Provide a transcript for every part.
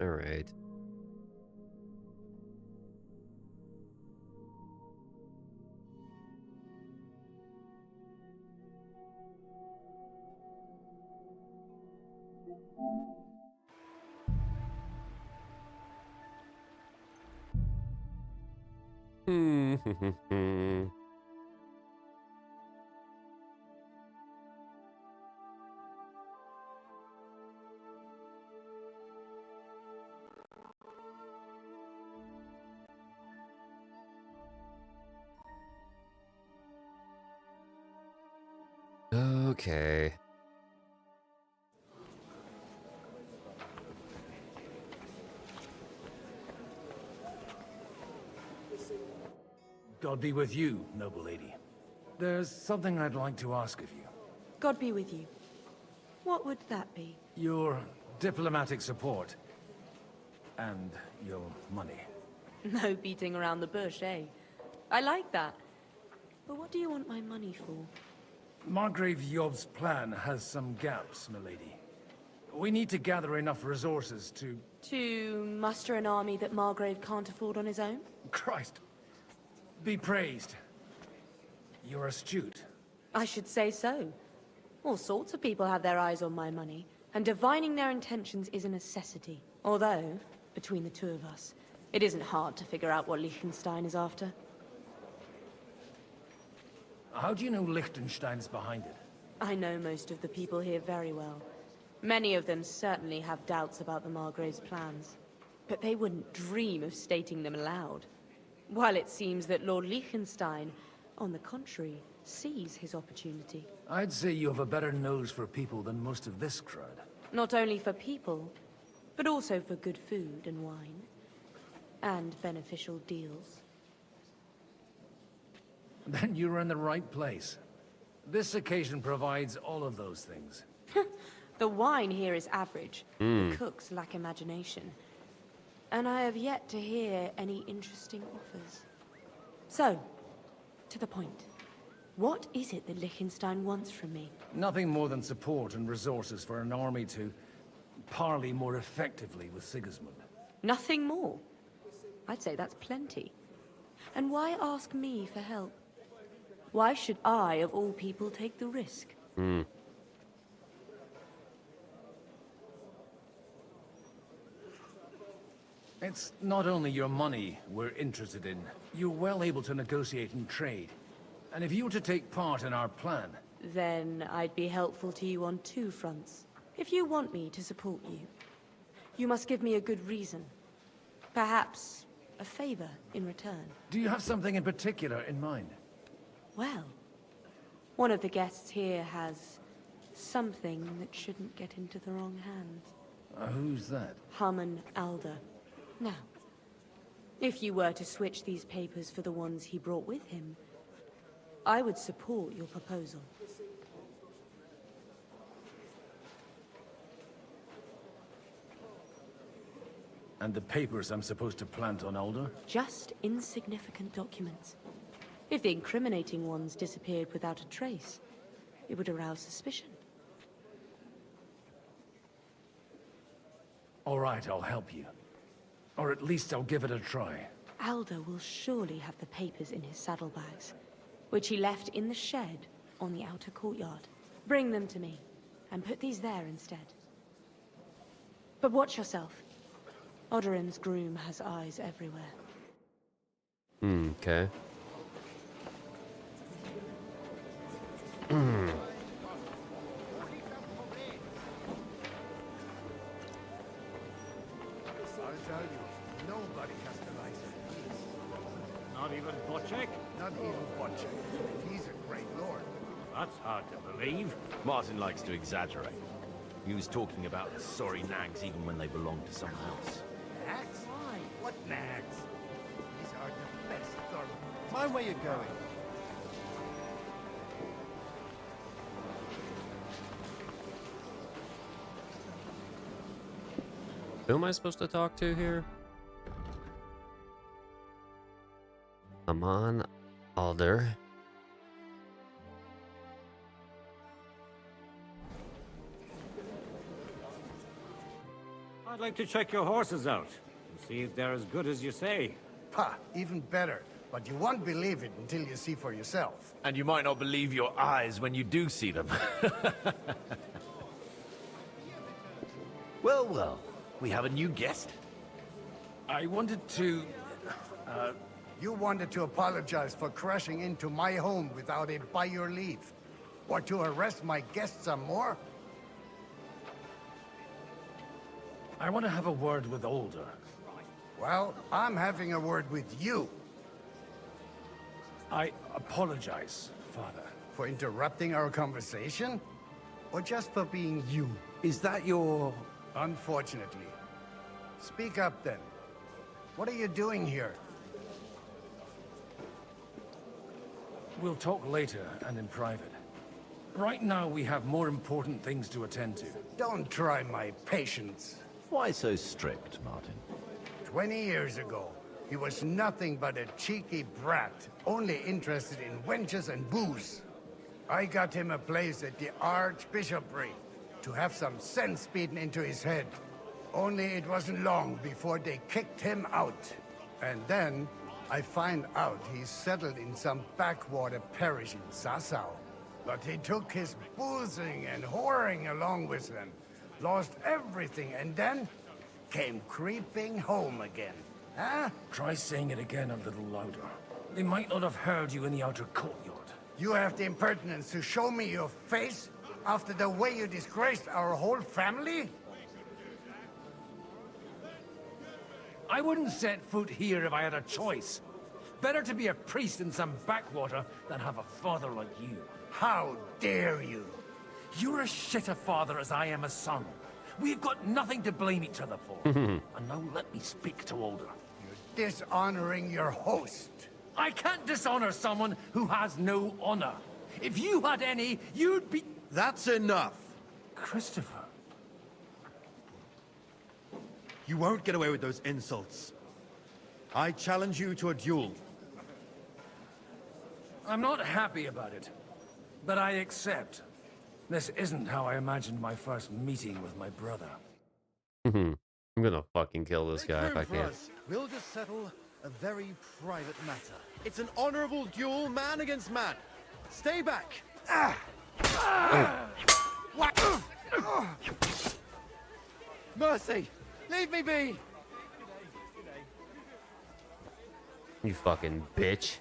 Alright. Okay. God be with you, noble lady. There's something I'd like to ask of you. God be with you. What would that be? Your diplomatic support. And your money. No beating around the bush, eh? I like that. But what do you want my money for? Margrave Yob's plan has some gaps, milady. We need to gather enough resources to... To muster an army that Margrave can't afford on his own? Christ! Be praised. You're astute. I should say so. All sorts of people have their eyes on my money, and divining their intentions is a necessity. Although, between the two of us, it isn't hard to figure out what Liechtenstein is after. How do you know Liechtenstein is behind it? I know most of the people here very well. Many of them certainly have doubts about the Margrave's plans. But they wouldn't dream of stating them aloud. While it seems that Lord Liechtenstein, on the contrary, sees his opportunity. I'd say you have a better nose for people than most of this crowd. Not only for people, but also for good food and wine. And beneficial deals. Then you're in the right place. This occasion provides all of those things. The wine here is average. The cooks lack imagination. And I have yet to hear any interesting offers. So, to the point. What is it that Liechtenstein wants from me? Nothing more than support and resources for an army to parley more effectively with Sigismund. Nothing more? I'd say that's plenty. And why ask me for help? Why should I, of all people, take the risk? It's not only your money we're interested in. You're well able to negotiate and trade. And if you were to take part in our plan... Then I'd be helpful to you on two fronts. If you want me to support you, you must give me a good reason. Perhaps a favor in return. Do you have something in particular in mind? Well, one of the guests here has something that shouldn't get into the wrong hands. Who's that? Harmon Alder. Now, if you were to switch these papers for the ones he brought with him, I would support your proposal. And the papers I'm supposed to plant on Alder? Just insignificant documents. If the incriminating ones disappeared without a trace, it would arouse suspicion. All right, I'll help you. Or at least I'll give it a try. Alder will surely have the papers in his saddlebags, which he left in the shed on the outer courtyard. Bring them to me, and put these there instead. But watch yourself. Odorim's groom has eyes everywhere. Okay. I'll tell you, nobody has the license. Not even Bocek? Not even Bocek. He's a great lord. That's hard to believe. Martin likes to exaggerate. He was talking about the sorry nags even when they belonged to someone else. Nags? Why? What nags? These are the best thoroughbreds. Mind where you're going. Who am I supposed to talk to here? Amon Alder. I'd like to check your horses out and see if they're as good as you say. Ha, even better. But you won't believe it until you see for yourself. And you might not believe your eyes when you do see them. Well, well, we have a new guest. I wanted to... You wanted to apologize for crashing into my home without it by your leave. Or to arrest my guests some more? I want to have a word with Older. Well, I'm having a word with you. I apologize, Father. For interrupting our conversation? Or just for being you? Is that your... Unfortunately. Speak up then. What are you doing here? We'll talk later and in private. Right now we have more important things to attend to. Don't try my patience. Why so strict, Martin? 20 years ago, he was nothing but a cheeky brat, only interested in wenches and booze. I got him a place at the Archbishopric to have some sense beaten into his head. Only it wasn't long before they kicked him out. And then, I find out he's settled in some backwater parish in Sassau. But he took his boozing and whoring along with him, lost everything, and then came creeping home again. Huh? Try saying it again a little louder. They might not have heard you in the outer courtyard. You have the impertinence to show me your face after the way you disgraced our whole family? I wouldn't set foot here if I had a choice. Better to be a priest in some backwater than have a father like you. How dare you? You're as shit a father as I am a son. We've got nothing to blame each other for. And now let me speak to Older. You're dishonoring your host. I can't dishonor someone who has no honor. If you had any, you'd be... That's enough. Christopher. You won't get away with those insults. I challenge you to a duel. I'm not happy about it, but I accept. This isn't how I imagined my first meeting with my brother. I'm gonna fucking kill this guy if I can. We'll just settle a very private matter. It's an honorable duel, man against man. Stay back. Mercy, leave me be. You fucking bitch.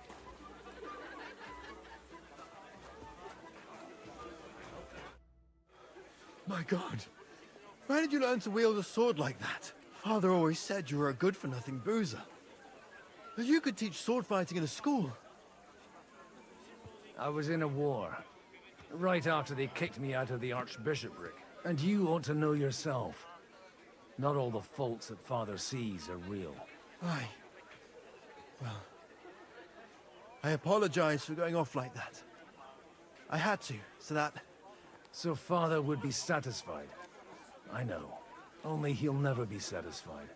My God, where did you learn to wield a sword like that? Father always said you were a good-for-nothing boozer. That you could teach sword fighting in a school. I was in a war, right after they kicked me out of the Archbishopric. And you ought to know yourself. Not all the faults that Father sees are real. Aye. Well, I apologize for going off like that. I had to, so that... So Father would be satisfied. I know. Only he'll never be satisfied.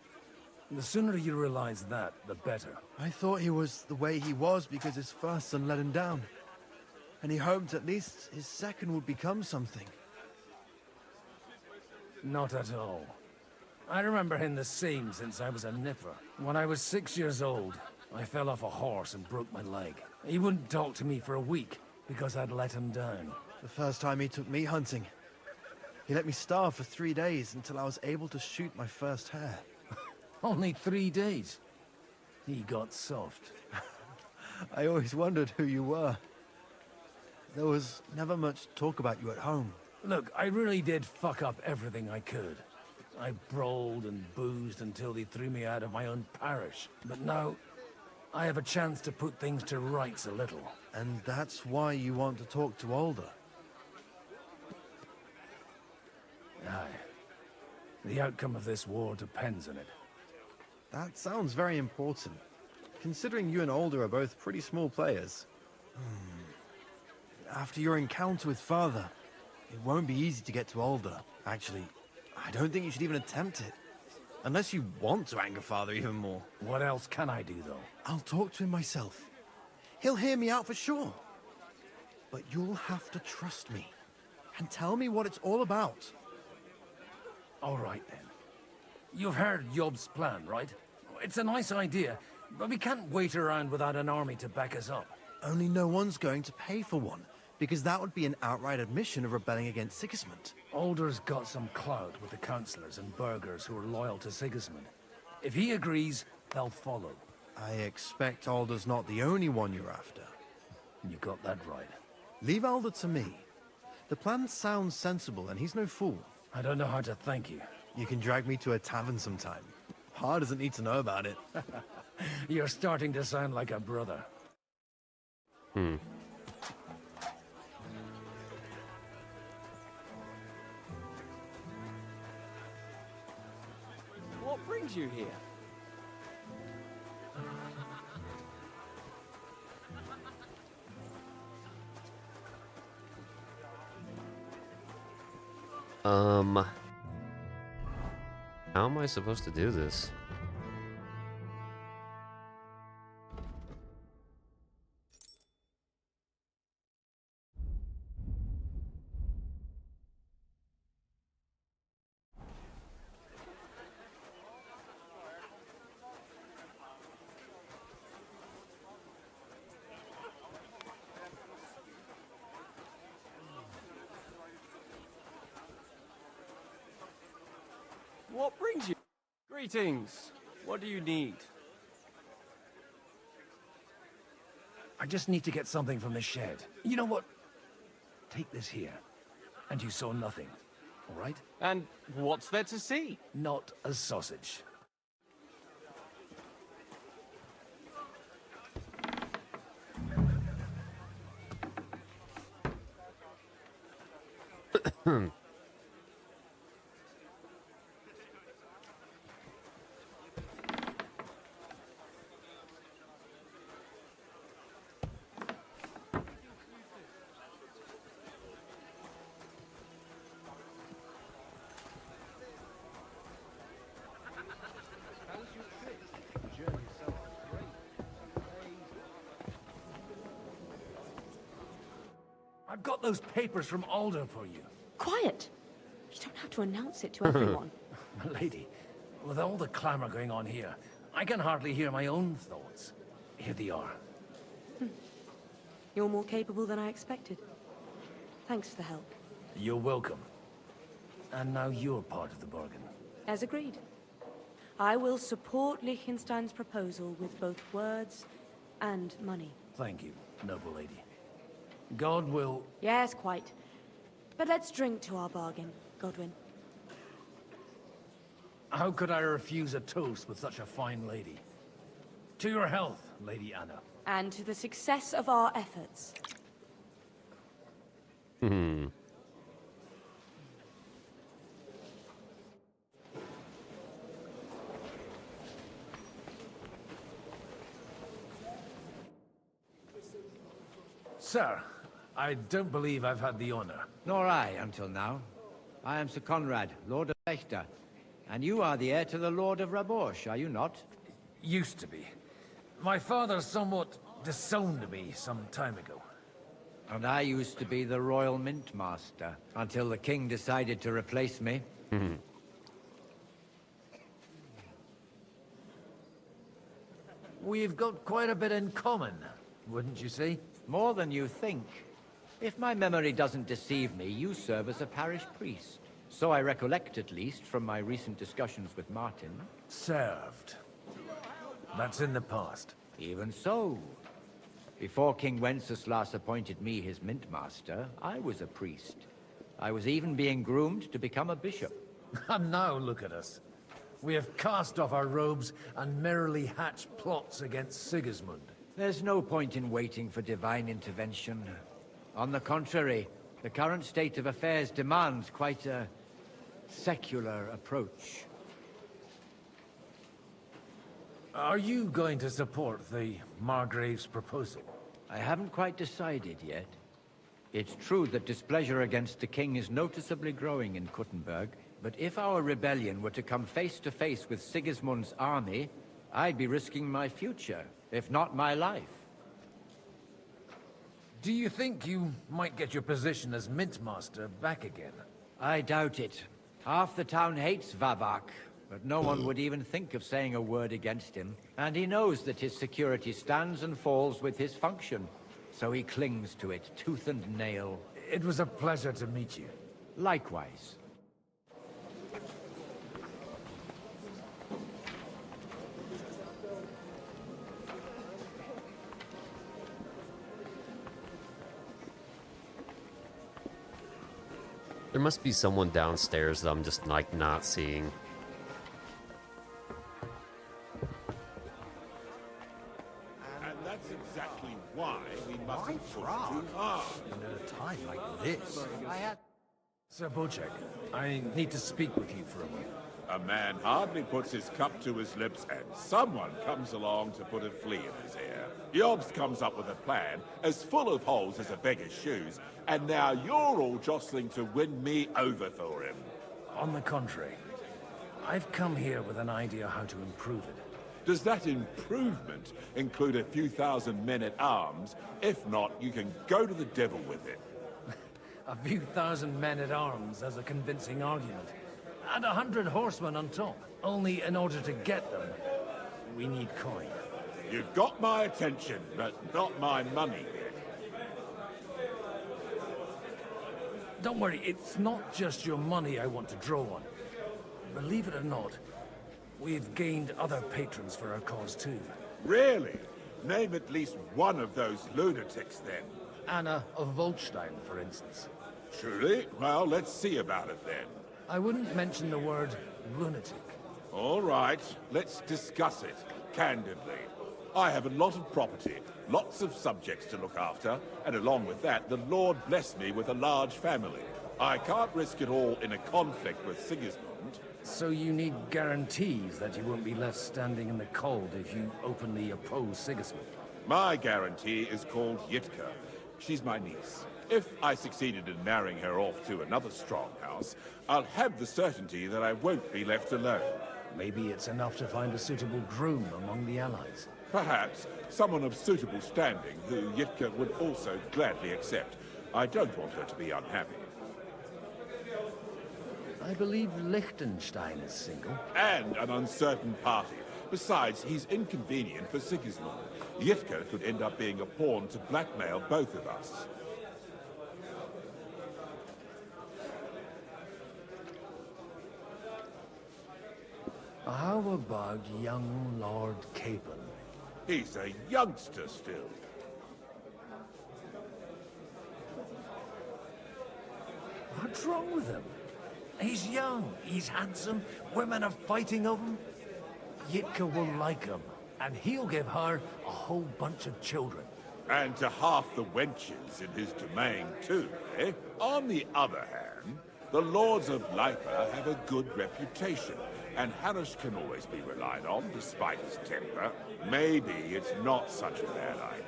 The sooner you realize that, the better. I thought he was the way he was because his first son let him down. And he hoped at least his second would become something. Not at all. I remember him the same since I was a nipper. When I was 6 years old, I fell off a horse and broke my leg. He wouldn't talk to me for a week because I'd let him down. The first time he took me hunting, he let me starve for 3 days until I was able to shoot my first hare. Only 3 days. He got soft. I always wondered who you were. There was never much talk about you at home. Look, I really did fuck up everything I could. I brawled and boozed until they threw me out of my own parish. But now, I have a chance to put things to rights a little. And that's why you want to talk to Alder. Aye. The outcome of this war depends on it. That sounds very important, considering you and Alder are both pretty small players. After your encounter with Father, it won't be easy to get to Alder. Actually, I don't think you should even attempt it. Unless you want to anger Father even more. What else can I do, though? I'll talk to him myself. He'll hear me out for sure. But you'll have to trust me, and tell me what it's all about. All right, then. You've heard Yob's plan, right? It's a nice idea, but we can't wait around without an army to back us up. Only no one's going to pay for one, because that would be an outright admission of rebelling against Sigismund. Alder's got some clout with the councillors and burghers who are loyal to Sigismund. If he agrees, they'll follow. I expect Alder's not the only one you're after. You got that right. Leave Alder to me. The plan sounds sensible, and he's no fool. I don't know how to thank you. You can drag me to a tavern sometime. Pa doesn't need to know about it. You're starting to sound like a brother. What brings you here? How am I supposed to do this? What brings you? Greetings. What do you need? I just need to get something from the shed. You know what? Take this here. And you saw nothing. All right? And what's there to see? Not a sausage. I've got those papers from Alder for you. Quiet! You don't have to announce it to everyone. Lady, with all the clamor going on here, I can hardly hear my own thoughts. Here they are. You're more capable than I expected. Thanks for the help. You're welcome. And now you're part of the bargain. As agreed. I will support Liechtenstein's proposal with both words and money. Thank you, noble lady. God will... Yes, quite. But let's drink to our bargain, Godwin. How could I refuse a toast with such a fine lady? To your health, Lady Anna. And to the success of our efforts. Sir, I don't believe I've had the honor. Nor I, until now. I am Sir Conrad, Lord of Fechter, and you are the heir to the Lord of Rabosh, are you not? Used to be. My father somewhat disowned me some time ago. And I used to be the Royal Mint Master, until the King decided to replace me. We've got quite a bit in common, wouldn't you say? More than you think. If my memory doesn't deceive me, you serve as a parish priest. So I recollect, at least, from my recent discussions with Martin. Served. That's in the past. Even so. Before King Wenceslas appointed me his mint master, I was a priest. I was even being groomed to become a bishop. And now look at us. We have cast off our robes and merrily hatched plots against Sigismund. There's no point in waiting for divine intervention. On the contrary, the current state of affairs demands quite a secular approach. Are you going to support the Margrave's proposal? I haven't quite decided yet. It's true that displeasure against the king is noticeably growing in Kuttenberg, but if our rebellion were to come face to face with Sigismund's army, I'd be risking my future, if not my life. Do you think you might get your position as Mint Master back again? I doubt it. Half the town hates Vavak, But no one would even think of saying a word against him, and he knows that his security stands and falls with his function. So he clings to it, tooth and nail. It was a pleasure to meet you. Likewise. There must be someone downstairs that I'm just, like, not seeing. And that's exactly why we mustn't push too hard. And at a time like this. Sir Bocek, I need to speak with you for a moment. A man hardly puts his cup to his lips and someone comes along to put a flea in his ear. Yobs comes up with a plan as full of holes as a beggar's shoes, and now you're all jostling to win me over for him. On the contrary, I've come here with an idea how to improve it. Does that improvement include a few thousand men-at-arms? If not, you can go to the devil with it. A few thousand men-at-arms as a convincing argument. And 100 horsemen on top. Only in order to get them, we need coin. You've got my attention, but not my money. Don't worry, it's not just your money I want to draw on. Believe it or not, we've gained other patrons for our cause too. Really? Name at least one of those lunatics, then. Anna of Volstein, for instance. Truly? Well, let's see about it then. I wouldn't mention the word lunatic. All right, let's discuss it, candidly. I have a lot of property, lots of subjects to look after, and along with that, the Lord blessed me with a large family. I can't risk it all in a conflict with Sigismund. So you need guarantees that you won't be left standing in the cold if you openly oppose Sigismund. My guarantee is called Yitka. She's my niece. If I succeeded in marrying her off to another strong house, I'll have the certainty that I won't be left alone. Maybe it's enough to find a suitable groom among the allies. Perhaps someone of suitable standing who Yitka would also gladly accept. I don't want her to be unhappy. I believe Liechtenstein is single. And an uncertain party. Besides, he's inconvenient for Sigismund. Yitka could end up being a pawn to blackmail both of us. How about young Lord Capon? He's a youngster still. What's wrong with him? He's young, he's handsome, women are fighting over him. Yitka will like him, and he'll give her a whole bunch of children. And to half the wenches in his domain, too, eh? On the other hand, the lords of Lipa have a good reputation, and Hanush can always be relied on, despite his temper. Maybe it's not such a bad idea.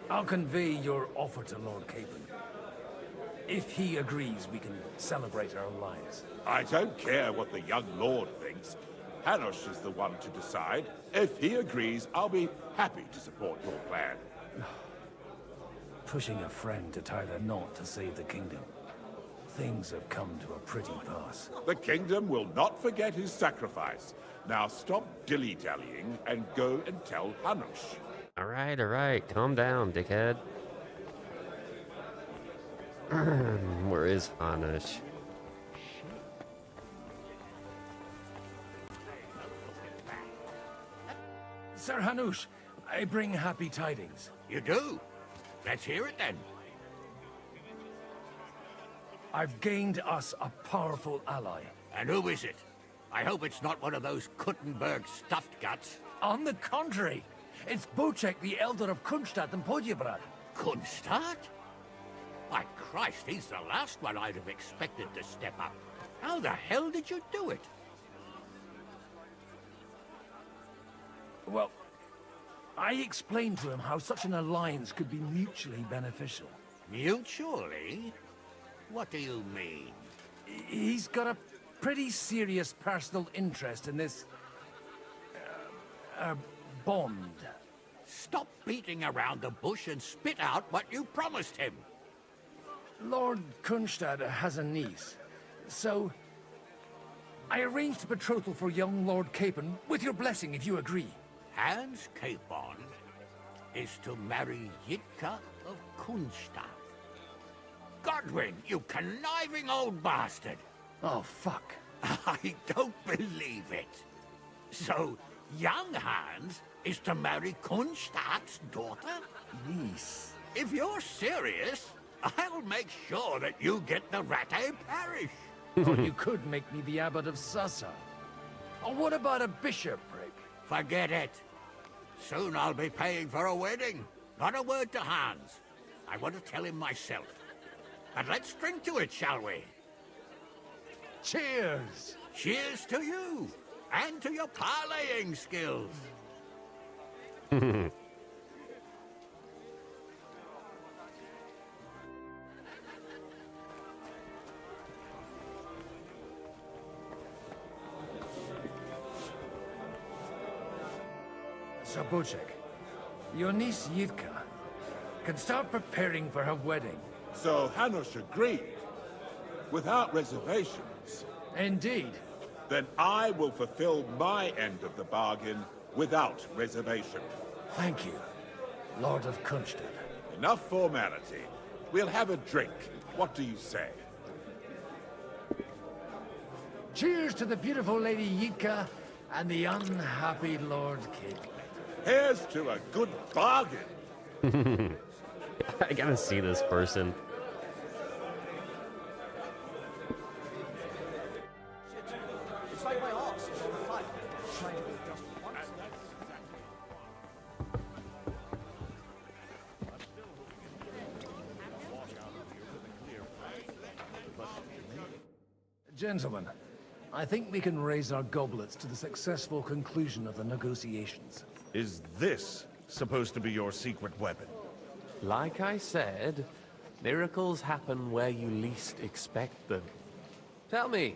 I'll convey your offer to Lord Capon. If he agrees, we can celebrate our lives. I don't care what the young lord thinks. Hanush is the one to decide. If he agrees, I'll be happy to support your plan. Pushing a friend to tie the knot to save the kingdom. Things have come to a pretty pass. The kingdom will not forget his sacrifice. Now stop dilly-dallying and go and tell Hanush. All right, calm down, dickhead. Where is Hanush? Sir Hanush, I bring happy tidings. You do? Let's hear it then. I've gained us a powerful ally. And who is it? I hope it's not one of those Kuttenberg stuffed guts. On the contrary, it's Bocek, the Elder of Kunstadt and Podjebrad. Kunstadt? By Christ, he's the last one I'd have expected to step up. How the hell did you do it? Well, I explained to him how such an alliance could be mutually beneficial. Mutually? What do you mean? He's got a pretty serious personal interest in this... bond. Stop beating around the bush and spit out what you promised him. Lord Kunstad has a niece, so I arranged a betrothal for young Lord Capon, with your blessing if you agree. Hans Capon is to marry Yitka of Kunstad. Godwin, you conniving old bastard! Oh, fuck. I don't believe it. So, young Hans is to marry Kunstad's daughter? Niece. If you're serious, I'll make sure that you get the Rattay parish. Or you could make me the abbot of Sassa. Or what about a bishopric? Forget it. Soon I'll be paying for a wedding. Not a word to Hans. I want to tell him myself. But let's drink to it, shall we? Cheers! Cheers to you, and to your parleying skills. So, Bocek, your niece Yitka can start preparing for her wedding. So Hanush agreed, without reservations. Indeed. Then I will fulfill my end of the bargain without reservation. Thank you, Lord of Kunstad. Enough formality. We'll have a drink. What do you say? Cheers to the beautiful Lady Yitka and the unhappy Lord Capon. Here's to a good bargain. I gotta see this person. It's like my horse is on fire. Trying to just once. Gentlemen, I think we can raise our goblets to the successful conclusion of the negotiations. Is this supposed to be your secret weapon? Like I said, miracles happen where you least expect them. Tell me,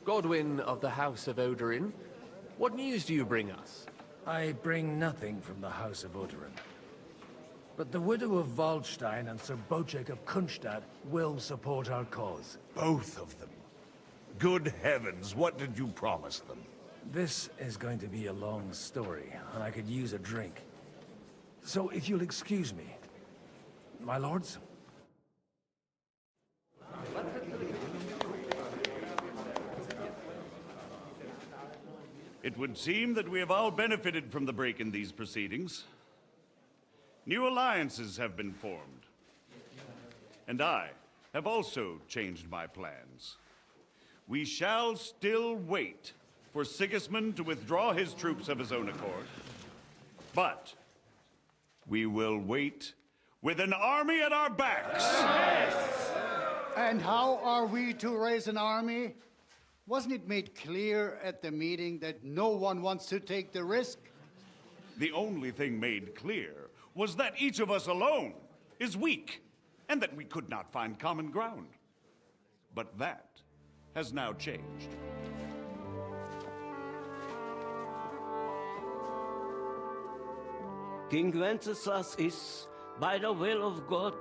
Godwin of the House of Odorin, what news do you bring us? I bring nothing from the House of Odorin. But the widow of Waldstein and Sir Bocek of Kunstad will support our cause. Both of them. Good heavens, what did you promise them? This is going to be a long story, and I could use a drink. So if you'll excuse me, my lords? It would seem that we have all benefited from the break in these proceedings. New alliances have been formed. And I have also changed my plans. We shall still wait for Sigismund to withdraw his troops of his own accord. But we will wait with an army at our backs. Yes. And how are we to raise an army? Wasn't it made clear at the meeting that no one wants to take the risk? The only thing made clear was that each of us alone is weak, and that we could not find common ground. But that has now changed. King Wenceslas is, by the will of God,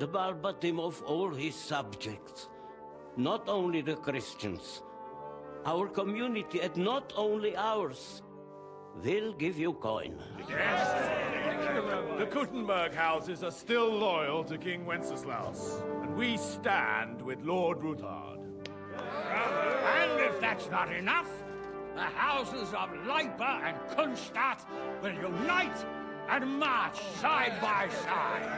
the Balbatim of all his subjects. Not only the Christians, our community, and not only ours, will give you coin. Yes! The Kuttenberg houses are still loyal to King Wenceslaus, and we stand with Lord Ruthard. And if that's not enough, the houses of Leipa and Kunstadt will unite and march side by side.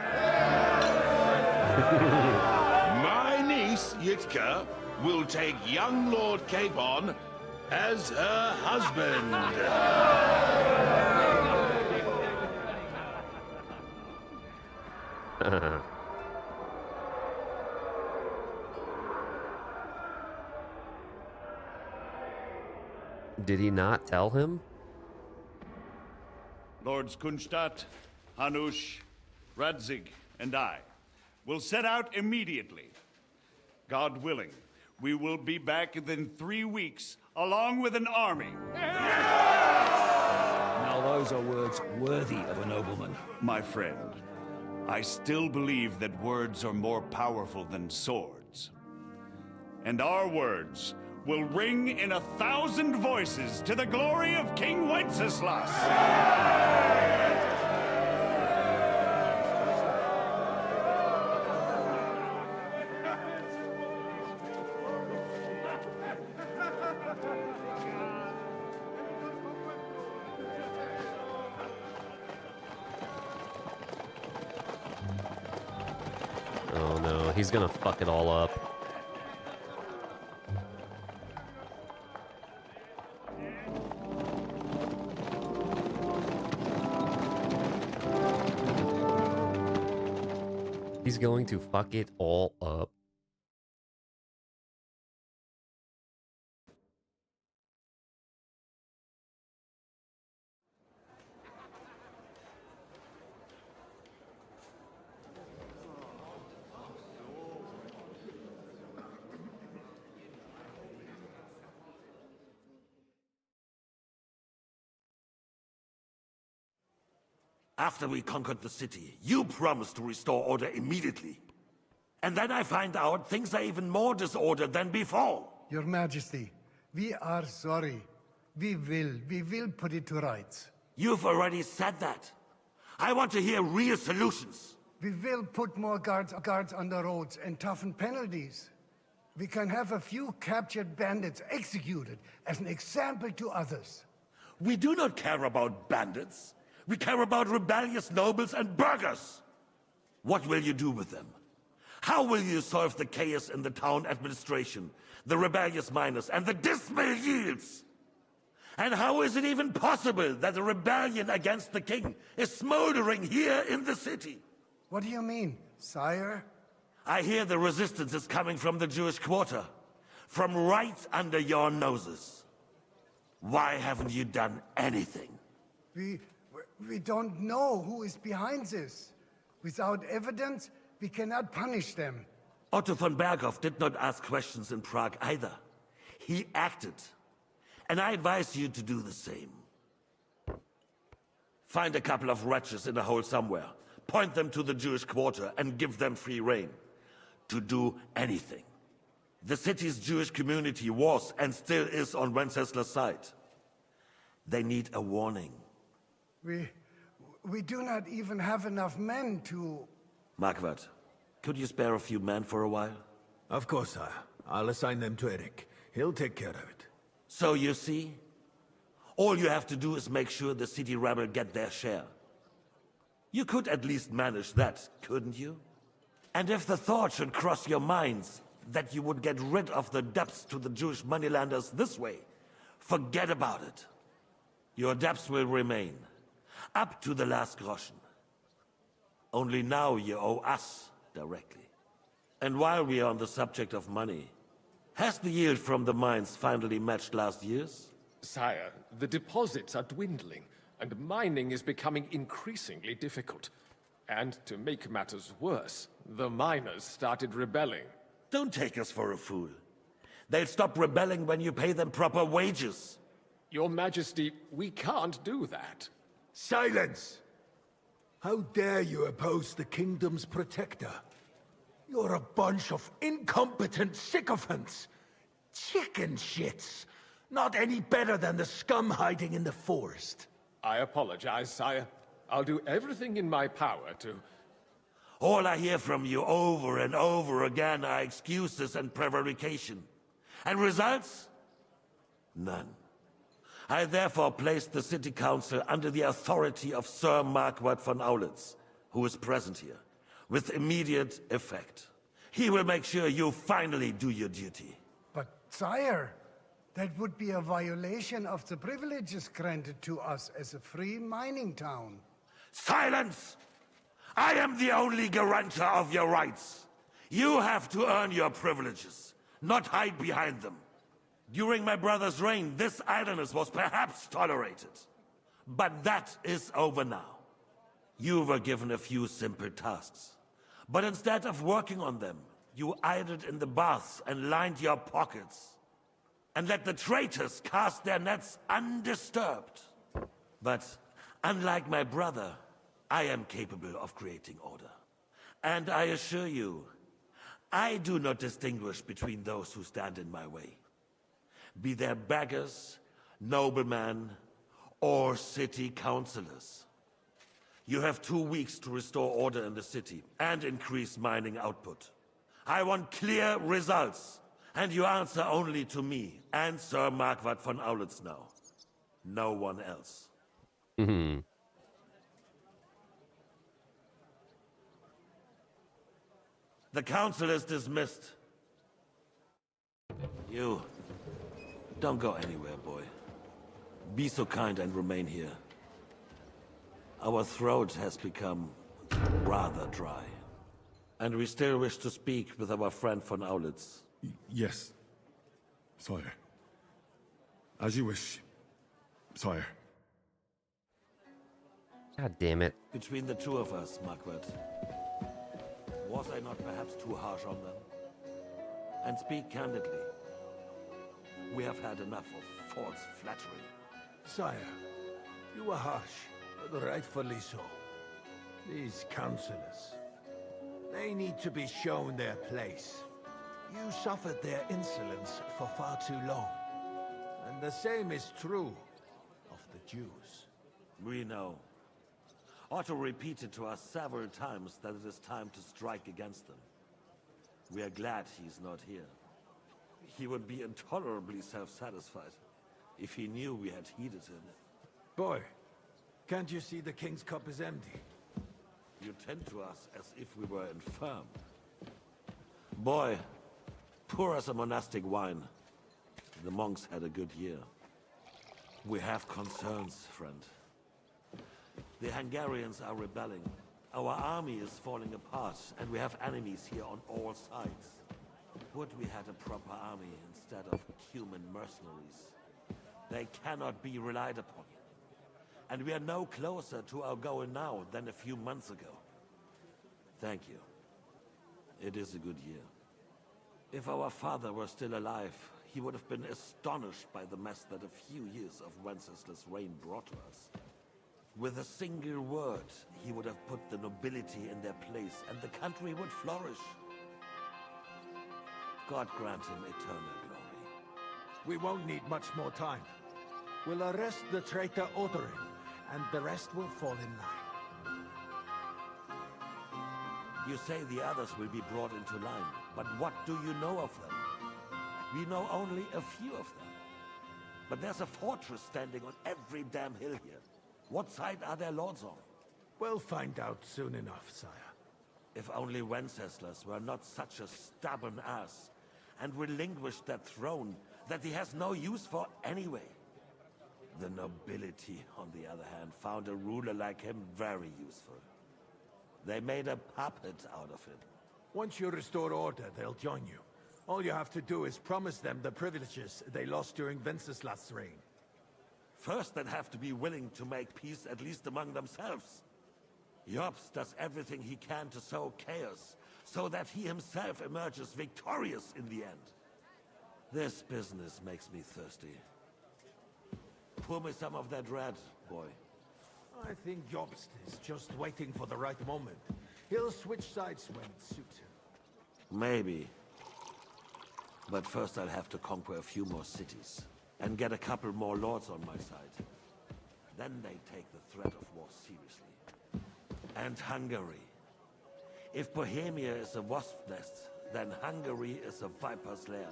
My niece, Yitka, will take young Lord Capon as her husband. Did he not tell him? Lords Kunstadt, Hanush, Radzig, and I will set out immediately. God willing, we will be back within 3 weeks, along with an army. Now those are words worthy of a nobleman. My friend, I still believe that words are more powerful than swords. And our words will ring in 1,000 voices to the glory of King Wenceslas! Oh no, he's gonna fuck it all up. He's going to fuck it all up. After we conquered the city, you promised to restore order immediately. And then I find out things are even more disordered than before. Your Majesty, we are sorry. We will put it to rights. You've already said that. I want to hear real solutions. We will put more guards on the roads and toughen penalties. We can have a few captured bandits executed as an example to others. We do not care about bandits. We care about rebellious nobles and burghers. What will you do with them? How will you solve the chaos in the town administration, the rebellious miners, and the dismal yields? And how is it even possible that a rebellion against the king is smoldering here in the city? What do you mean, sire? I hear the resistance is coming from the Jewish quarter, from right under your noses. Why haven't you done anything? We don't know who is behind this. Without evidence, we cannot punish them. Otto von Berghoff did not ask questions in Prague either. He acted. And I advise you to do the same. Find a couple of wretches in a hole somewhere, point them to the Jewish quarter, and give them free rein to do anything. The city's Jewish community was and still is on Wenceslas' side. They need a warning. We do not even have enough men to... Marquardt, could you spare a few men for a while? Of course, sire. I'll assign them to Eric. He'll take care of it. So you see, all you have to do is make sure the city rebel get their share. You could at least manage that, couldn't you? And if the thought should cross your minds that you would get rid of the debts to the Jewish moneylenders this way, forget about it. Your debts will remain, up to the last groschen. Only now you owe us directly. And while we are on the subject of money, has the yield from the mines finally matched last year's? Sire, the deposits are dwindling, and mining is becoming increasingly difficult. And to make matters worse, the miners started rebelling. Don't take us for a fool. They'll stop rebelling when you pay them proper wages. Your Majesty, we can't do that. Silence! How dare you oppose the kingdom's protector? You're a bunch of incompetent sycophants! Chicken shits! Not any better than the scum hiding in the forest. I apologize, sire. I'll do everything in my power to... All I hear from you over and over again are excuses and prevarication. And results? None. I therefore placed the city council under the authority of Sir Marquardt von Aulitz, who is present here, with immediate effect. He will make sure you finally do your duty. But, sire, that would be a violation of the privileges granted to us as a free mining town. Silence! I am the only guarantor of your rights. You have to earn your privileges, not hide behind them. During my brother's reign, this idleness was perhaps tolerated. But that is over now. You were given a few simple tasks. But instead of working on them, you idled in the baths and lined your pockets. And let the traitors cast their nets undisturbed. But unlike my brother, I am capable of creating order. And I assure you, I do not distinguish between those who stand in my way. Be they beggars, noblemen, or city councillors. You have 2 weeks to restore order in the city and increase mining output. I want clear results, and you answer only to me and Sir Marquardt von Aulitz now. No one else. Hmm. The council is dismissed. You, don't go anywhere, boy. Be so kind and remain here. Our throat has become rather dry. And we still wish to speak with our friend von Aulitz. Yes, sire. As you wish, sire. God damn it. Between the two of us, Marquardt, was I not perhaps too harsh on them? And speak candidly. We have had enough of false flattery. Sire, you were harsh, but rightfully so. These councillors, they need to be shown their place. You suffered their insolence for far too long. And the same is true of the Jews. We know. Otto repeated to us several times that it is time to strike against them. We are glad he's not here. He would be intolerably self-satisfied if he knew we had heeded him. Boy, can't you see the king's cup is empty? You tend to us as if we were infirm. Boy, pour us a monastic wine. The monks had a good year. We have concerns, friend. The Hungarians are rebelling. Our army is falling apart, and we have enemies here on all sides. Would we had a proper army instead of human mercenaries? They cannot be relied upon. And we are no closer to our goal now than a few months ago. Thank you. It is a good year. If our father were still alive, he would have been astonished by the mess that a few years of Wenceslas' reign brought to us. With a single word, he would have put the nobility in their place, and the country would flourish. God grant him eternal glory. We won't need much more time. We'll arrest the traitor Odorin, and the rest will fall in line. You say the others will be brought into line, but what do you know of them? We know only a few of them. But there's a fortress standing on every damn hill here. What side are their lords on? We'll find out soon enough, sire. If only Wenceslas were not such a stubborn ass, and relinquished that throne that he has no use for anyway. The nobility, on the other hand, found a ruler like him very useful. They made a puppet out of him. Once you restore order, they'll join you. All you have to do is promise them the privileges they lost during Wenceslas' reign. First, they'd have to be willing to make peace, at least among themselves. Jobst does everything he can to sow chaos, so that he himself emerges victorious in the end. This business makes me thirsty. Pour me some of that red, boy. I think Jobst is just waiting for the right moment. He'll switch sides when it suits him. Maybe. But first I'll have to conquer a few more cities, and get a couple more lords on my side. Then they take the threat of war seriously. And Hungary. If Bohemia is a wasp nest, then Hungary is a viper's lair.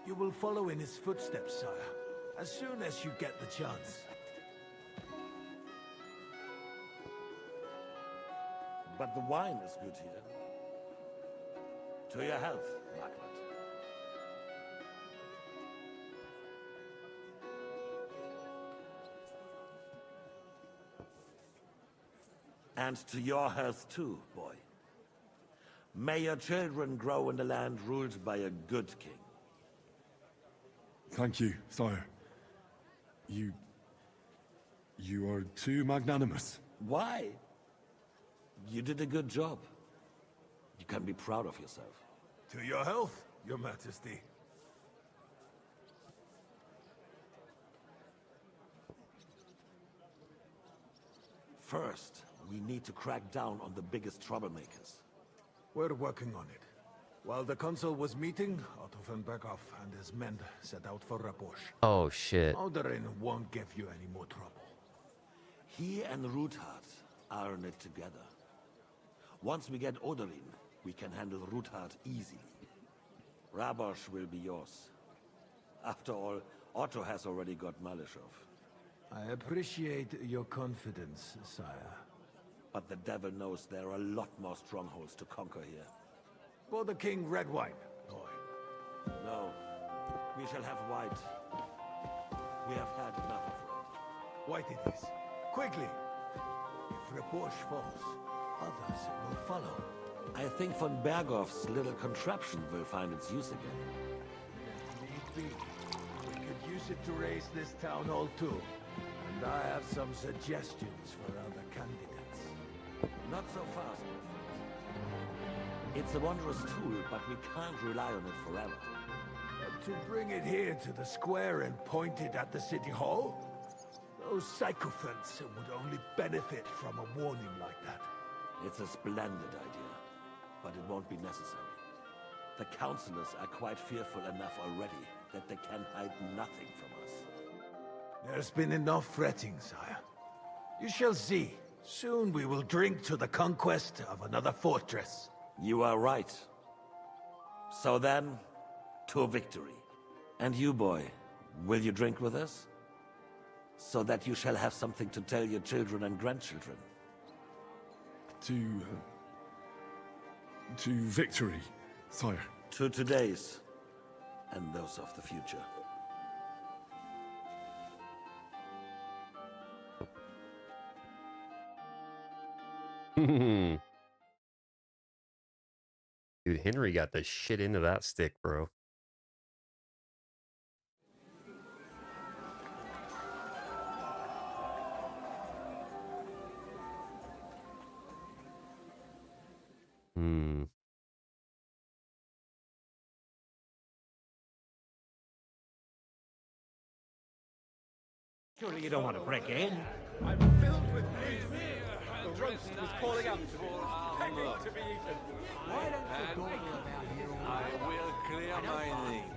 You will follow in his footsteps, sire, as soon as you get the chance. But the wine is good here. To your health, Marquardt. And to your health too, boy. May your children grow in a land ruled by a good king. Thank you, sire. You are too magnanimous. Why? You did a good job. You can be proud of yourself. To your health, your majesty. First, We need to crack down on the biggest troublemakers. We're working on it. While the council was meeting, Otto von Berghoff and his men set out for Rabosch. Oh, shit. Alderin won't give you any more trouble. He and Ruthard are in it together. Once we get Oderin, we can handle Ruthard easily. Rabosch will be yours. After all, Otto has already got Malishov. I appreciate your confidence, sire. But the devil knows there are a lot more strongholds to conquer here. For the king, red wine, boy. No. We shall have white. We have had enough of red. White it is. Quickly! If Rabosch falls, others will follow. I think von Berghoff's little contraption will find its use again. If need be, we could use it to raise this town hall too. And I have some suggestions for other candidates. Not so fast, my friend. It's a wondrous tool, but we can't rely on it forever. But to bring it here to the square and point it at the city hall? Those sycophants would only benefit from a warning like that. It's a splendid idea, but it won't be necessary. The councillors are quite fearful enough already that they can hide nothing from us. There's been enough fretting, sire. You shall see. Soon we will drink to the conquest of another fortress. You are right. So then, to victory. And you, boy, will you drink with us? So that you shall have something to tell your children and grandchildren. To victory, sire. To today's, and those of the future. Dude, Henry got the shit into that stick, bro. Surely you don't want to break in. I'm filled with rage. The roast was calling out to me, begging to be eaten. Why don't you go out here? I will clear my name.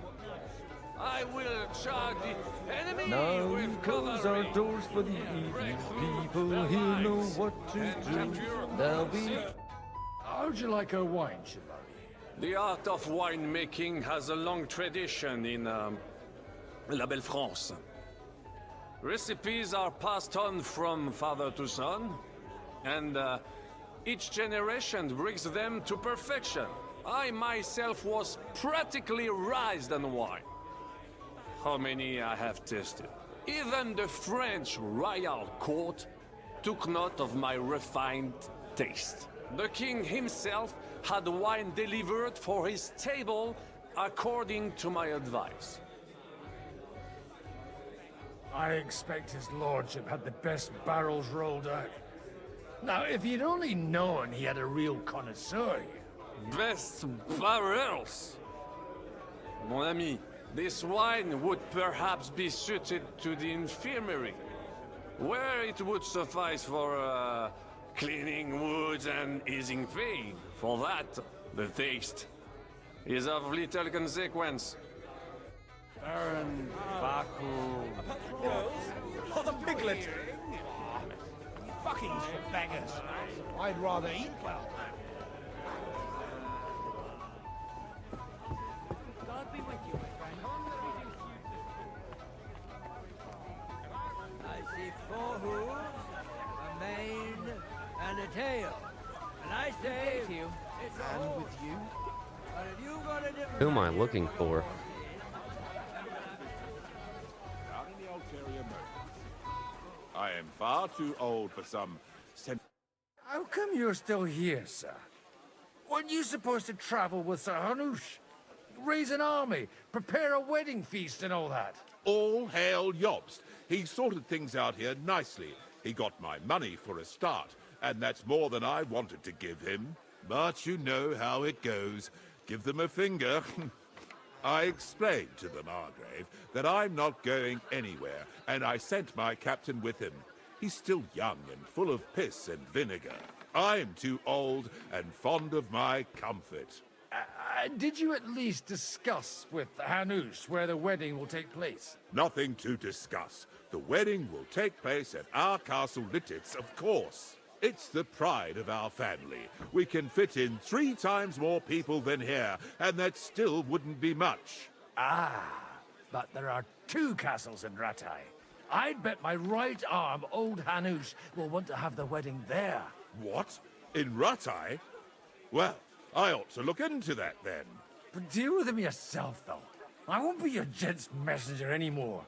I will charge the enemy Now with we close cavalry. our doors for the evening. People here know what to do. There'll be... How'd you like our wine, Chevalier? The art of winemaking has a long tradition in La Belle France. Recipes are passed on from father to son, and each generation brings them to perfection. I myself was practically raised on wine. How many I have tasted. Even the French royal court took note of my refined taste. The king himself had wine delivered for his table according to my advice. I expect his lordship had the best barrels rolled out. Now, if you'd only known he had a real connoisseur here. Best barrels! Mon ami, this wine would perhaps be suited to the infirmary, where it would suffice for cleaning wounds and easing pain. For that, the taste is of little consequence. Baron Baku. Girls? Or the piglet? Fucking's for beggars. I'd rather eat well. God be with you, my friend. I see 4 hooves, a mane, and a tail. And I say to you, and with you. But if you got a different Who am I looking for? Down in the ulterior motives. I am far too old for some How come you're still here, sir? Weren't you supposed to travel with Sir Hanush? Raise an army, prepare a wedding feast and all that? All hail Jobst. He sorted things out here nicely. He got my money for a start, and that's more than I wanted to give him. But you know how it goes. Give them a finger. I explained to the Margrave that I'm not going anywhere, and I sent my captain with him. He's still young and full of piss and vinegar. I'm too old and fond of my comfort. Did you at least discuss with Hanush where the wedding will take place? Nothing to discuss. The wedding will take place at our castle Littitz, of course. It's the pride of our family. We can fit in 3 times more people than here, and that still wouldn't be much. But there are 2 castles in Ratai. I'd bet my right arm old Hanush will want to have the wedding there. What? In Ratai? Well, I ought to look into that then. But deal with him yourself, though. I won't be your gent's messenger anymore.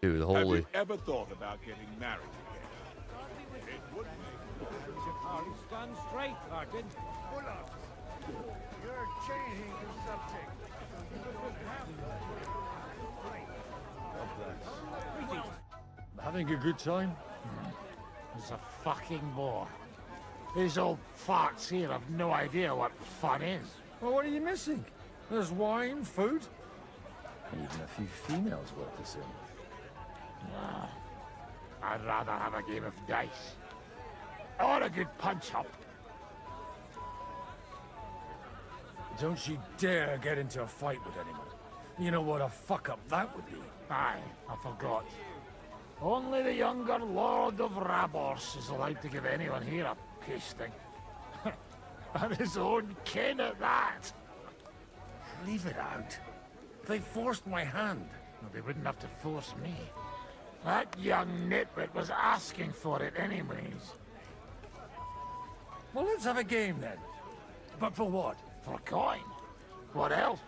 Dude, Have holy. you ever thought about getting married again? It would Stand straight, Martin. Pull up. You're changing the subject. Having a good time? It's a fucking bore. These old farts here have no idea what fun is. Well, what are you missing? There's wine, food, and even a few females worth the same. I'd rather have a game of dice. Or a good punch-up. Don't you dare get into a fight with anyone. You know what a fuck-up that would be. Aye, I forgot. Only the younger Lord of Rabors is allowed to give anyone here a pasting. And his own kin at that. Leave it out. They forced my hand. Well, they wouldn't have to force me. That young nitwit was asking for it anyways. Well, let's have a game then. But for what? For a coin. What else?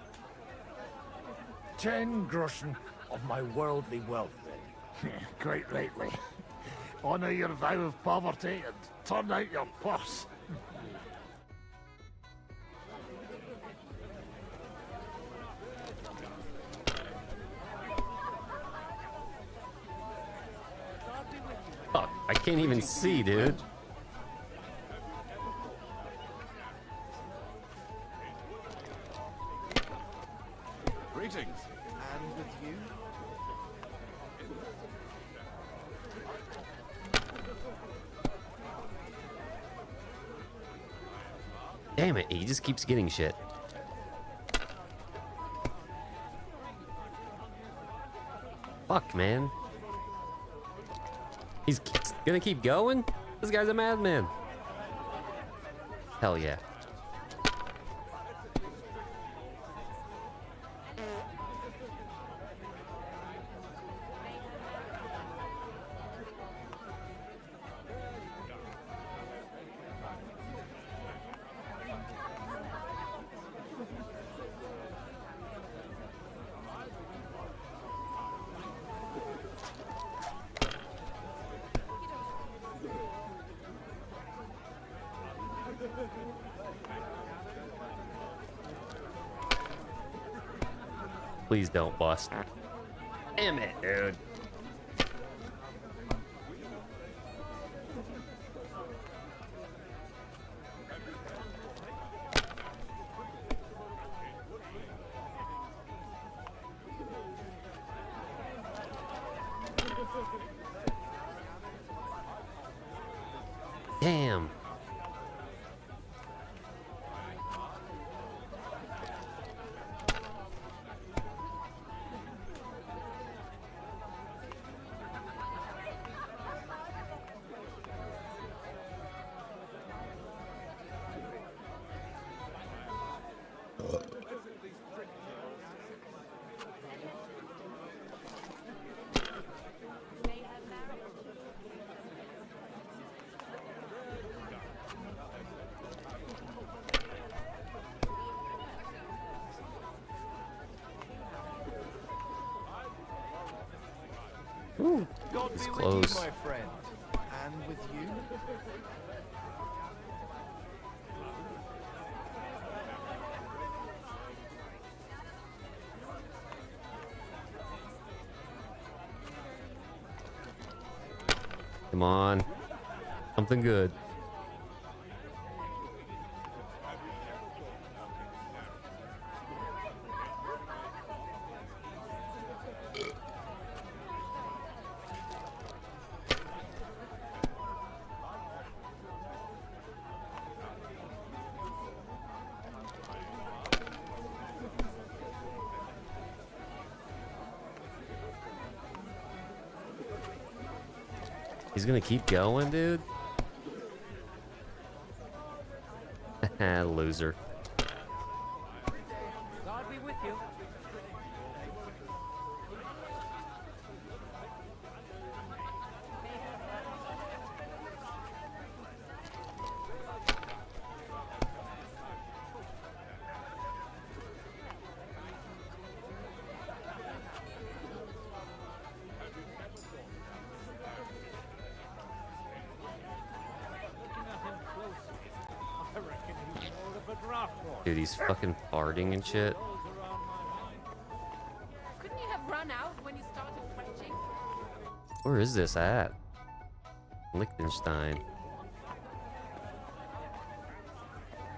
10 groschen of my worldly wealth, then. Quite rightly. Honor your vow of poverty and turn out your purse. Fuck, I can't even see, dude. Greetings. And with you? Damn it, he just keeps getting shit. Fuck, man. He's gonna keep going? This guy's a madman. Hell yeah. Please don't bust. Damn it, dude. Damn. Ooh, God it's be close. with you, my friend. And with you? Come on. Something good. He's gonna keep going, dude? Loser. God be with you. Dude, he's fucking farting and shit. Couldn't you have run out when you started preaching? Where is this at? Liechtenstein.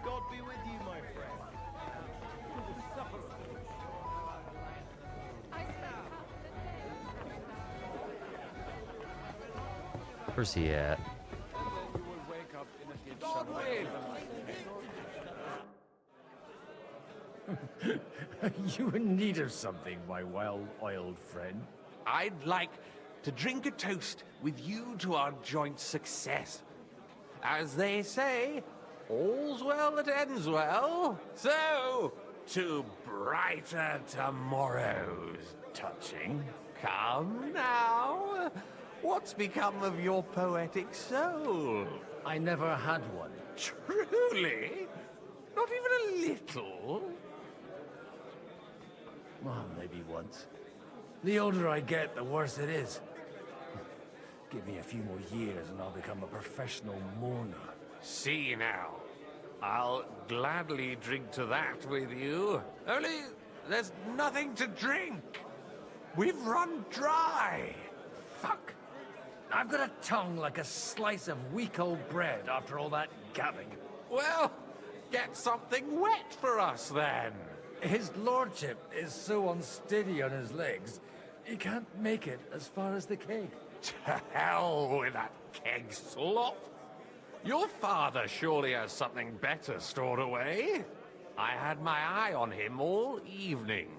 God be with you, my friend. Where's he at? You in need of something, my well-oiled friend? I'd like to drink a toast with you to our joint success. As they say, all's well that ends well. So, to brighter tomorrows. Touching. Come now. What's become of your poetic soul? I never had one. Truly? Not even a little? Well, maybe once. The older I get, the worse it is. Give me a few more years and I'll become a professional mourner. See now. I'll gladly drink to that with you. Only there's nothing to drink. We've run dry. Fuck. I've got a tongue like a slice of week-old bread after all that gabbing. Well, get something wet for us then. His lordship is so unsteady on his legs, he can't make it as far as the keg. To hell with that keg slop. Your father surely has something better stored away. I had my eye on him all evening.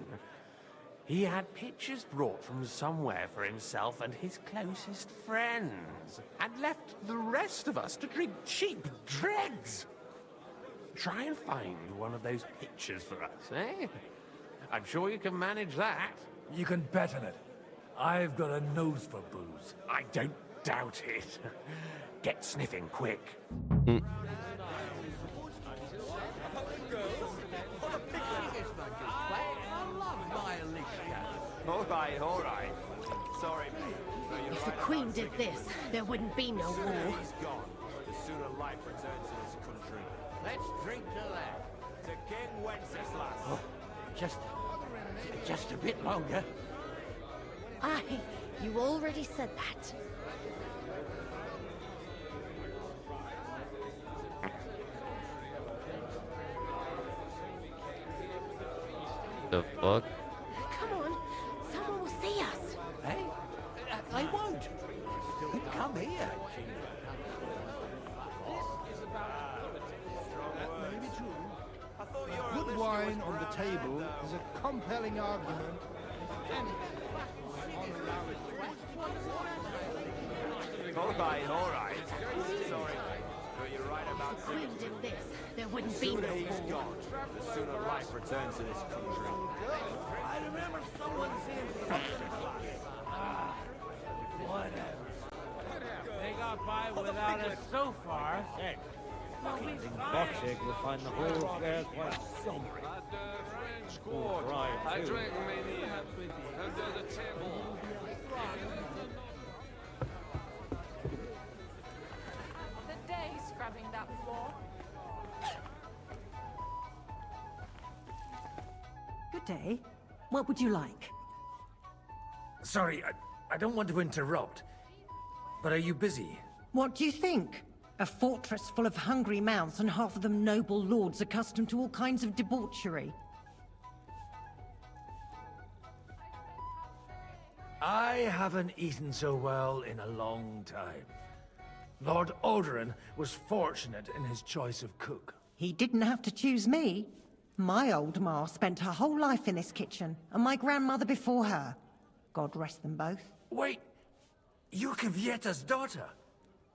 He had pictures brought from somewhere for himself and his closest friends, and left the rest of us to drink cheap dregs. Try and find one of those pictures for us, eh? I'm sure you can manage that. You can bet on it. I've got a nose for booze. I don't doubt it. Get sniffing quick. All right. Sorry, mate. If the Queen did this, there wouldn't be no war. He's gone. The sooner life returns to this country. Let's drink to that. To King Wenceslas. Oh, just a bit longer. Aye, you already said that. The fuck? Come on, someone will see us. Hey, they won't. Come here. Good wine on the table is a compelling argument. All right. Sorry, but you're right about If the Queen did this, there wouldn't be sooner no he's war. gone, the sooner life returns to this country. I remember someone saying something like Whatever. They got by without us so far. Hey, fucking Bochig will find the whole affair quite somber. I drank many under the table. The day scrubbing that floor. Good day. What would you like? Sorry, I don't want to interrupt, but are you busy? What do you think? A fortress full of hungry mouths and half of them noble lords accustomed to all kinds of debauchery. I haven't eaten so well in a long time. Lord Alderaan was fortunate in his choice of cook. He didn't have to choose me. My old ma spent her whole life in this kitchen, and my grandmother before her. God rest them both. Wait, Yukovieta's daughter,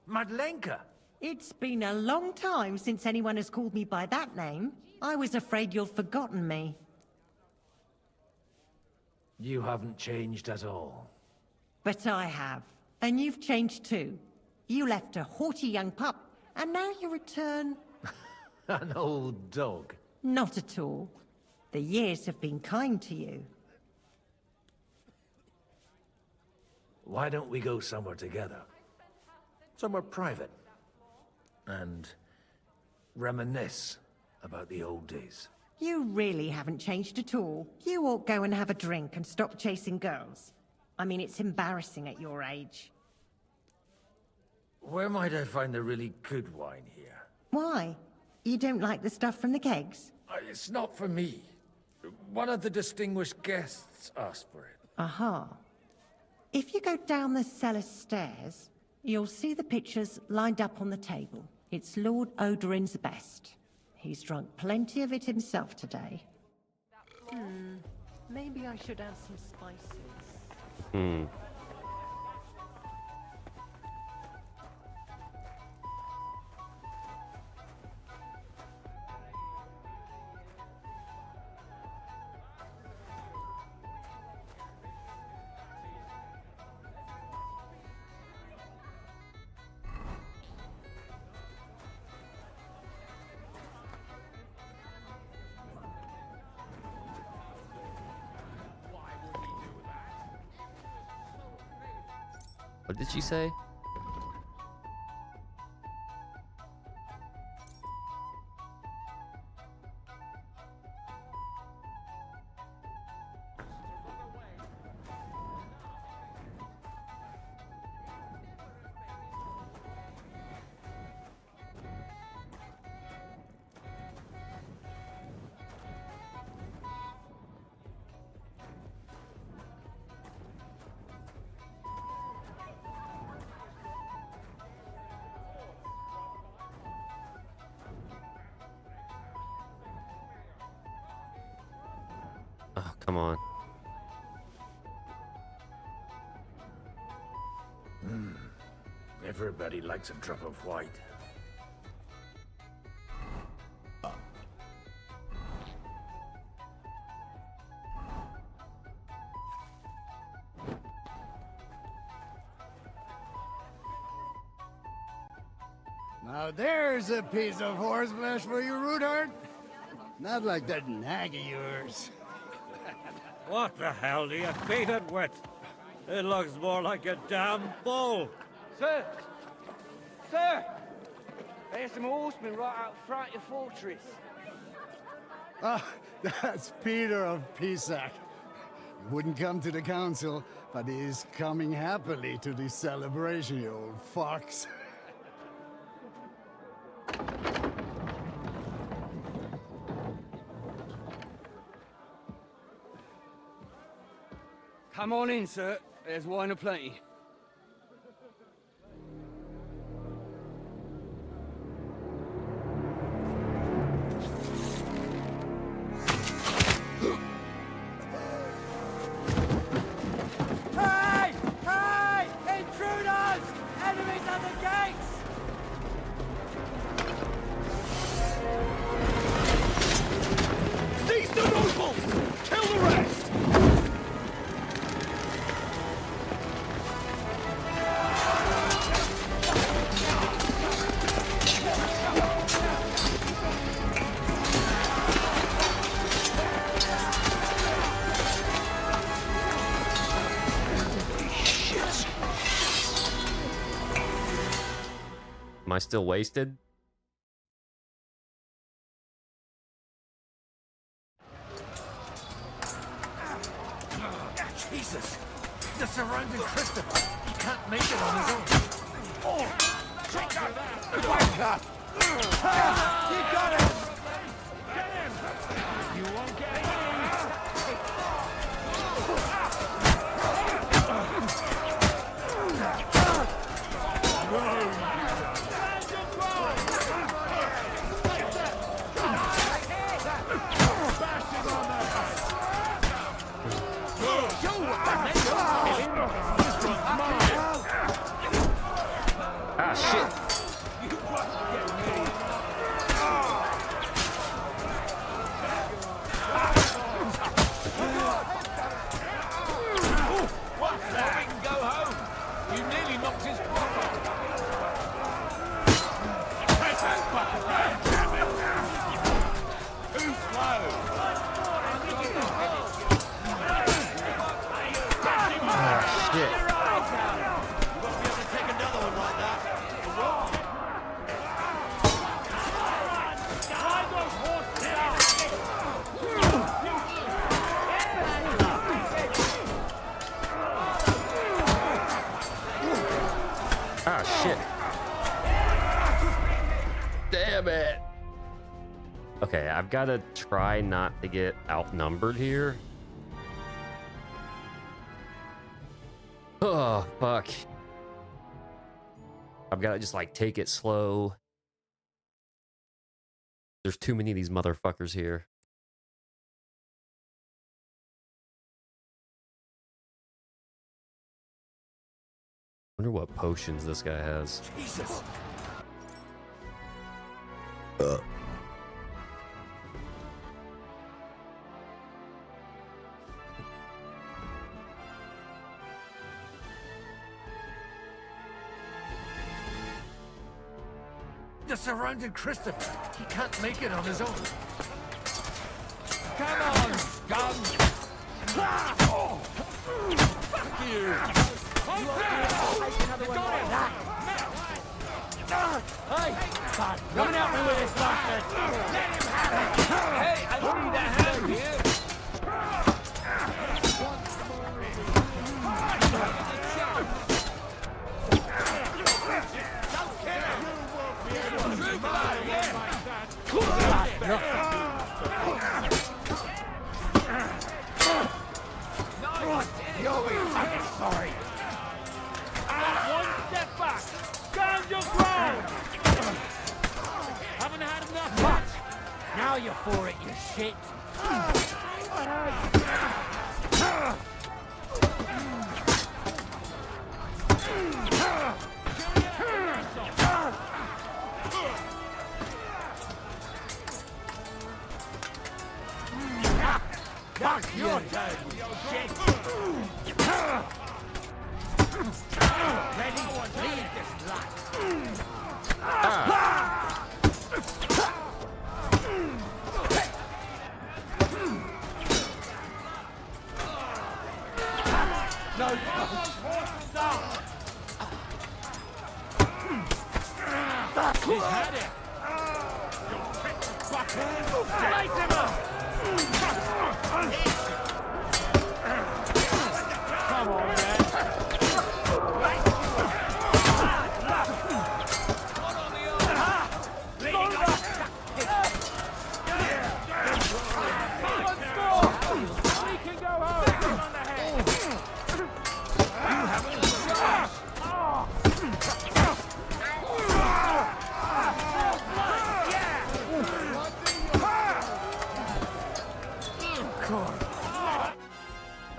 Madlenka. It's been a long time since anyone has called me by that name. I was afraid you'd forgotten me. You haven't changed at all. But I have. And you've changed too. You left a haughty young pup, and now you return... An old dog. Not at all. The years have been kind to you. Why don't we go somewhere together? Somewhere private. And reminisce about the old days. You really haven't changed at all. You ought go and have a drink and stop chasing girls. I mean, it's embarrassing at your age. Where might I find the really good wine here? Why? You don't like the stuff from the kegs? It's not for me. One of the distinguished guests asked for it. Aha. If you go down the cellar stairs, you'll see the pictures lined up on the table. It's Lord Odorin's best. He's drunk plenty of it himself today. Maybe I should add some spices. What did she say? Oh, come on. Everybody likes a drop of white. Now there's a piece of horseflesh for you, Rudart. Not like that nag of yours. What the hell do you beat it with? It looks more like a damn bull. Sir! Sir! There's some horsemen right out front of your fortress. Ah, that's Peter of Pisac. He wouldn't come to the council, but he is coming happily to this celebration, you old fox. Come on in, sir. There's wine aplenty. Hey! Hey! Intruders! Enemies at the gates! Seize the nobles! Kill the rest! Am I still wasted? Jesus! They're surrounding Christopher. He can't make it on his own. Oh! Take that! Wanker! You got it! Get him! You won't get him! Ah, shit. Damn it. Okay, I've got to try not to get outnumbered here. Oh, fuck. I've got to just, like, take it slow. There's too many of these motherfuckers here. Wonder what potions this guy has. Jesus. They're surrounding Christopher. He can't make it on his own. Come on, scum! Oh. Fuck you! Hey! Coming out with this bastard! Let him have it! Hey, I need a hand here! Sorry. One step back. Stand your ground. Haven't had enough much. Now you're for it, you shit. Fuck your turn, you shit. Ready? Leave this life. No, stop. He's had it. Light him up. Come on, man.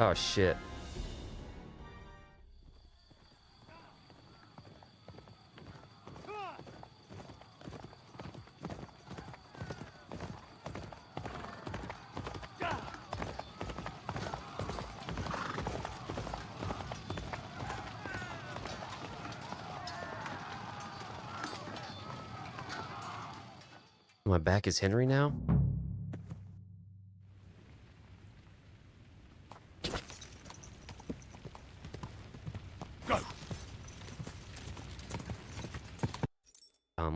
Oh, shit. My back is Henry now?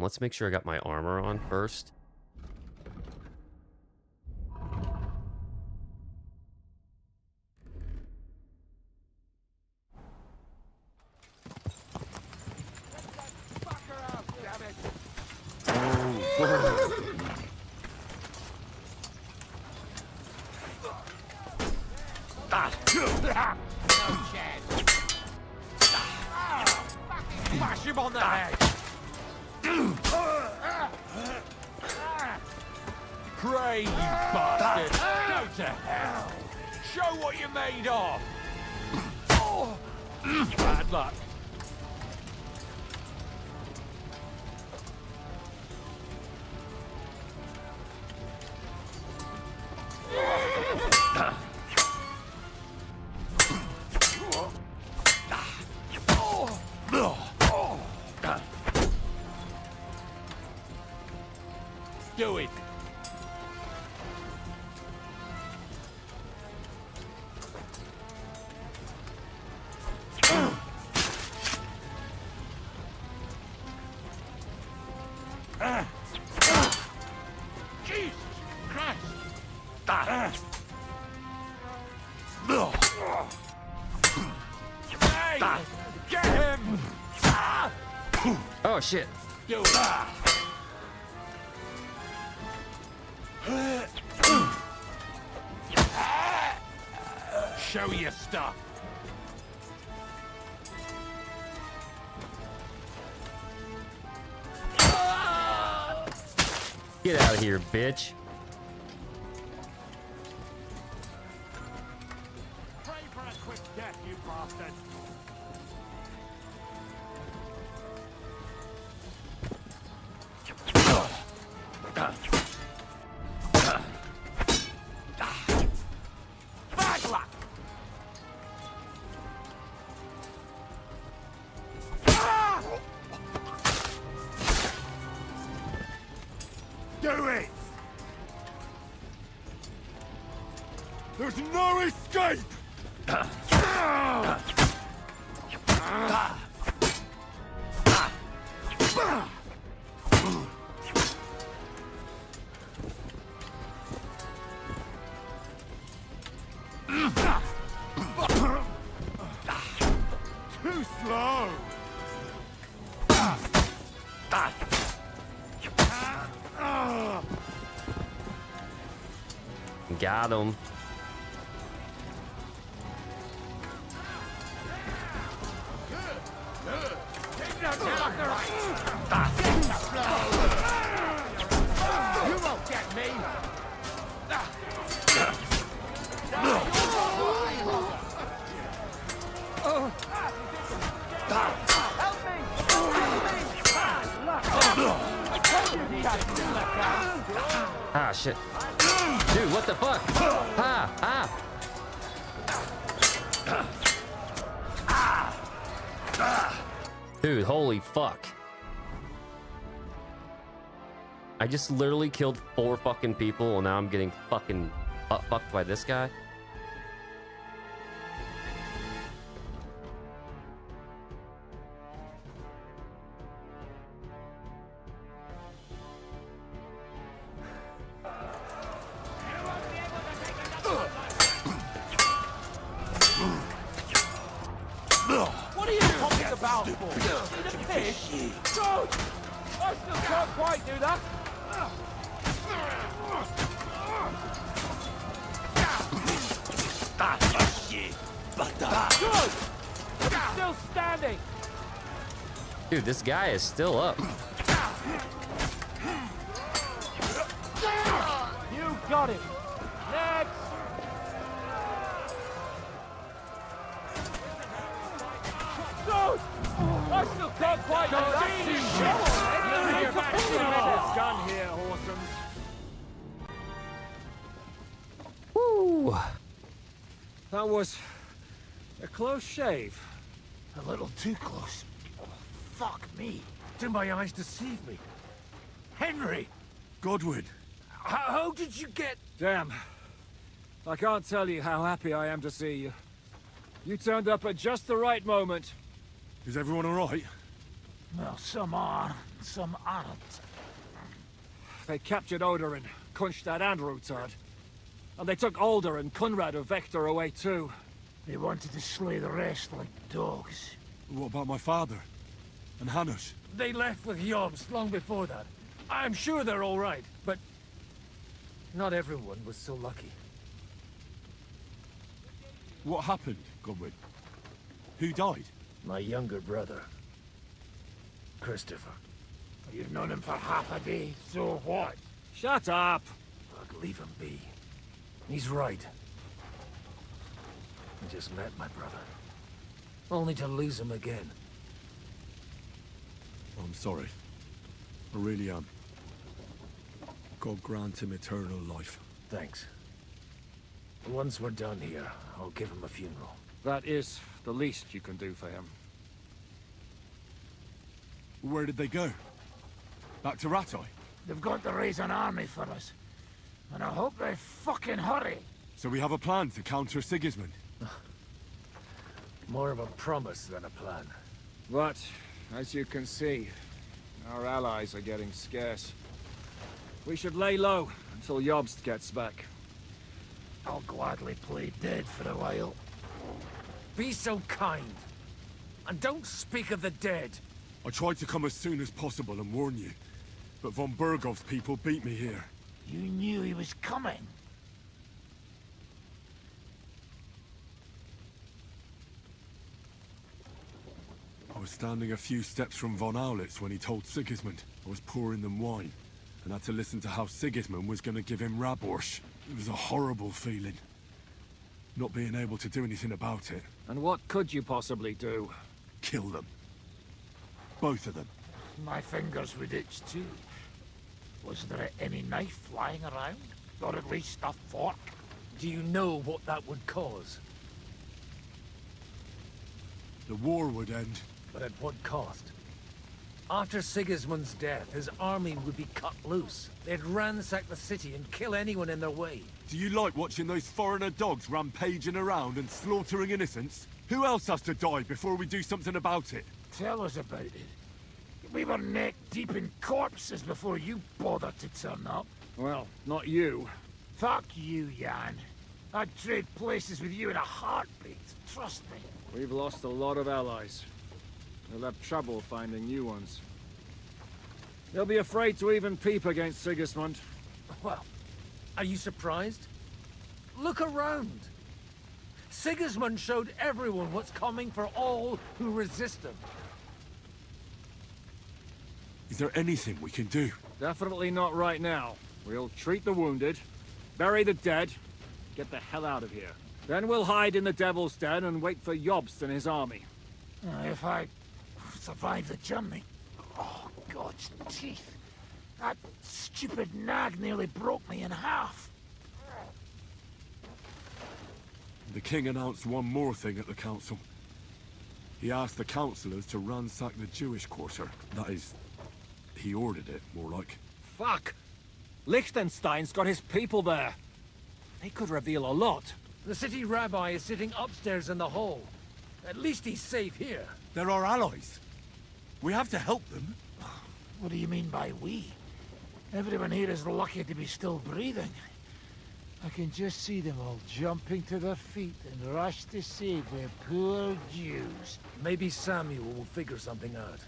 Let's make sure I got my armor on first. Smash him on the head! Pray, you bastard! Go to hell! Show what you're made of! Bad luck. Do it! Oh shit. You show your stuff. Get out of here, bitch. Pray for a quick death, you bastard. Bad luck. Do it! There's no escape! Too slow! Got him. You won't get me. Ah, shit. Dude, what the fuck? Ah, ah. Dude, holy fuck. I just literally killed 4 fucking people and now I'm getting fucking fucked by this guy. What are you talking about for? The fish? Don't! I still can't quite do that. Good! I'm still standing. Dude, this guy is still up. You got it. Next. Dude! I still can't quite do that. You're back to the gun here, Horsens. Woo! That was a close shave. A little too close. Oh, fuck me. Did my eyes deceive me? Henry! Godwin! How did you get... Damn. I can't tell you how happy I am to see you. You turned up at just the right moment. Is everyone alright? Well, some are, some aren't. They captured Odorin, Kunstad and Rutard. And they took Alder and Kunrad of Vector away too. They wanted to slay the rest like dogs. What about my father? And Hanush? They left with Yobs long before that. I'm sure they're all right, but... not everyone was so lucky. What happened, Godwin? Who died? My younger brother, Christopher. You've known him for half a day, so what? Shut up! Look, leave him be. He's right. I just met my brother. Only to lose him again. I'm sorry. I really am. God grant him eternal life. Thanks. Once we're done here, I'll give him a funeral. That is the least you can do for him. Where did they go? Back to Rattay? They've got to raise an army for us. And I hope they fucking hurry. So we have a plan to counter Sigismund? More of a promise than a plan. But, as you can see, our allies are getting scarce. We should lay low until Jobst gets back. I'll gladly play dead for a while. Be so kind. And don't speak of the dead. I tried to come as soon as possible and warn you, but von Bergov's people beat me here. You knew he was coming. I was standing a few steps from von Aulitz when he told Sigismund I was pouring them wine, and had to listen to how Sigismund was going to give him Raborsch. It was a horrible feeling, not being able to do anything about it. And what could you possibly do? Kill them. Both of them. My fingers would itch too. Was there any knife lying around? Or at least a fork? Do you know what that would cause? The war would end. But at what cost? After Sigismund's death, his army would be cut loose. They'd ransack the city and kill anyone in their way. Do you like watching those foreigner dogs rampaging around and slaughtering innocents? Who else has to die before we do something about it? Tell us about it. We were neck deep in corpses before you bothered to turn up. Well, not you. Fuck you, Jan. I'd trade places with you in a heartbeat. Trust me. We've lost a lot of allies. We'll have trouble finding new ones. They'll be afraid to even peep against Sigismund. Well, are you surprised? Look around. Sigismund showed everyone what's coming for all who resist him. Is there anything we can do? Definitely not right now. We'll treat the wounded, bury the dead, get the hell out of here. Then we'll hide in the Devil's Den and wait for Jobst and his army. If I survive the journey... Oh, God's teeth. That stupid nag nearly broke me in half. The king announced one more thing at the council. He asked the councillors to ransack the Jewish quarter. That is, he ordered it, more like. Fuck! Liechtenstein's got his people there. They could reveal a lot. The city rabbi is sitting upstairs in the hall. At least he's safe here. They're our allies. We have to help them. What do you mean by we? Everyone here is lucky to be still breathing. I can just see them all jumping to their feet and rush to save their poor Jews. Maybe Samuel will figure something out.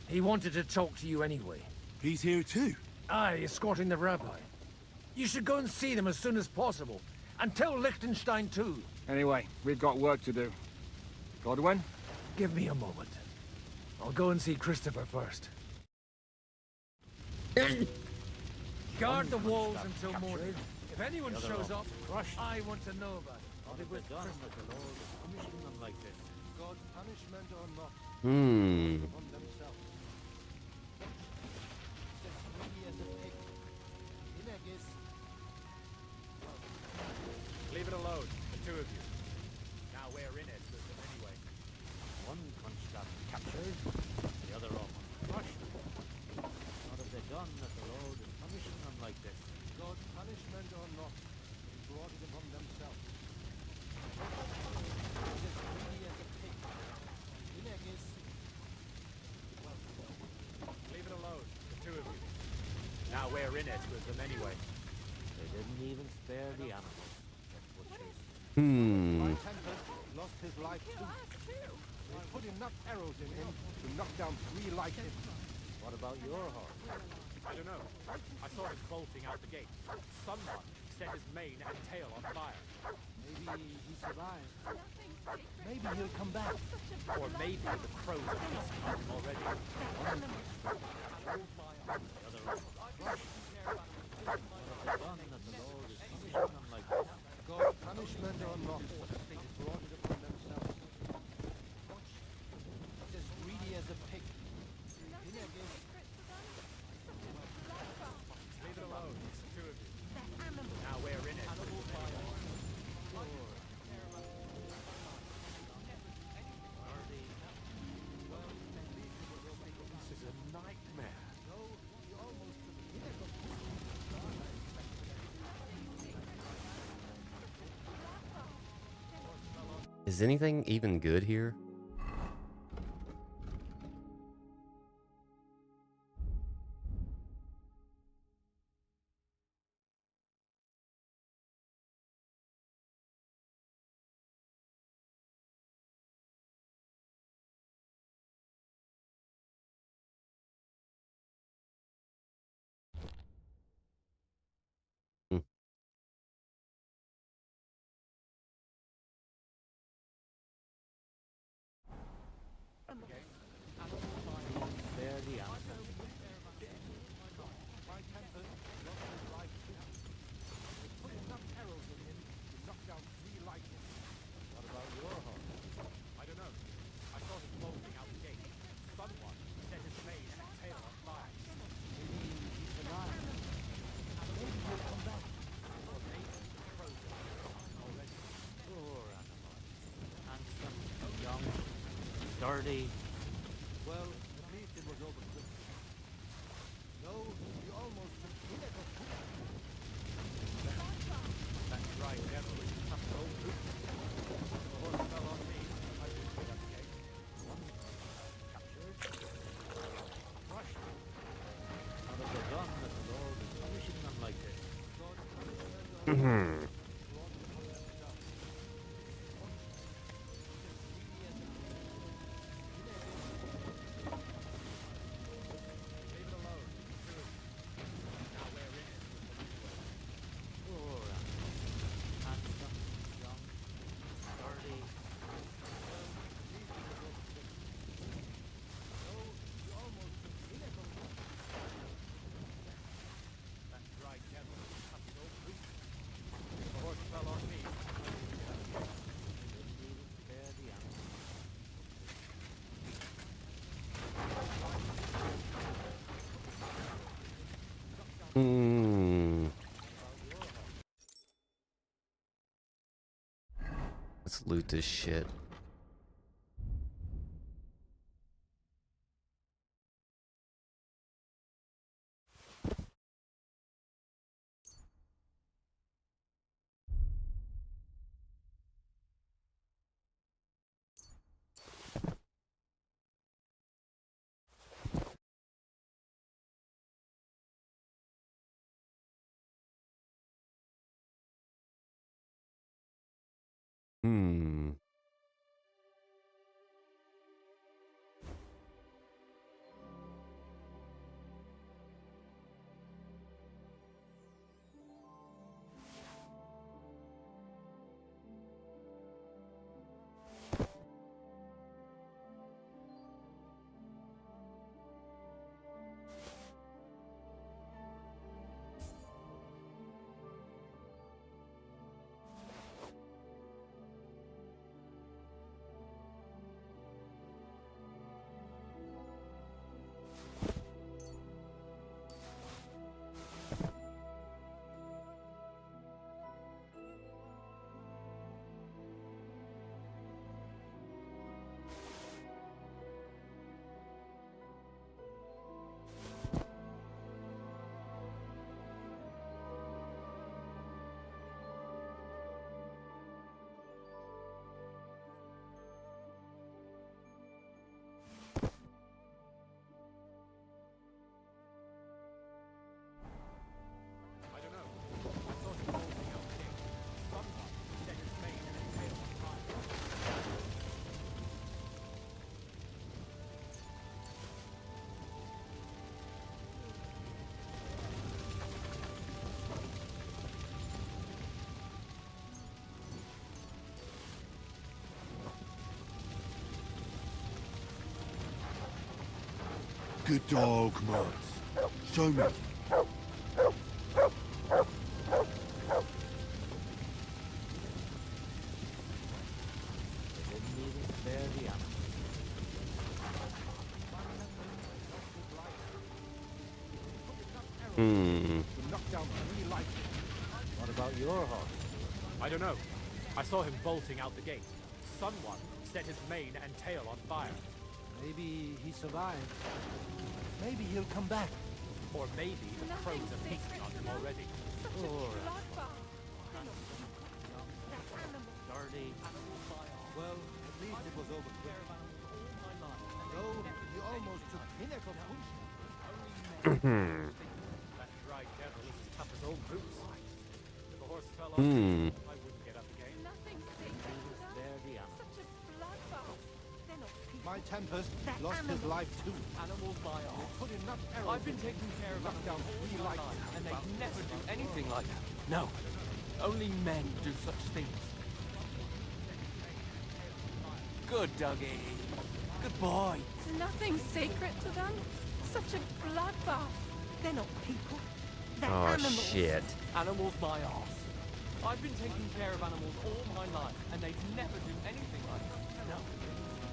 He wanted to talk to you anyway. He's here too? Aye, escorting the rabbi. You should go and see them as soon as possible. And tell Liechtenstein too. Anyway, we've got work to do. Godwin? Give me a moment. I'll go and see Christopher first. Guard the walls until morning. If anyone shows up, I want to know about it. I'll be with Christopher. God's punishment or not. Leave it alone, the two of you. Now we're in it with them anyway. One construct captured, the other off. Crushed. What have they done that the Lord is punishing them like this? God's punishment or not. He brought it upon themselves. As greedy as a pig. Leave it alone, the two of you. Now we're in it with them anyway. They didn't even spare the animals. My Tempest lost his life too. They put enough arrows in him to knock down 3 like him. What about your horse? I don't know. I saw him bolting out the gate. Someone set his mane and tail on fire. Maybe he survived. Maybe he'll come back. Or maybe the crows have just come already. God's punishment or not, they brought it upon themselves. It's as greedy as a pig. Leave it alone, it's the two of you. Now we're in it. This is a nightmare. Is anything even good here? Dirty. Well, at least it was over quickly. No, you almost took pinnacle. That's right, devil is tough as old boots. The horse fell on me. I didn't get up gate. One captured. Crushed. Out of the gun that the Lord is punishing them like this. Let's loot this shit. Good dog, Mars. Show me. What about your horse? I don't know. I saw him bolting out the gate. Someone set his mane and tail on fire. Maybe he survived. Maybe he'll come back. Or maybe the crows are feasting on him already. Dirty. Well, at least it was over quickly. No, you almost took pinnacle punch. That's right, devil is as tough as old boots. If a horse fell on me, I wouldn't get up again. My Tempest lost his life too. Animals my arm. Put enough arrows. I've been taking care of knocked down animals 3 all my lights, life, and they never do anything like that. No, only men do such things. Good, Dougie. Good boy. There's nothing sacred to them. Such a bloodbath. They're not people. They're animals. Shit. Animals my arse. I've been taking care of animals all my life, and they never do anything like that. No.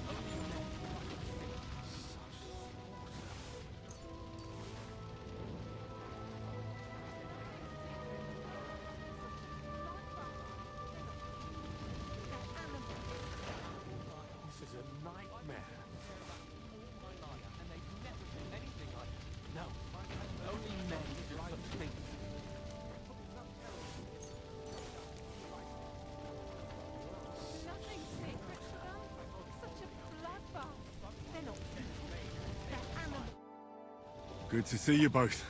Only men. This is a nightmare. Good to see you both.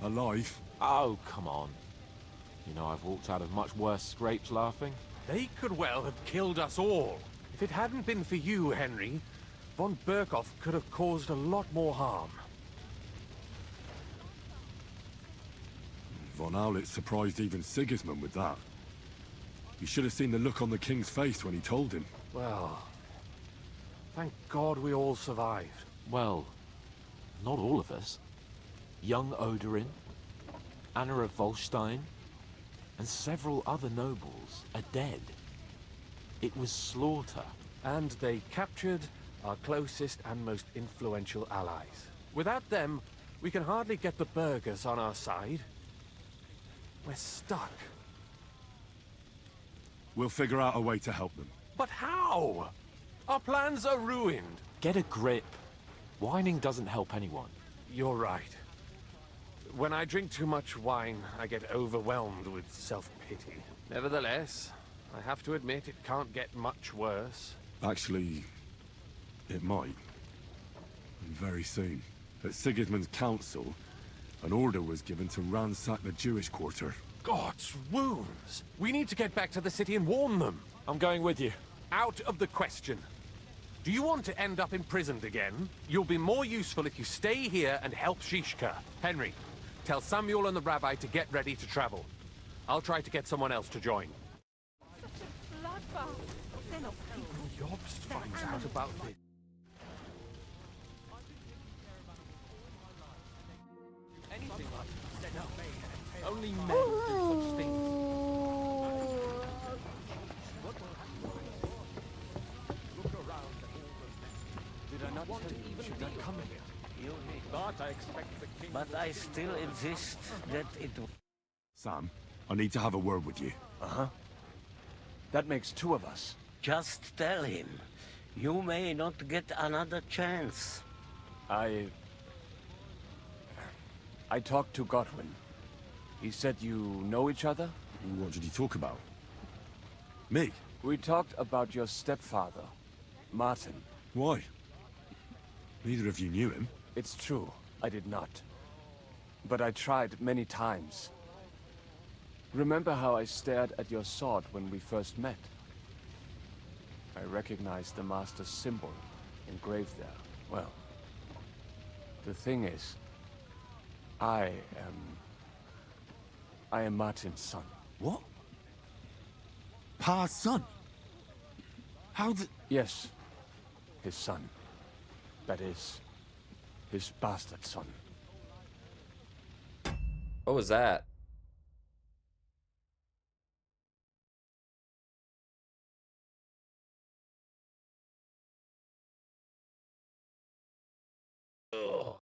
Alive. Oh, come on. You know I've walked out of much worse scrapes laughing. They could well have killed us all. If it hadn't been for you, Henry, von Berkhoff could have caused a lot more harm. Von Aulitz surprised even Sigismund with that. You should have seen the look on the king's face when he told him. Well, thank God we all survived. Well, not all of us. Young Odorin, Anna of Volstein, and several other nobles are dead. It was slaughter. And they captured our closest and most influential allies. Without them, we can hardly get the burghers on our side. We're stuck. We'll figure out a way to help them. But how? Our plans are ruined. Get a grip. Whining doesn't help anyone. You're right. When I drink too much wine, I get overwhelmed with self-pity. Nevertheless, I have to admit it can't get much worse. Actually, it might. And very soon. At Sigismund's council, an order was given to ransack the Jewish quarter. God's wounds! We need to get back to the city and warn them. I'm going with you. Out of the question. Do you want to end up imprisoned again? You'll be more useful if you stay here and help Shishka. Henry, tell Samuel and the rabbi to get ready to travel. I'll try to get someone else to join. Such a bloodbath. They're not people. Jobst finds out about this. Anything like that. No. Only men do such things. Look around at all the men. Did I not tell you you should not come here? You need not. I expect the king. But I still insist that it. Sam, I need to have a word with you. Uh-huh. That makes two of us. Just tell him. You may not get another chance. I talked to Godwin. He said you know each other? What did he talk about? Me? We talked about your stepfather, Martin. Why? Neither of you knew him. It's true, I did not. But I tried many times. Remember how I stared at your sword when we first met? I recognized the Master's symbol engraved there. Well, the thing is, I am Martin's son. What? Pa's son? How the... Yes, his son. That is, his bastard son. What was that? Ugh.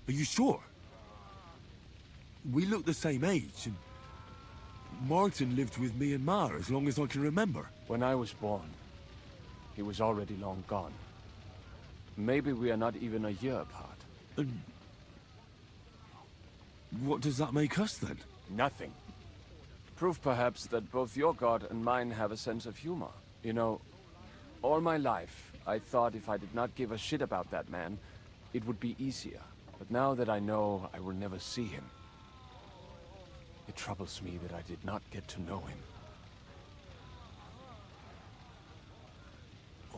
Are you sure? We look the same age, and Martin lived with me and Ma as long as I can remember. When I was born, he was already long gone. Maybe we are not even a year apart. And what does that make us then? Nothing. Proof perhaps that both your god and mine have a sense of humor. You know, all my life, I thought if I did not give a shit about that man, it would be easier. But now that I know I will never see him, it troubles me that I did not get to know him.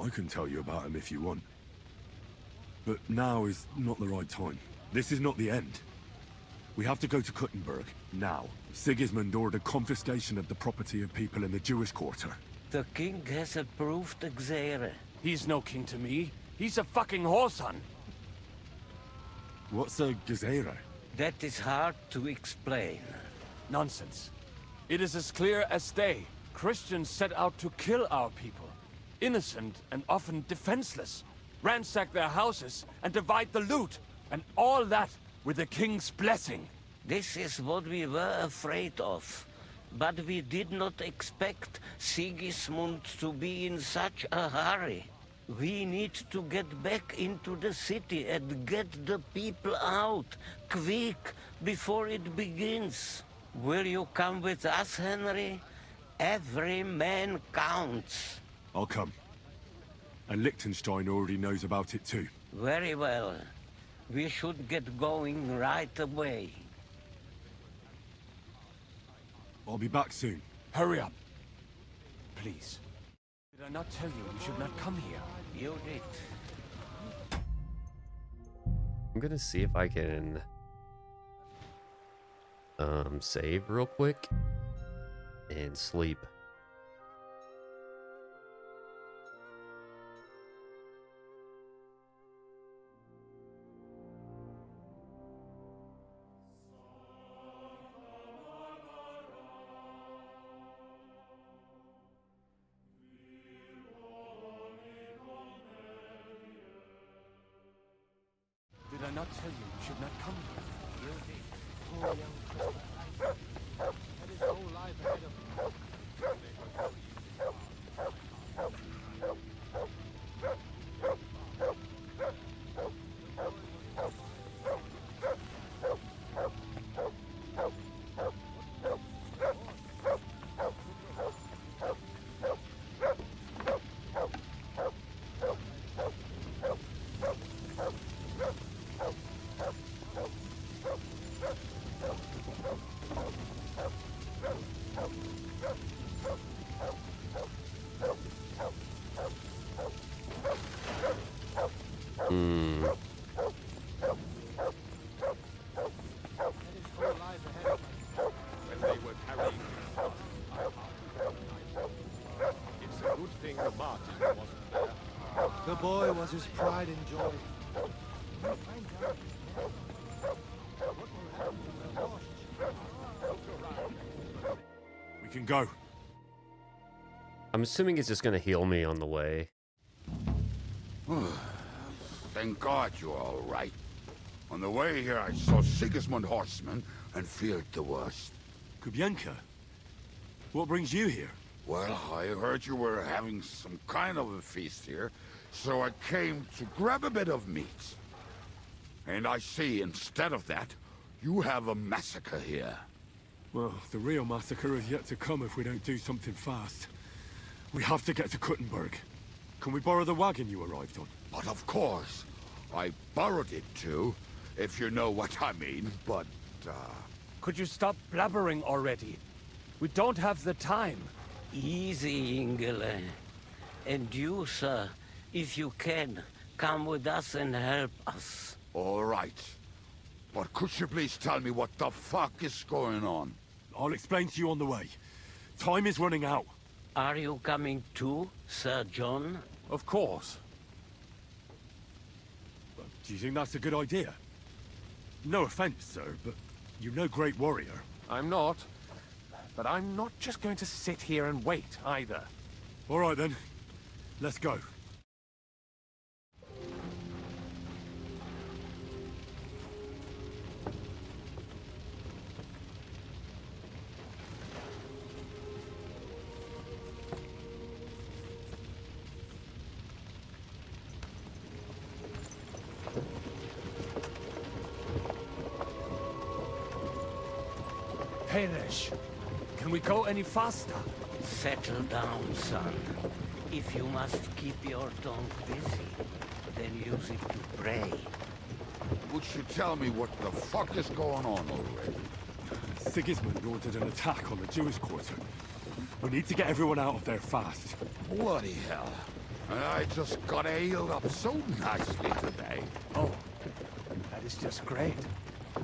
I can tell you about him if you want. But now is not the right time. This is not the end. We have to go to Kuttenberg, now. Sigismund ordered confiscation of the property of people in the Jewish quarter. The king has approved Xere. He's no king to me. He's a fucking whoreson. What's a Gezerah? That is hard to explain. Nonsense. It is as clear as day. Christians set out to kill our people. Innocent and often defenseless. Ransack their houses and divide the loot. And all that with the king's blessing. This is what we were afraid of. But we did not expect Sigismund to be in such a hurry. We need to get back into the city and get the people out, quick, before it begins. Will you come with us, Henry? Every man counts. I'll come. And Liechtenstein already knows about it too. Very well. We should get going right away. I'll be back soon. Hurry up. Please. Did I not tell you you should not come here? You did. I'm gonna see if I can save real quick and sleep. Did I not tell you you should not come here? You did. Poor young Christopher. Had his whole life ahead of him. The boy was his pride and joy. We can go. I'm assuming it's just gonna heal me on the way. Thank God you're all right. On the way here, I saw Sigismund horsemen and feared the worst. Kubienka, what brings you here? Well, I heard you were having some kind of a feast here, so I came to grab a bit of meat. And I see, instead of that, you have a massacre here. Well, the real massacre is yet to come if we don't do something fast. We have to get to Kuttenberg. Can we borrow the wagon you arrived on? But of course. I borrowed it too, if you know what I mean, but, Could you stop blabbering already? We don't have the time. Easy, Ingele. And you, sir, if you can, come with us and help us. All right. But could you please tell me what the fuck is going on? I'll explain to you on the way. Time is running out. Are you coming too, Sir John? Of course. Do you think that's a good idea? No offense, sir, but you're no great warrior. I'm not. But I'm not just going to sit here and wait, either. All right, then. Let's go. perish. Can we go any faster? Settle down, son. If you must keep your tongue busy, then use it to pray. Would you tell me what the fuck is going on already? Sigismund ordered an attack on the Jewish quarter. We need to get everyone out of there fast. Bloody hell. And I just got healed up so nicely today. Oh, that is just great.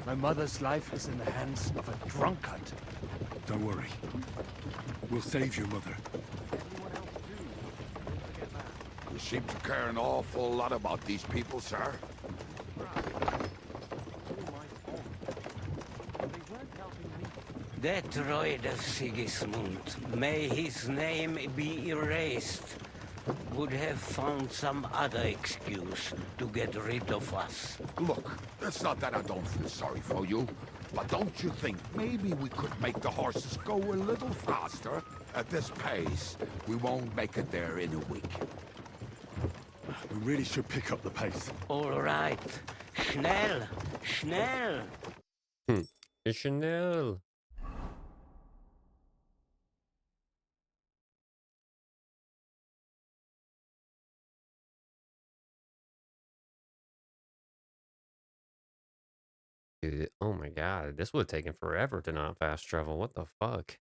My mother's life is in the hands of a drunkard. Don't worry. We'll save your mother. You seem to care an awful lot about these people, sir. That droid of Sigismund, may his name be erased, would have found some other excuse to get rid of us. Look, it's not that I don't feel sorry for you, but don't you think maybe we could make the horses go a little faster? At this pace, we won't make it there in a week. We really should pick up the pace. All right. Schnell! Schnell! Chanel. Dude, oh my god, this would have taken forever to not fast travel. What the fuck?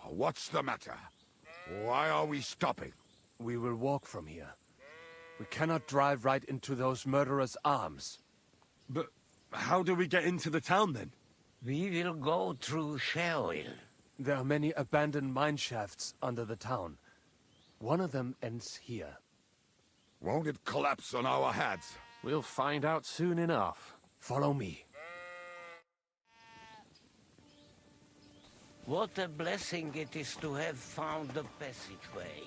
What's the matter? Why are we stopping? We will walk from here. We cannot drive right into those murderers' arms. But how do we get into the town then? We will go through Sheol. There are many abandoned mine shafts under the town. One of them ends here. Won't it collapse on our heads? We'll find out soon enough. Follow me. What a blessing it is to have found the passageway.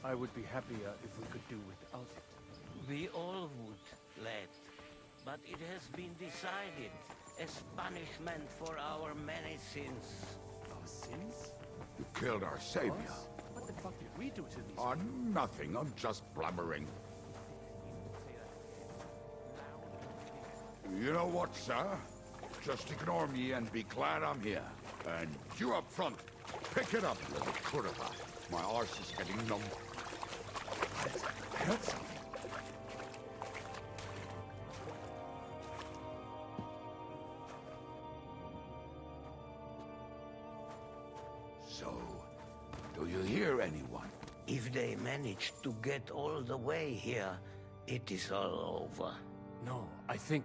I would be happier if we could do without it. We all would, lad. But it has been decided as punishment for our many sins. Our sins? You killed our savior. What the fuck did we do to these Oh, nothing. I'm just blabbering. You know what, sir? Just ignore me and be glad I'm here. And you up front, pick it up, little curva. My arse is getting numb. Heard something. So, do you hear anyone? If they manage to get all the way here, it is all over. No, I think...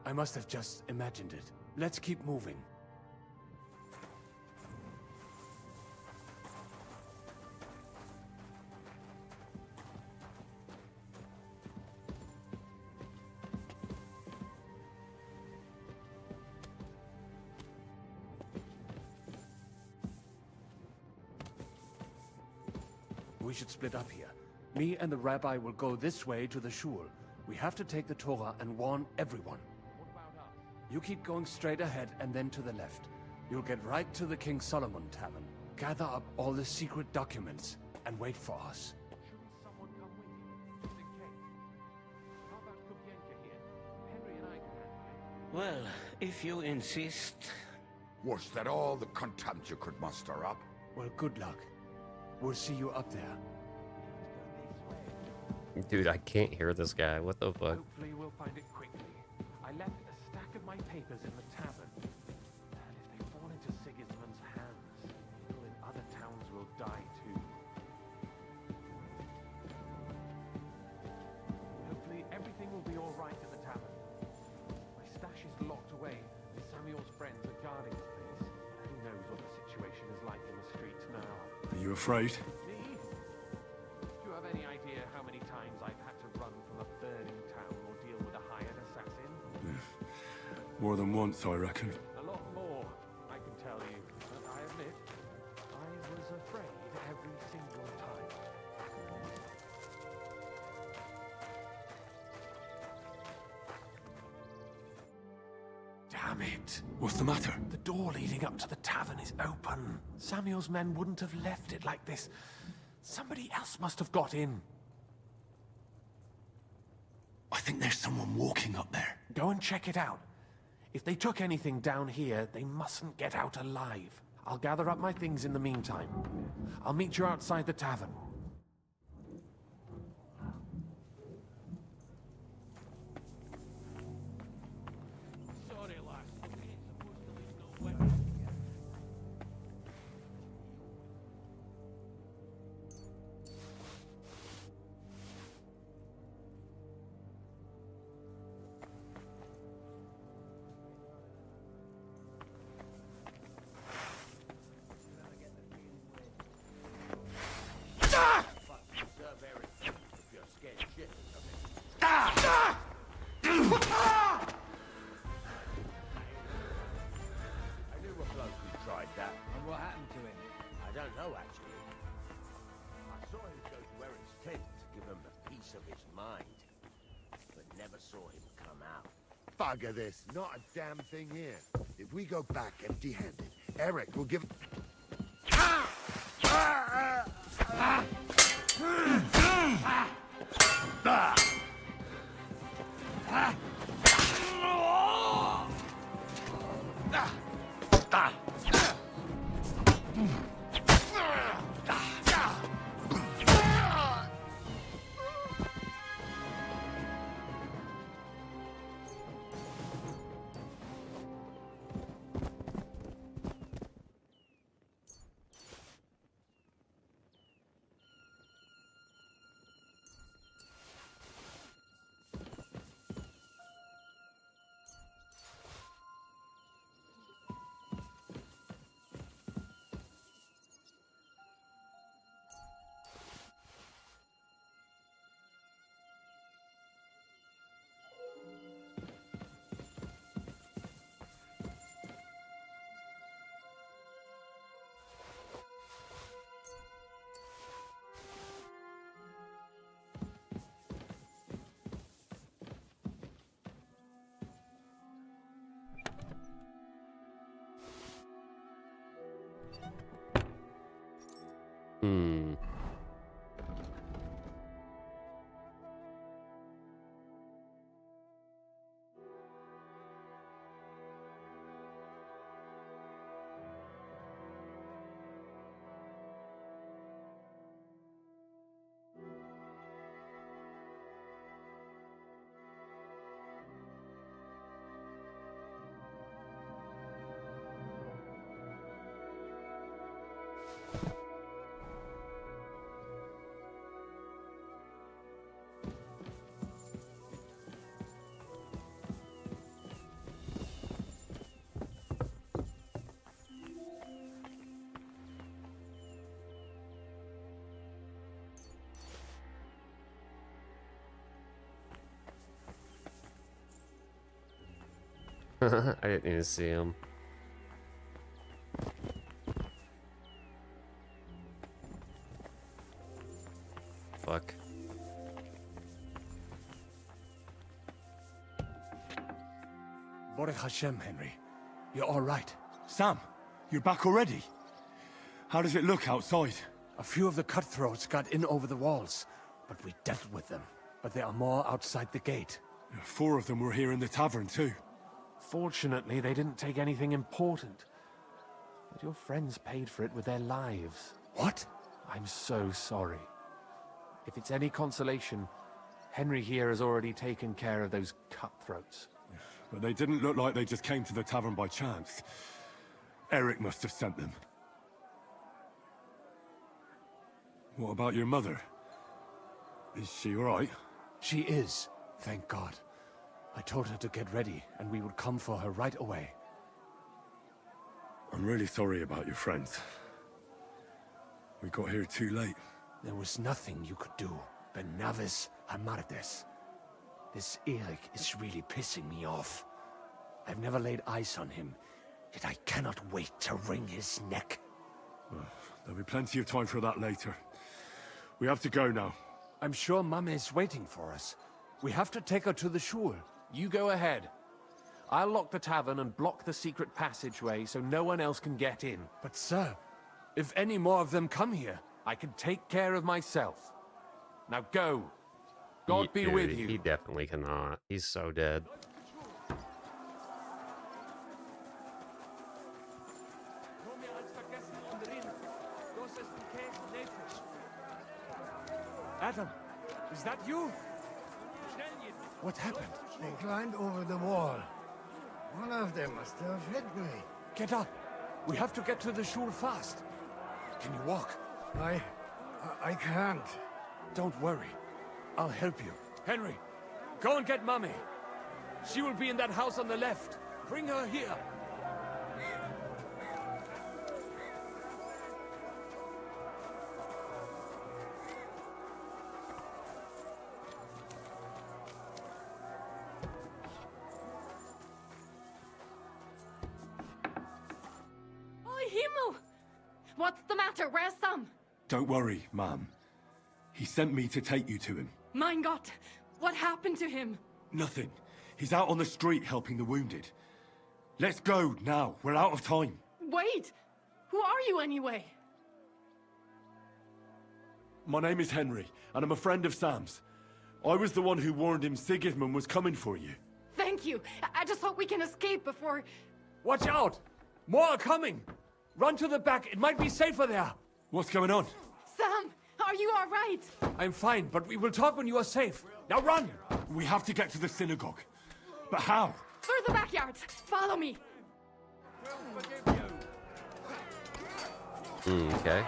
I must have just imagined it. Let's keep moving. We should split up here. Me and the rabbi will go this way to the shul. We have to take the Torah and warn everyone. What about us? You keep going straight ahead and then to the left. You'll get right to the King Solomon Tavern. Gather up all the secret documents and wait for us. Shouldn't someone come with you, just in case? How about Kubienka here? Henry and I can handle it. Well, if you insist... Was that all the contempt you could muster up? Well, good luck. We'll see you up there. Dude, I can't hear this guy. What the fuck? Hopefully we'll find it quickly. I left a stack of my papers in the tavern. And if they fall into Sigismund's hands, people in other towns will die too. Hopefully everything will be all right at the tavern. My stash is locked away, and Samuel's friends are guarding the place. Who knows what the situation is like in the streets now? Are you afraid? Me? Do you have any idea how many times I've had to run from a burning town or deal with a hired assassin? More than once, I reckon. A lot more, I can tell you. But I admit, I was afraid every single time. Damn it. What's the matter? The door leading up to the tavern is open. Samuel's men wouldn't have left it like this. Somebody else must have got in. I think there's someone walking up there. Go and check it out. If they took anything down here, they mustn't get out alive. I'll gather up my things in the meantime. I'll meet you outside the tavern. Bugger this. Not a damn thing here. If we go back empty-handed, Eric will give... I didn't need to see him. Fuck. Baruch Hashem, Henry. You're all right. Sam, you're back already? How does it look outside? A few of the cutthroats got in over the walls, but we dealt with them. But there are more outside the gate. 4 of them were here in the tavern too. Fortunately, they didn't take anything important. But your friends paid for it with their lives. What? I'm so sorry. If it's any consolation, Henry here has already taken care of those cutthroats. But they didn't look like they just came to the tavern by chance. Eric must have sent them. What about your mother? Is she all right? She is, thank God. I told her to get ready, and we would come for her right away. I'm really sorry about your friends. We got here too late. There was nothing you could do. Benavis Hamartes. This Eric is really pissing me off. I've never laid eyes on him, yet I cannot wait to wring his neck. Well, there'll be plenty of time for that later. We have to go now. I'm sure Mum is waiting for us. We have to take her to the shul. You go ahead. I'll lock the tavern and block the secret passageway so no one else can get in. But sir, if any more of them come here, I can take care of myself. Now go. God be Dude, with you. He definitely cannot. He's so dead. Adam, is that you? What happened? They climbed over the wall. One of them must have hit me. Get up. We have to get to the shul fast. Can you walk? I can't. Don't worry. I'll help you. Henry, go and get Mummy. She will be in that house on the left. Bring her here. Oi, Himmel! What's the matter? Where's Sam? Don't worry, Ma'am. He sent me to take you to him. Mein Gott! What happened to him? Nothing. He's out on the street helping the wounded. Let's go now. We're out of time. Wait! Who are you anyway? My name is Henry, and I'm a friend of Sam's. I was the one who warned him Sigismund was coming for you. Thank you. I just hope we can escape before... Watch out! More are coming! Run to the back. It might be safer there. What's going on? Sam, are you all right? I'm fine, but we will talk when you are safe. Now run! We have to get to the synagogue. But how? Through the backyards. Follow me. Okay.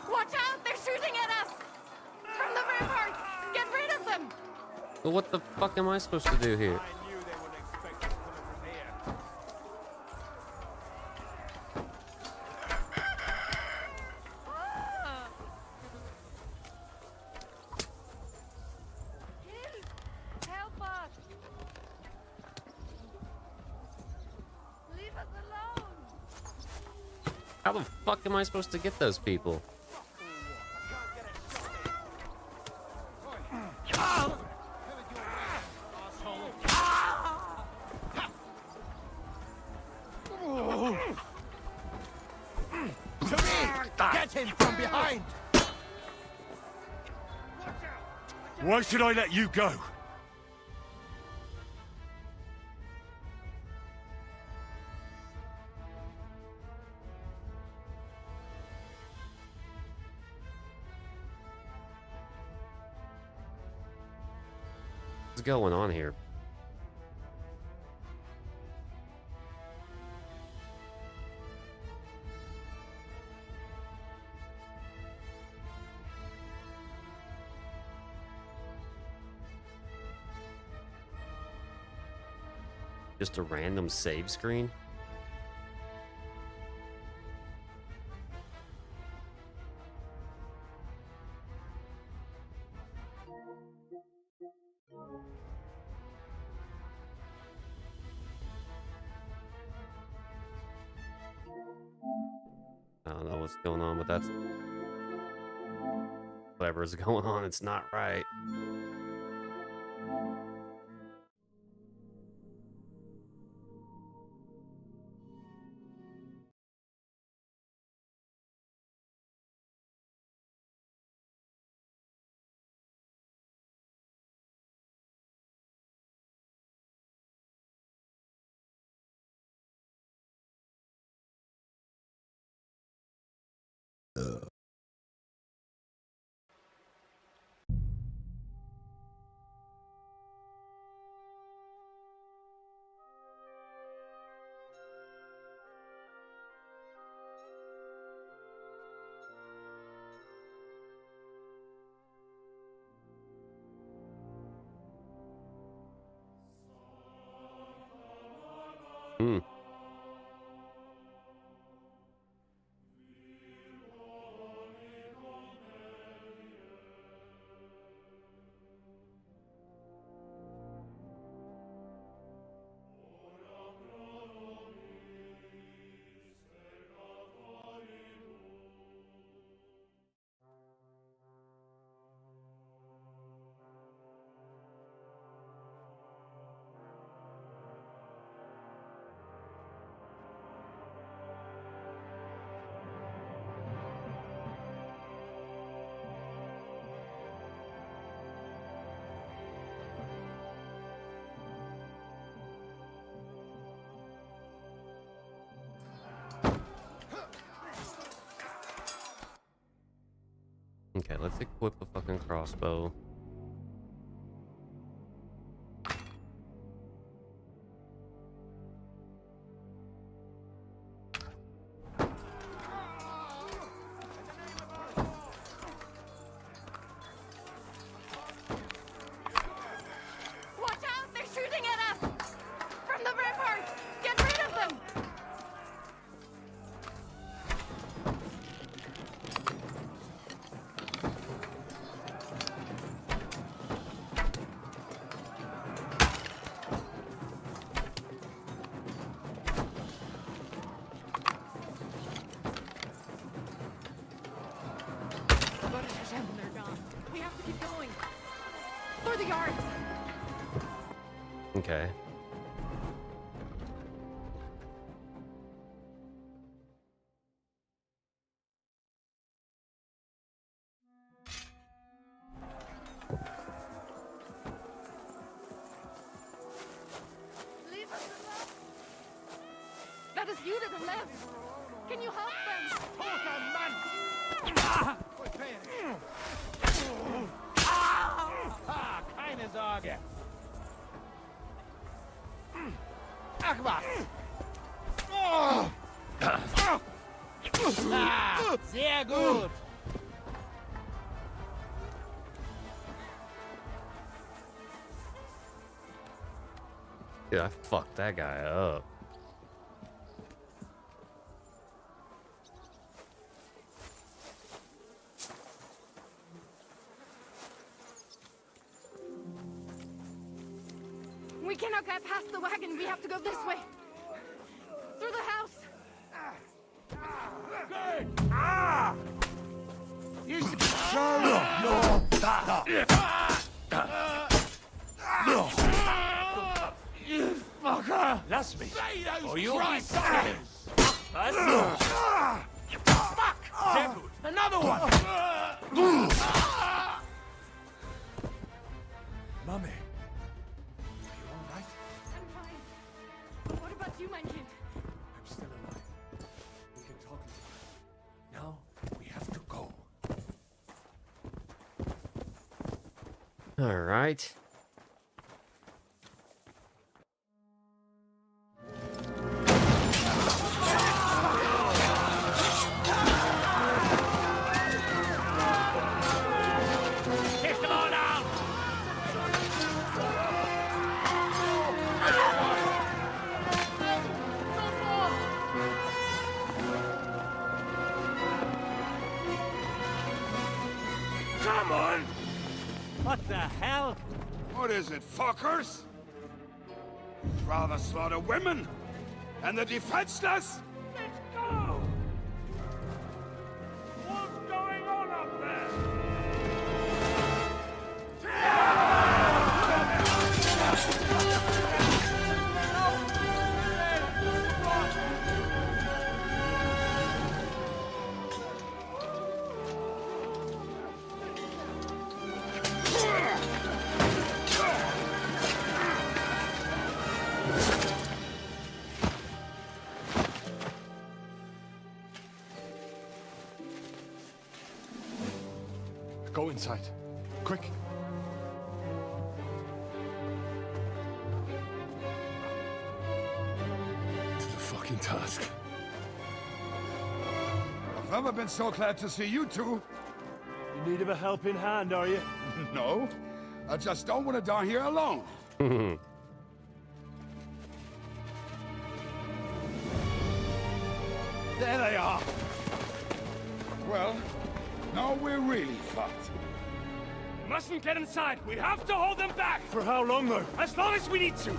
Watch out! They're shooting at us! From the ramparts! Get rid of them! Well, what the fuck am I supposed to do here? Help us! Leave us alone! How the fuck am I supposed to get those people? Get him from behind! Why should I let you go? What's going on here? Just a random save screen? I don't know what's going on, but that's... whatever's going on, it's not right. Okay, let's equip a fucking crossbow. Watch out! They're shooting at us! From the ramparts! Get rid of them! They're gone. We have to keep going. For the yards! Okay. Leave us alone! That is you to the left! Can you help them? Keine Sorge. Ach was. Sehr gut. Dude, I fucked that guy up. We cannot get past the wagon. We have to go this way. Through the house. You You fucker! Lass mich! Oh, you'll be Christ! sorry! Was? Fuck! Sehr gut! Another one! Mummy! I'm fine. What about you, my kid? I'm still alive. We can talk later. Now, we have to go. All right. Take them all down! Come on! What the hell? What is it, fuckers? Rather slaughter women and the defenseless? Let's go! What's going on up there? Go inside. Quick. To the fucking task. I've never been so glad to see you two. You need a helping hand, are you? No, I just don't want to die here alone. There they are. Well, now we're really fucked. Mustn't get inside. We have to hold them back. For how long, though? As long as we need to.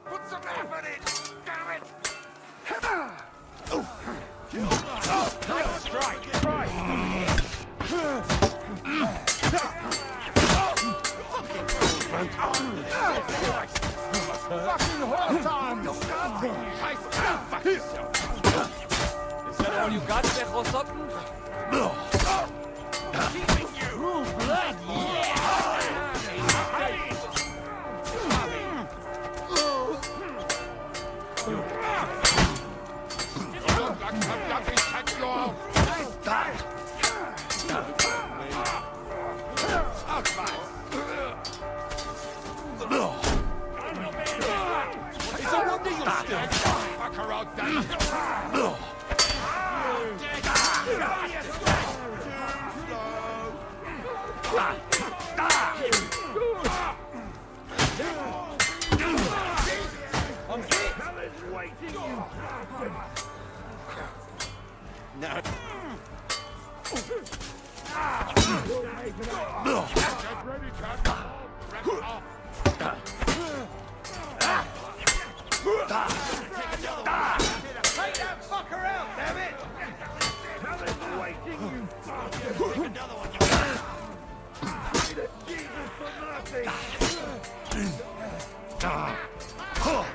Put some effort in! Damn it! Nice strike. Fucking horse arms! Is that all you got, Bechosotten? Keeping you! Blood,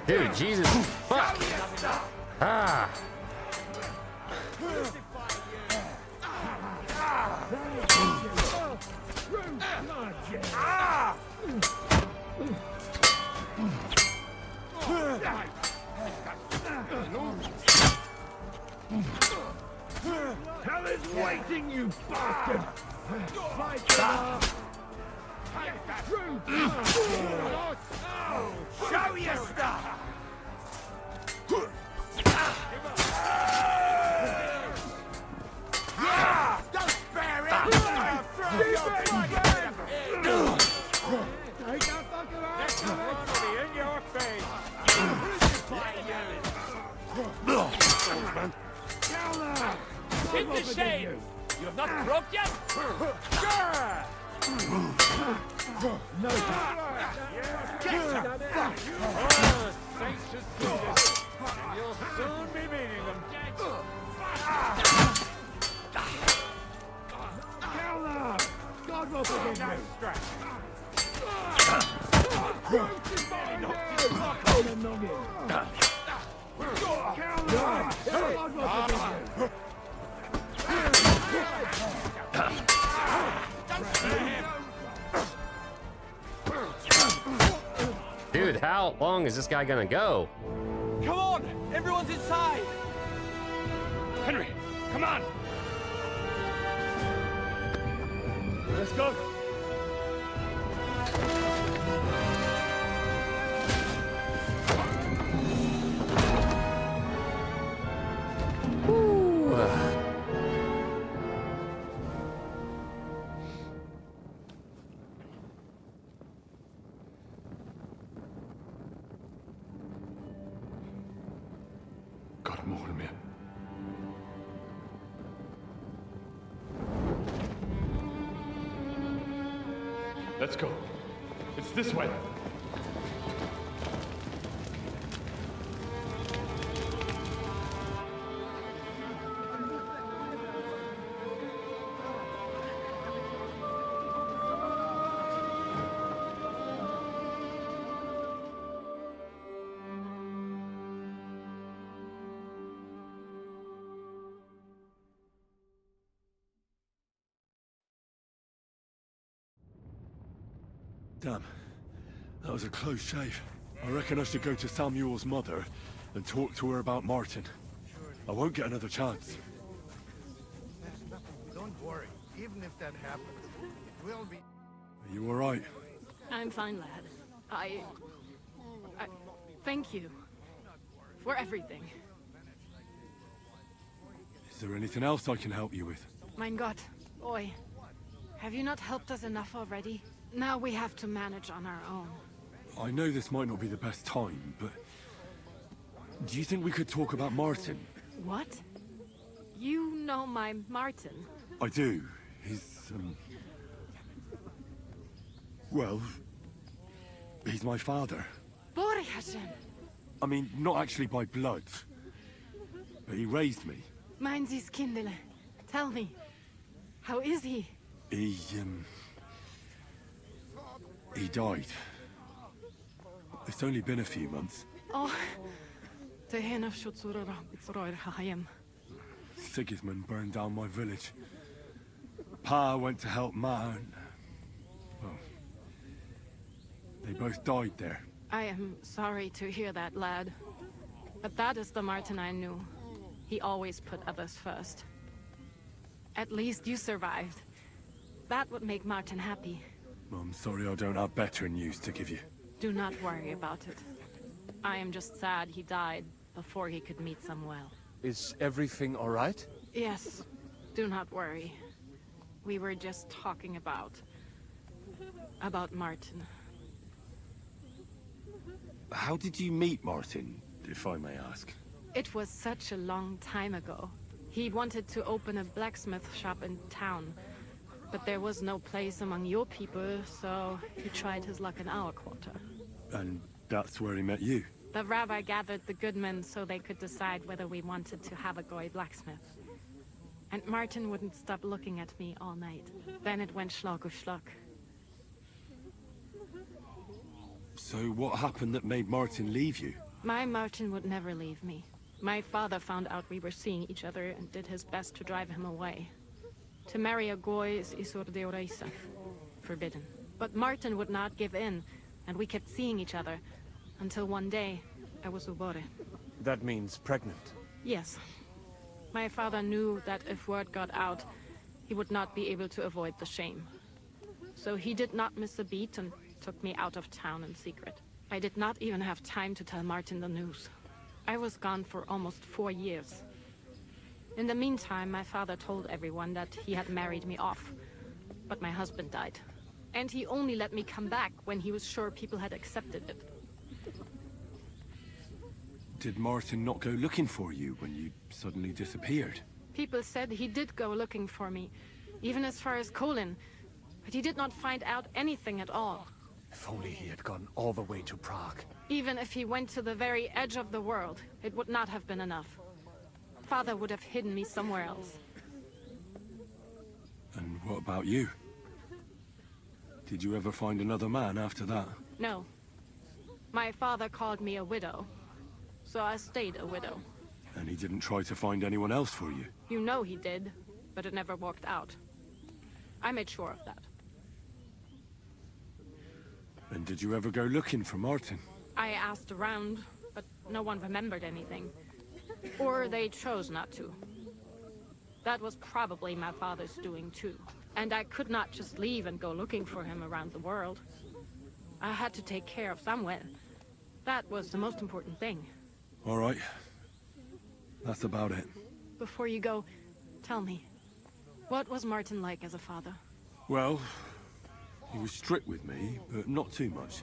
Dude, Jesus. Fuck. Ah. Hell is waiting, you bastard! Show your stuff! Yeah! Don't spare it! I'll throw your blood! Take that fucker out! Next one will be in your face! Keep the shade! You have not broke yet? Sure! No! Get the fuck! Saints just do this, and you'll soon be meeting them. Kelner! God will forgive you! Dude, how long is this guy gonna go? Come on! Everyone's inside! Henry, come on! Let's go! God, Bohemia. Let's go. It's this way. Damn. That was a close shave. I reckon I should go to Samuel's mother and talk to her about Martin. I won't get another chance. Don't worry. Even if that happens, it will be... Are you alright? I'm fine, lad. I thank you for everything. Is there anything else I can help you with? Mein Gott, Oi. Have you not helped us enough already? Now we have to manage on our own. I know this might not be the best time, but... do you think we could talk about Martin? What? You know my Martin? I do. He's, well... he's my father. Borjasen! I mean, not actually by blood. But he raised me. Mein Sis Kindele. Tell me, how is he? He died. It's only been a few months. Oh, Tehenaf Shutsura Bitzroir Hayem. Sigismund burned down my village. Pa went to help Ma and... well... they both died there. I am sorry to hear that, lad. But that is the Martin I knew. He always put others first. At least you survived. That would make Martin happy. I'm sorry I don't have better news to give you. Do not worry about it. I am just sad he died before he could meet Samuel. Is everything all right? Yes, do not worry. We were just talking about Martin. How did you meet Martin, if I may ask? It was such a long time ago. He wanted to open a blacksmith shop in town, but there was no place among your people, so he tried his luck in our quarter. And that's where he met you? The rabbi gathered the good men so they could decide whether we wanted to have a goy blacksmith. And Martin wouldn't stop looking at me all night. Then it went schlag auf schlag. So what happened that made Martin leave you? My Martin would never leave me. My father found out we were seeing each other and did his best to drive him away. To marry a goy is isur deoraisa, forbidden. But Martin would not give in, and we kept seeing each other, until one day, I was ubore. That means pregnant. Yes. My father knew that if word got out, he would not be able to avoid the shame. So he did not miss a beat and took me out of town in secret. I did not even have time to tell Martin the news. I was gone for almost 4 years. In the meantime, my father told everyone that he had married me off. But my husband died. And he only let me come back when he was sure people had accepted it. Did Martin not go looking for you when you suddenly disappeared? People said he did go looking for me, even as far as Colin. But he did not find out anything at all. If only he had gone all the way to Prague. Even if he went to the very edge of the world, it would not have been enough. Father would have hidden me somewhere else. And what about you? Did you ever find another man after that? No. My father called me a widow, so I stayed a widow. And he didn't try to find anyone else for you? You know he did, but it never worked out. I made sure of that. And did you ever go looking for Martin? I asked around, but no one remembered anything. Or they chose not to. That was probably my father's doing too. And I could not just leave and go looking for him around the world. I had to take care of Samuel. That was the most important thing. All right. That's about it. Before you go, tell me, what was Martin like as a father? Well, he was strict with me, but not too much.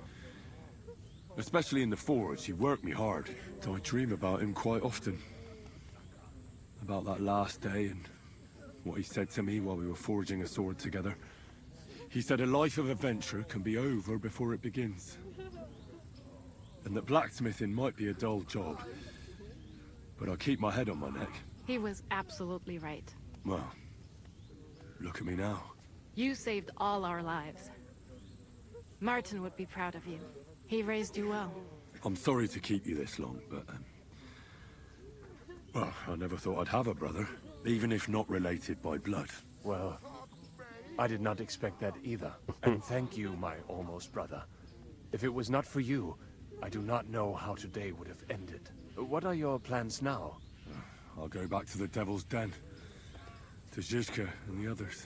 Especially in the forge, he worked me hard. I dream about him quite often. About that last day and what he said to me while we were forging a sword together. He said a life of adventure can be over before it begins. And that blacksmithing might be a dull job, but I keep my head on my neck. He was absolutely right. Well, look at me now. You saved all our lives. Martin would be proud of you. He raised you well. I'm sorry to keep you this long, but... well, I never thought I'd have a brother, even if not related by blood. Well, I did not expect that either. And thank you, my almost brother. If it was not for you, I do not know how today would have ended. What are your plans now? I'll go back to the Devil's Den. To Zizka and the others.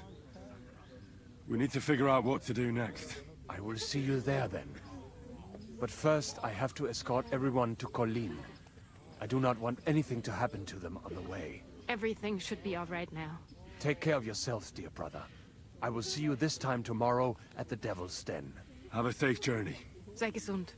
We need to figure out what to do next. I will see you there then. But first, I have to escort everyone to Colin. I do not want anything to happen to them on the way. Everything should be all right now. Take care of yourselves, dear brother. I will see you this time tomorrow at the Devil's Den. Have a safe journey. Sei gesund.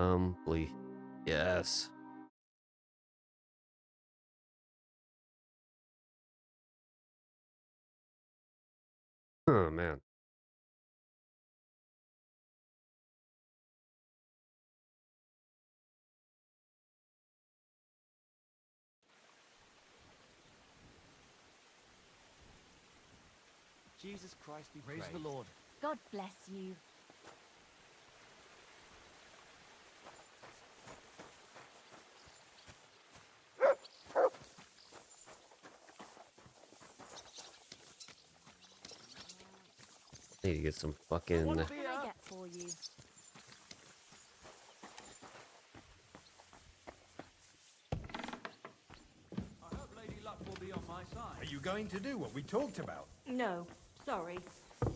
Complete. Yes. Oh, man. Jesus Christ be Praise praised. the Lord. God bless you. Need to get some fucking. What can I get for you? I hope Lady Luck will be on my side. Are you going to do what we talked about? No, sorry. I'll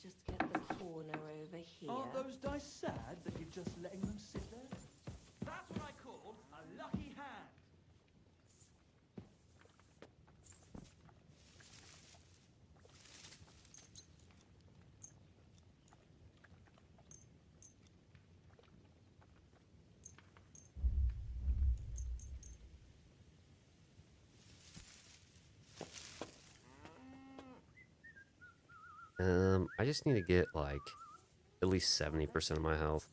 just get the corner over here. Aren't those dice sad that you're just letting them sit there? That's what I call a lucky hand. I just need to get like at least 70% of my health.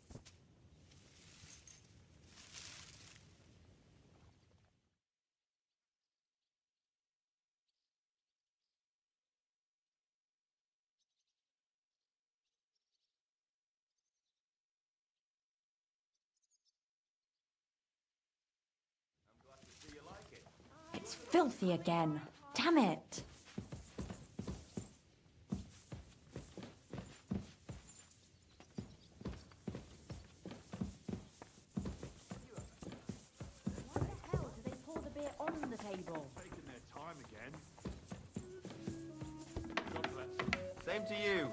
It's filthy again. Damn it. Why the hell do they pour the beer on the table? Taking their time again. Same to you.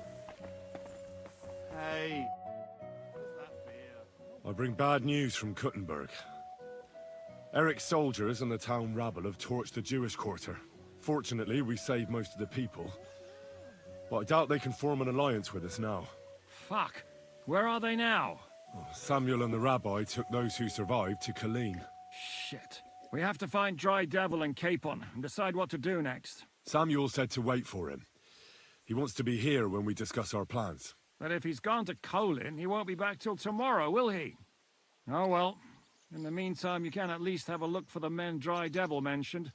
Hey. What's that beer? I bring bad news from Kuttenberg. Eric's soldiers and the town rabble have torched the Jewish quarter. Fortunately, we saved most of the people. But I doubt they can form an alliance with us now. Fuck. Where are they now? Samuel and the rabbi took those who survived to Colleen. Shit. We have to find Dry Devil and Capon and decide what to do next. Samuel said to wait for him. He wants to be here when we discuss our plans. But if he's gone to Colin, he won't be back till tomorrow, will he? Oh well. In the meantime, you can at least have a look for the men Dry Devil mentioned.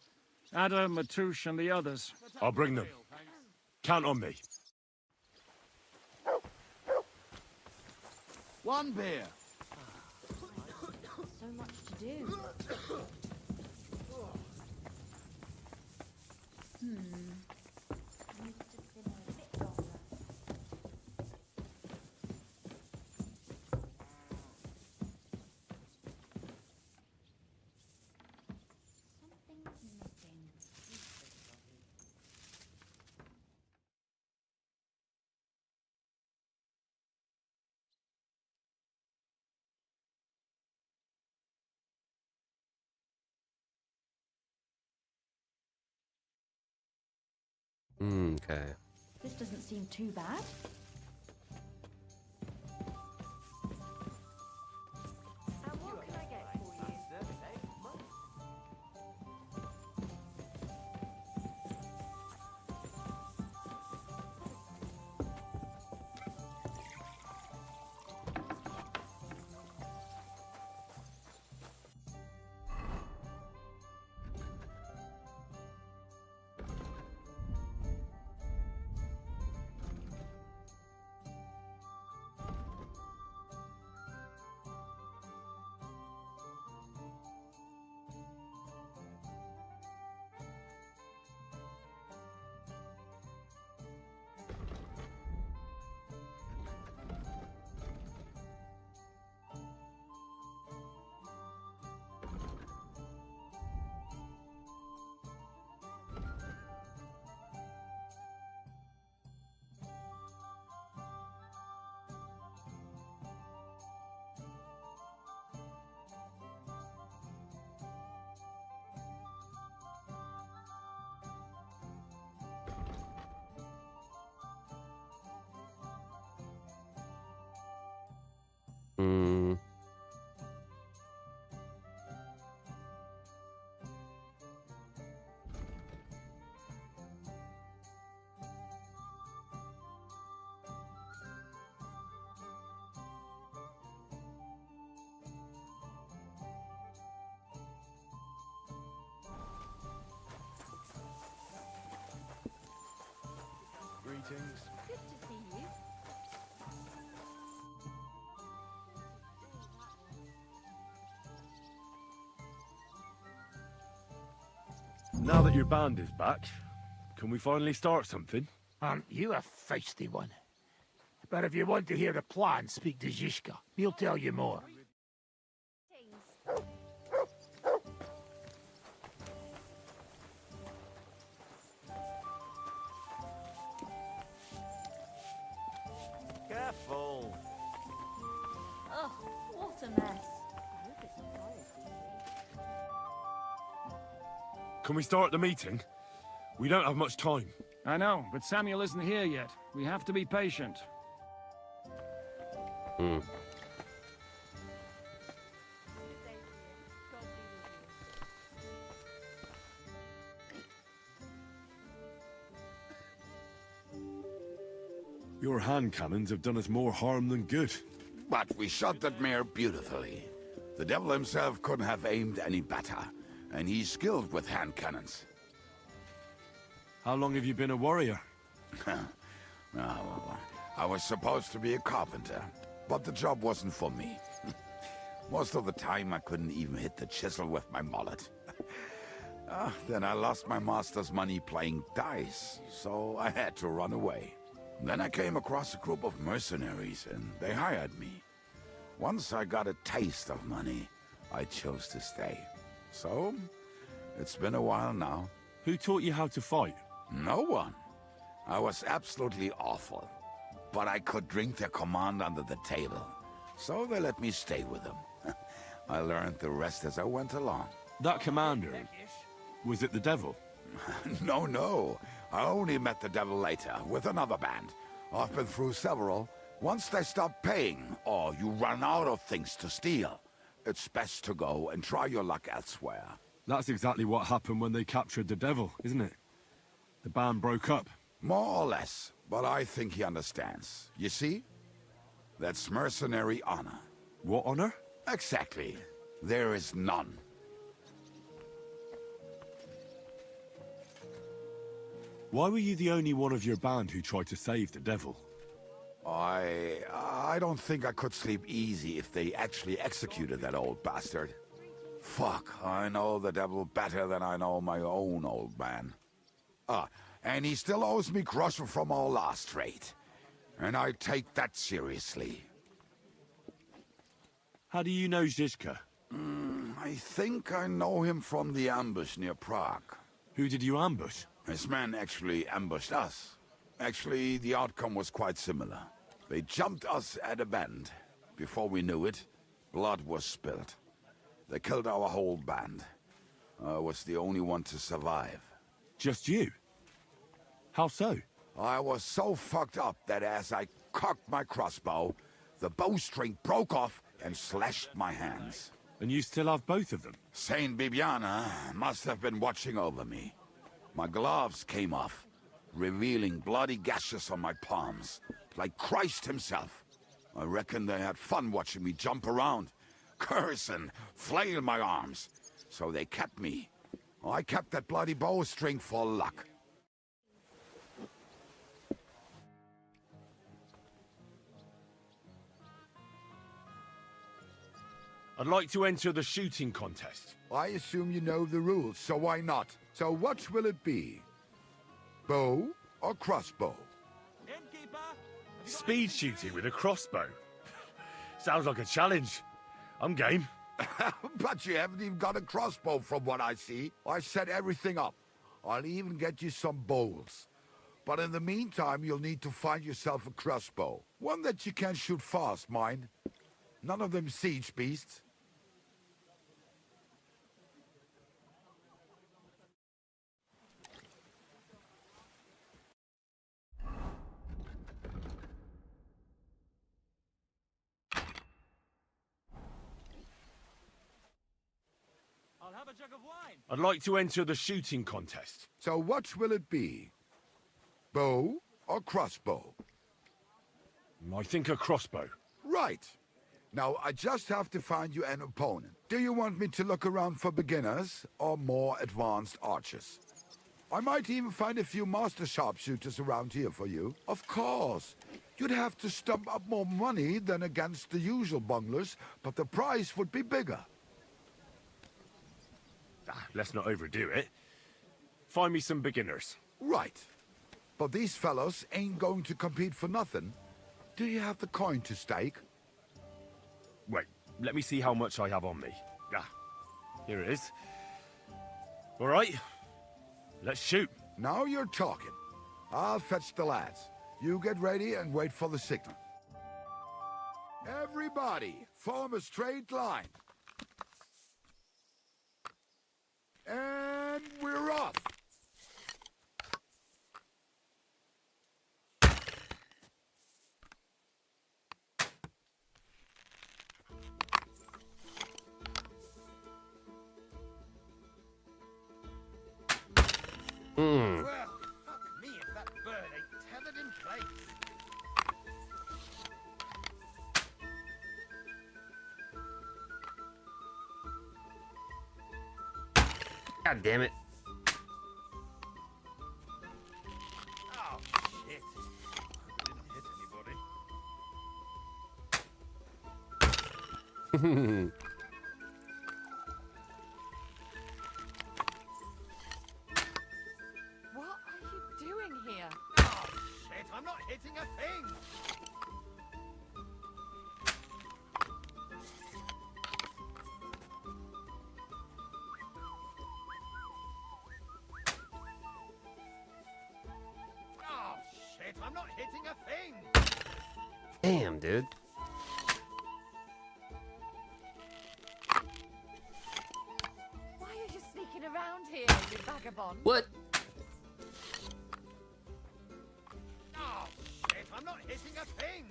Ada, Matouche, and the others. I'll bring them. Count on me. One beer. So much to do. Needs to simmer a bit longer. Something's missing. Okay. This doesn't seem too bad. And what can I get for you? Hmm. Greetings. Good to see you. Now that your band is back, can we finally start something? Aren't you a feisty one? But if you want to hear the plan, speak to Zizka. He'll tell you more. Careful. Oh, what a mess. Can we start the meeting? We don't have much time. I know, but Samuel isn't here yet. We have to be patient. Hmm. Your hand cannons have done us more harm than good. But we shot that mare beautifully. The devil himself couldn't have aimed any better, and he's skilled with hand cannons. How long have you been a warrior? Well, I was supposed to be a carpenter, but the job wasn't for me. Most of the time I couldn't even hit the chisel with my mallet. Then I lost my master's money playing dice, so I had to run away. Then I came across a group of mercenaries, and they hired me. Once I got a taste of money, I chose to stay. So, it's been a while now. Who taught you how to fight? No one. I was absolutely awful. But I could drink their command under the table. So they let me stay with them. I learned the rest as I went along. That commander, was it the devil? No. I only met the devil later, with another band. I've been through several. Once they stop paying, or you run out of things to steal, it's best to go and try your luck elsewhere. That's exactly what happened when they captured the devil, isn't it? The band broke up. More or less, but I think he understands. You see? That's mercenary honor. What honor? Exactly. There is none. Why were you the only one of your band who tried to save the devil? I don't think I could sleep easy if they actually executed that old bastard. Fuck, I know the devil better than I know my own old man. And he still owes me groschen from our last trade. And I take that seriously. How do you know Zizka? I think I know him from the ambush near Prague. Who did you ambush? His men actually ambushed us. Actually, the outcome was quite similar. They jumped us at a bend. Before we knew it, blood was spilled. They killed our whole band. I was the only one to survive. Just you? How so? I was so fucked up that as I cocked my crossbow, the bowstring broke off and slashed my hands. And you still have both of them? Saint Bibiana must have been watching over me. My gloves came off, revealing bloody gashes on my palms, like Christ himself. I reckon they had fun watching me jump around, curse and flail my arms. So they kept me. I kept that bloody bowstring for luck. I'd like to enter the shooting contest. I assume you know the rules, so why not? So what will it be? Bow or crossbow? Speed shooting with a crossbow. Sounds like a challenge. I'm game. But you haven't even got a crossbow from what I see. I set everything up. I'll even get you some bowls. But in the meantime, you'll need to find yourself a crossbow. One that you can shoot fast, mind. None of them siege beasts. have a jug of wine? I'd like to enter the shooting contest. So what will it be? Bow or crossbow? I think a crossbow. Right. Now, I just have to find you an opponent. Do you want me to look around for beginners or more advanced archers? I might even find a few master sharpshooters around here for you. Of course. You'd have to stump up more money than against the usual bunglers, but the price would be bigger. Let's not overdo it. Find me some beginners. Right. But these fellows ain't going to compete for nothing. Do you have the coin to stake? Wait, let me see how much I have on me. Here it is. All right, let's shoot. Now you're talking. I'll fetch the lads. You get ready and wait for the signal. Everybody, form a straight line. And we're off. Well, fuck me if that bird ain't tethered in place. God damn it. Oh, shit. Didn't hit anybody. What are you doing here? Oh, shit, I'm not hitting a thing. Oh, shit, I'm not hitting a thing. Damn, dude. Why are you sneaking around here, you vagabond? What? Oh, shit, I'm not hitting a thing.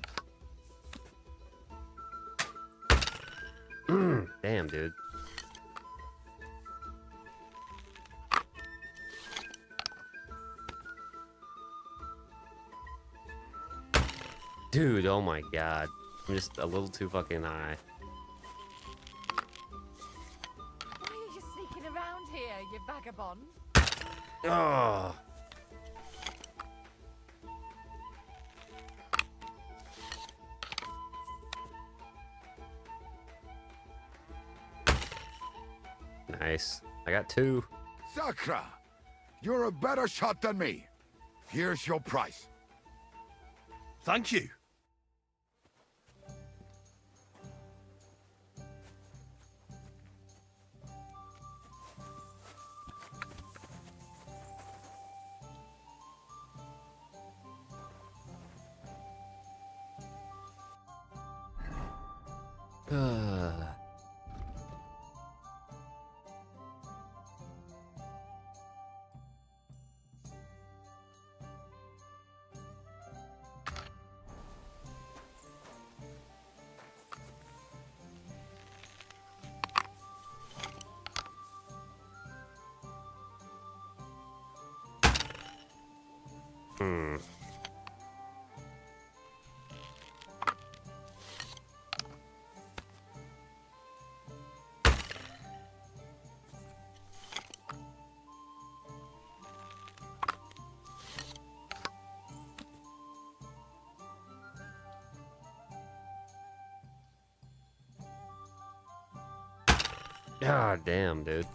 Damn, dude. Dude, oh my god. I'm just a little too fucking high. Why are you sneaking around here, you vagabond? Oh. Nice. I got 2. Sakra! You're a better shot than me. Here's your price. Thank you. God damn, dude.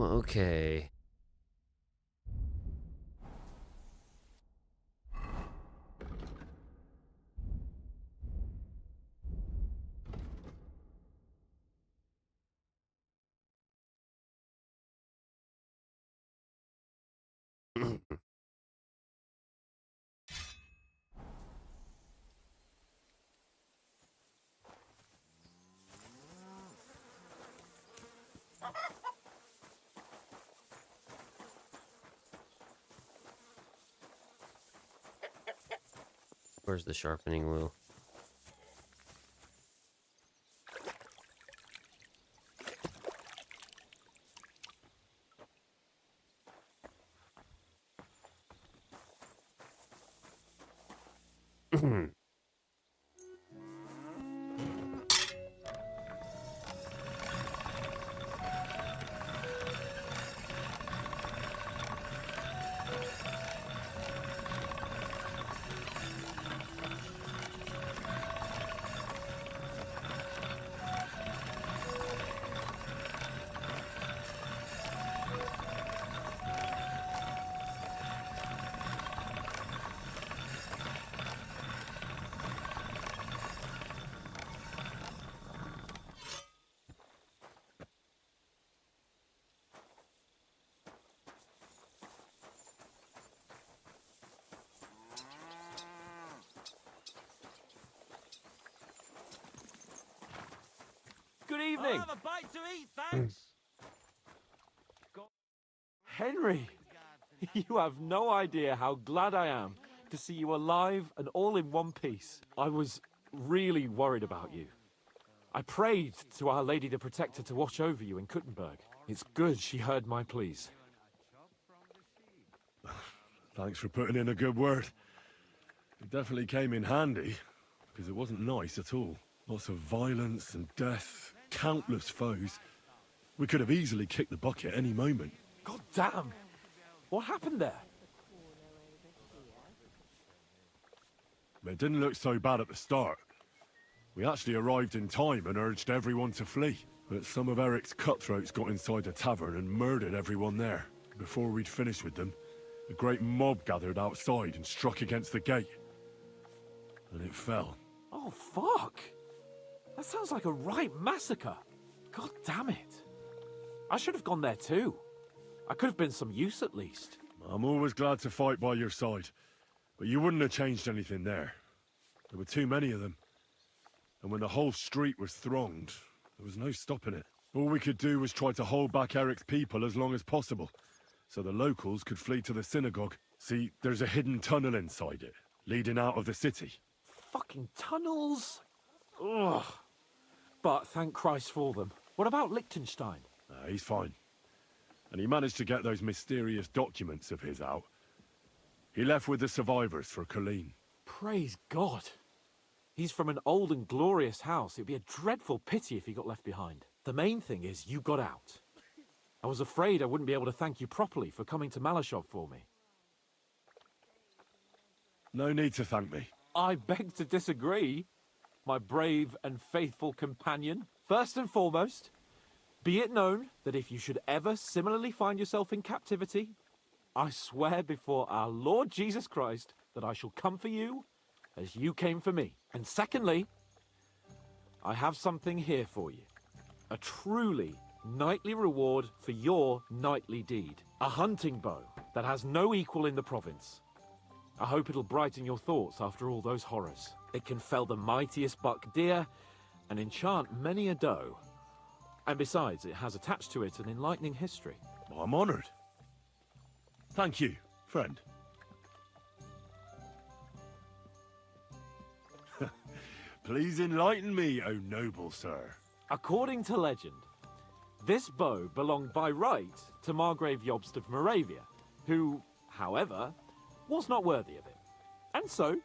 Okay. Where's the sharpening wheel? Good evening. I'll have a bite to eat, thanks. Henry, you have no idea how glad I am to see you alive and all in one piece. I was really worried about you. I prayed to Our Lady the Protector to watch over you in Kuttenberg. It's good she heard my pleas. Thanks for putting in a good word. It definitely came in handy, because it wasn't nice at all. Lots of violence and death, countless foes. We could have easily kicked the bucket any moment. God damn! What happened there? It didn't look so bad at the start. We actually arrived in time and urged everyone to flee. But some of Eric's cutthroats got inside the tavern and murdered everyone there. Before we'd finished with them, a great mob gathered outside and struck against the gate. And it fell. Oh, fuck! That sounds like a right massacre. God damn it. I should have gone there too. I could have been some use at least. I'm always glad to fight by your side. But you wouldn't have changed anything there. There were too many of them. And when the whole street was thronged, there was no stopping it. All we could do was try to hold back Eric's people as long as possible, so the locals could flee to the synagogue. See, there's a hidden tunnel inside it, leading out of the city. Fucking tunnels! Ugh. But thank Christ for them. What about Liechtenstein? He's fine. And he managed to get those mysterious documents of his out. He left with the survivors for Colleen. Praise God. He's from an old and glorious house. It'd be a dreadful pity if he got left behind. The main thing is you got out. I was afraid I wouldn't be able to thank you properly for coming to Malashov for me. No need to thank me. I beg to disagree, my brave and faithful companion. First and foremost, be it known that if you should ever similarly find yourself in captivity, I swear before our Lord Jesus Christ that I shall come for you as you came for me. And secondly, I have something here for you. A truly knightly reward for your knightly deed. A hunting bow that has no equal in the province. I hope it'll brighten your thoughts after all those horrors. It can fell the mightiest buck deer and enchant many a doe. And besides, it has attached to it an enlightening history. Well, I'm honored. Thank you, friend. Please enlighten me, O noble sir. According to legend, this bow belonged by right to Margrave Jobst of Moravia, who, however, was not worthy of it. And so,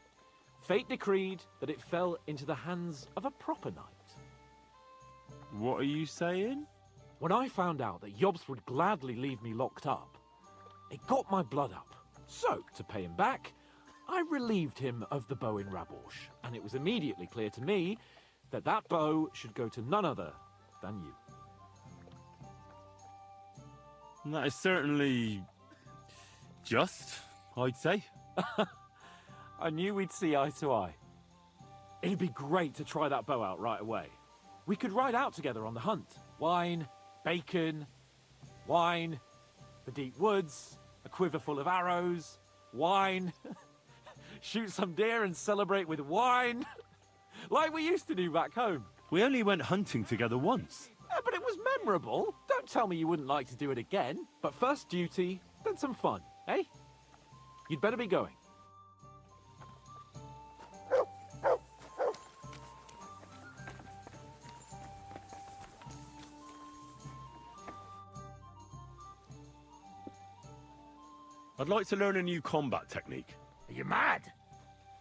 fate decreed that it fell into the hands of a proper knight. What are you saying? When I found out that Jobst would gladly leave me locked up, it got my blood up. So, to pay him back, I relieved him of the bow in Raborsch, and it was immediately clear to me that that bow should go to none other than you. That is certainly just, I'd say. I knew we'd see eye to eye. It'd be great to try that bow out right away. We could ride out together on the hunt. Wine, bacon, wine, the deep woods, a quiver full of arrows, wine. Shoot some deer and celebrate with wine. Like we used to do back home. We only went hunting together once. Yeah, but it was memorable. Don't tell me you wouldn't like to do it again. But first duty, then some fun, eh? You'd better be going. I'd like to learn a new combat technique. Are you mad?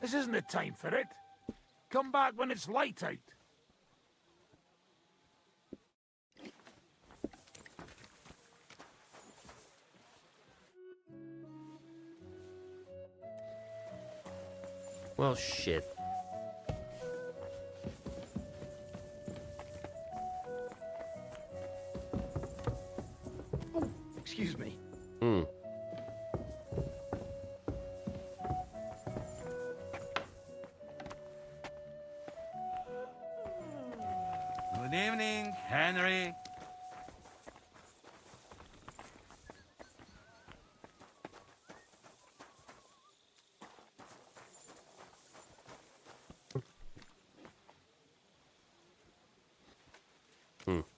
This isn't the time for it. Come back when it's light out. Well, shit. Oh, excuse me. Hmm. Good evening, Henry.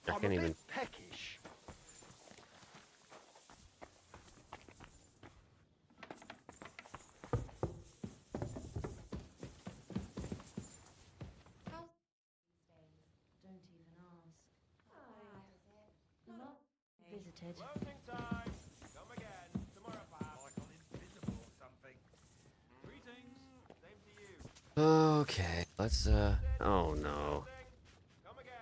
I can't even. Peckish. Visited. Closing time. Come again. Tomorrow, pal. Like I'm invisible or something. Greetings. Same to you. Okay, let's, oh no. Come again.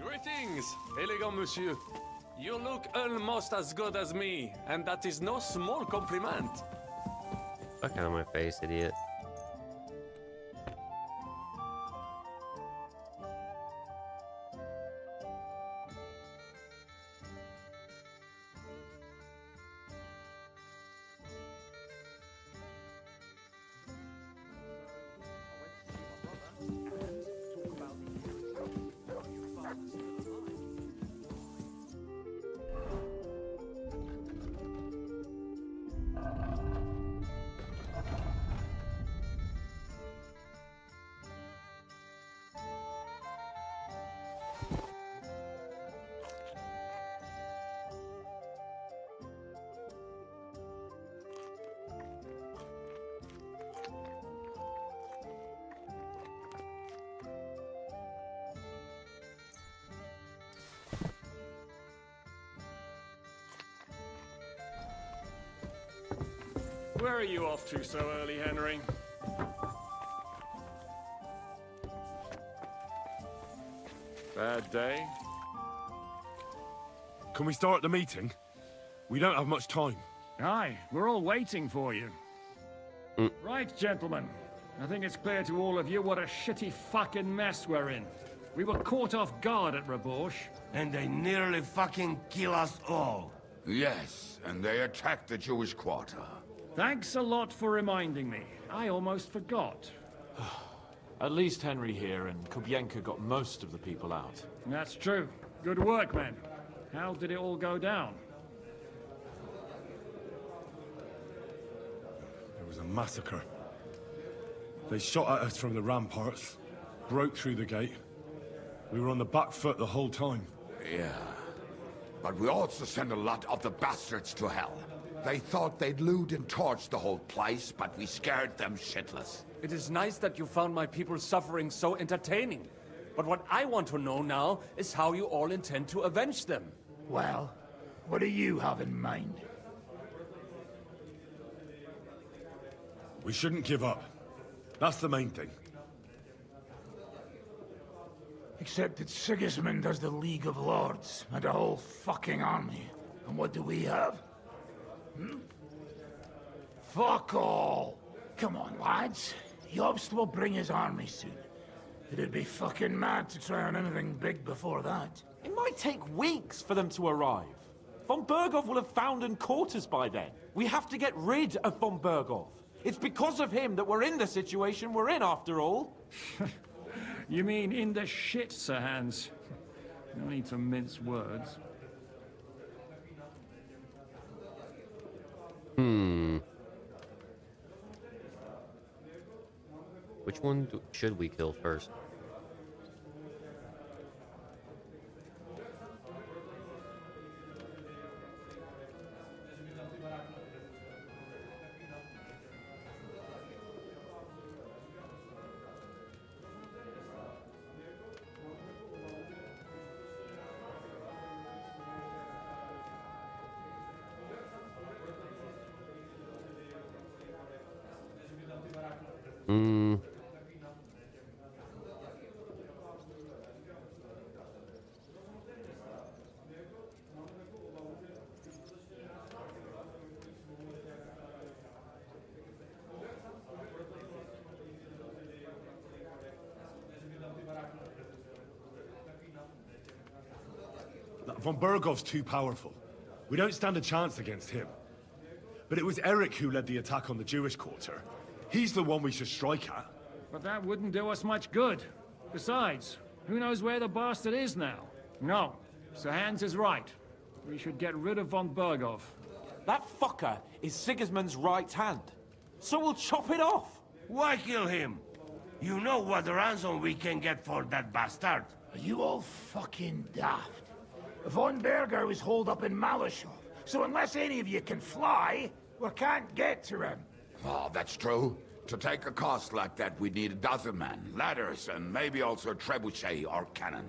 Greetings, elegant monsieur. You look almost as good as me, and that is no small compliment. Fuck out of my face, idiot. Where are you off to so early, Henry? Bad day? Can we start the meeting? We don't have much time. Aye, we're all waiting for you. Right, gentlemen. I think it's clear to all of you what a shitty fucking mess we're in. We were caught off guard at Rabosh. And they nearly fucking kill us all. Yes, and they attacked the Jewish quarter. Thanks a lot for reminding me. I almost forgot. At least Henry here and Kubyenka got most of the people out. That's true. Good work, men. How did it all go down? It was a massacre. They shot at us from the ramparts, broke through the gate. We were on the back foot the whole time. Yeah. But we also sent a lot of the bastards to hell. They thought they'd loot and torch the whole place, but we scared them shitless. It is nice that you found my people's suffering so entertaining. But what I want to know now is how you all intend to avenge them. Well, what do you have in mind? We shouldn't give up. That's the main thing. Except that Sigismund has the League of Lords and a whole fucking army. And what do we have? Hmm? Fuck all! Come on, lads. Jobst will bring his army soon. It'd be fucking mad to try on anything big before that. It might take weeks for them to arrive. Von Berghoff will have found and caught us by then. We have to get rid of Von Berghoff. It's because of him that we're in the situation we're in, after all. You mean in the shit, Sir Hans? No need to mince words. Which one should we kill first? Von Berghoff's too powerful. We don't stand a chance against him. But it was Eric who led the attack on the Jewish quarter. He's the one we should strike at. But that wouldn't do us much good. Besides, who knows where the bastard is now? No, Sir Hans is right. We should get rid of Von Berghoff. That fucker is Sigismund's right hand. So we'll chop it off. Why kill him? You know what ransom we can get for that bastard. Are you all fucking daft? Von Berger was holed up in Malashov, so unless any of you can fly, we can't get to him. Oh, that's true. To take a cost like that, we'd need a dozen men, ladders, and maybe also a trebuchet or cannon.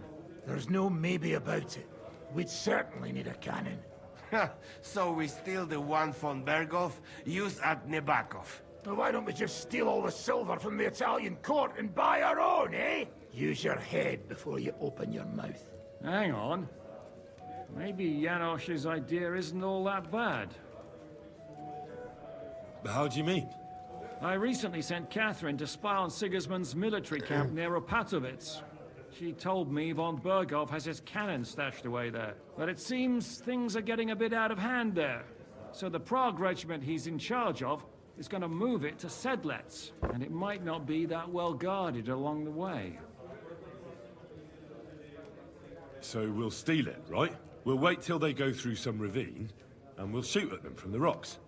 There's no maybe about it. We'd certainly need a cannon. So we steal the one von Berghoff used at Nebakov. Well, why don't we just steal all the silver from the Italian court and buy our own, eh? Use your head before you open your mouth. Hang on. Maybe Janosch's idea isn't all that bad. How do you mean? I recently sent Catherine to spy on Sigismund's military camp near Opatovitz. She told me Von Berghoff has his cannon stashed away there. But it seems things are getting a bit out of hand there. So the Prague regiment he's in charge of is going to move it to Sedlets. And it might not be that well guarded along the way. So we'll steal it, right? We'll wait till they go through some ravine, and we'll shoot at them from the rocks.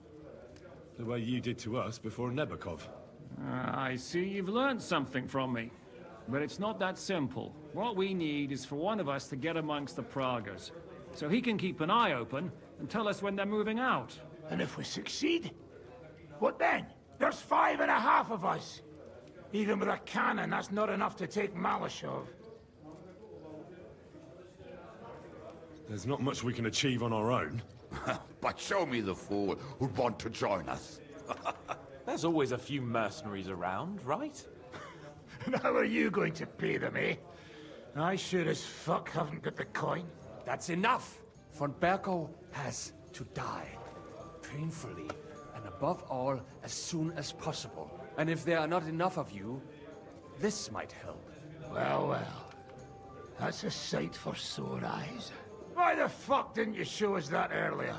The way you did to us before Nebakov. I see you've learned something from me. But it's not that simple. What we need is for one of us to get amongst the Praguers, so he can keep an eye open and tell us when they're moving out. And if we succeed? What then? There's 5.5 of us. Even with a cannon, that's not enough to take Malashov. There's not much we can achieve on our own. But show me the fool who'd want to join us. There's always a few mercenaries around, right? And how are you going to pay them, eh? I sure as fuck haven't got the coin. That's enough! Von Berghoff has to die. Painfully, and above all, as soon as possible. And if there are not enough of you, this might help. Well, well. That's a sight for sore eyes. Why the fuck didn't you show us that earlier?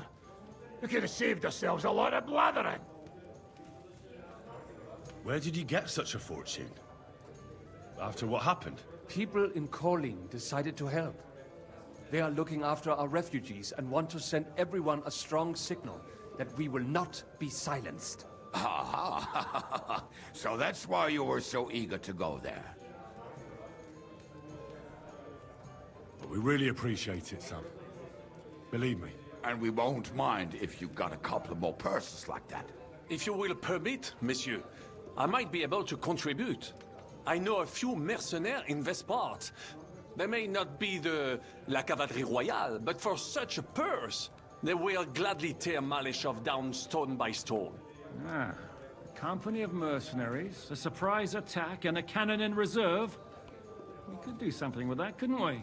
We could have saved ourselves a lot of blathering. Where did you get such a fortune? After what happened? People in Kolin decided to help. They are looking after our refugees and want to send everyone a strong signal that we will not be silenced. So that's why you were so eager to go there. We really appreciate it, Sam. Believe me. And we won't mind if you've got a couple more purses like that. If you will permit, monsieur, I might be able to contribute. I know a few mercenaires in this part. They may not be the La Cavalerie Royale, but for such a purse, they will gladly tear Malishov down stone by stone. Ah, a company of mercenaries, a surprise attack, and a cannon in reserve. We could do something with that, couldn't we?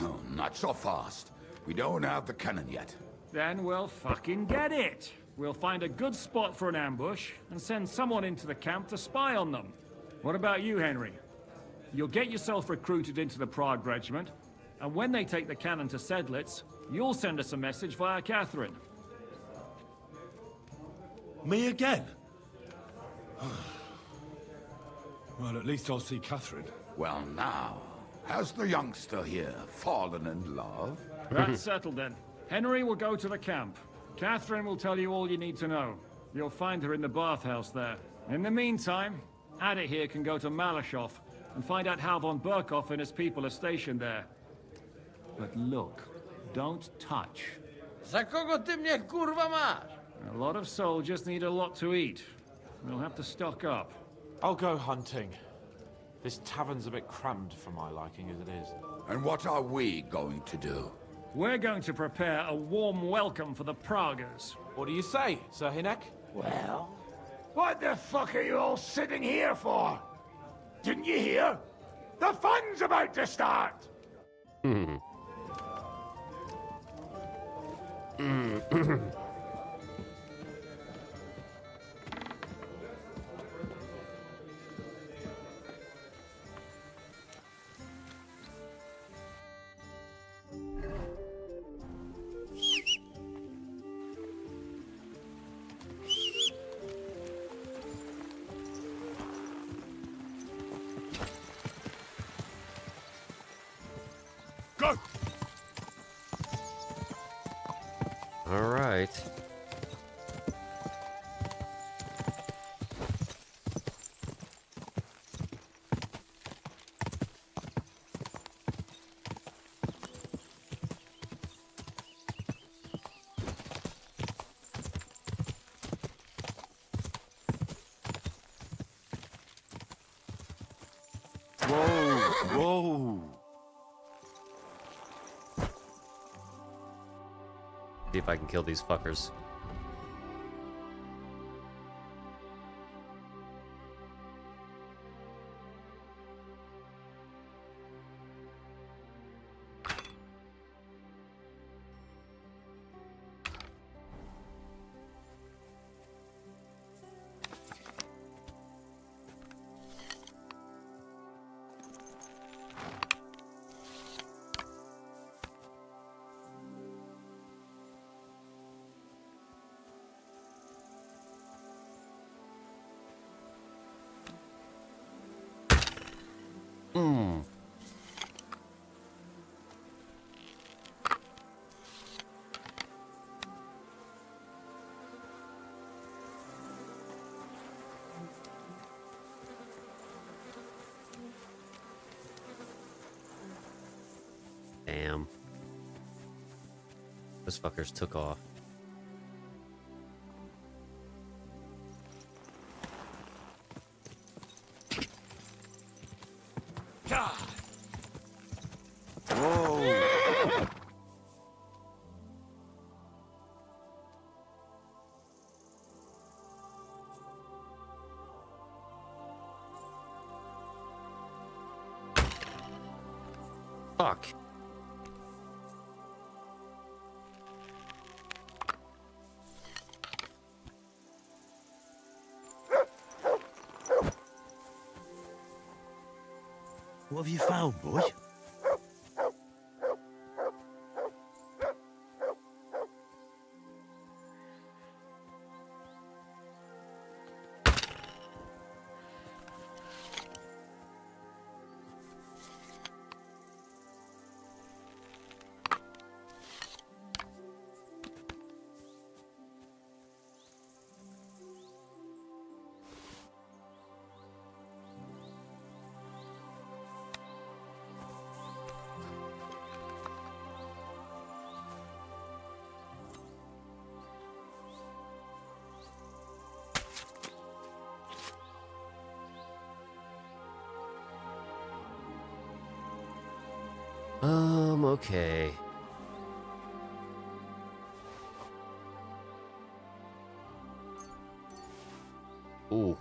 No, not so fast. We don't have the cannon yet. Then we'll fucking get it. We'll find a good spot for an ambush, and send someone into the camp to spy on them. What about you, Henry? You'll get yourself recruited into the Prague Regiment, and when they take the cannon to Sedlitz, you'll send us a message via Catherine. Me again? Well, at least I'll see Catherine. Well now, has the youngster here fallen in love? That's settled then. Henry will go to the camp. Catherine will tell you all you need to know. You'll find her in the bathhouse there. In the meantime, Adit here can go to Malashov and find out how von Burkov and his people are stationed there. But look, don't touch. Za kogo ty mnie kurwa masz? A lot of soldiers need a lot to eat. We'll have to stock up. I'll go hunting. This tavern's a bit crammed for my liking as it is. And what are we going to do? We're going to prepare a warm welcome for the Praguers. What do you say, Sir Hinek? Well, what the fuck are you all sitting here for? Didn't you hear? The fun's about to start! Go! All right. Whoa! See if I can kill these fuckers. Damn. Those fuckers took off. Whoa! Fuck. What have you found, boy? Okay. Ooh.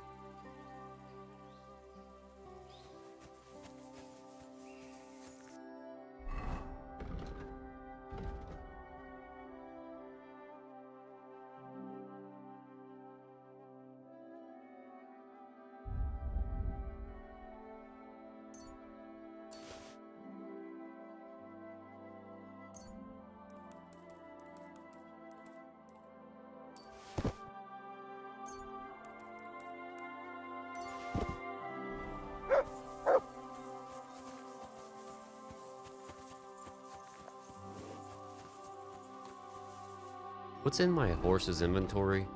What's in my horse's inventory?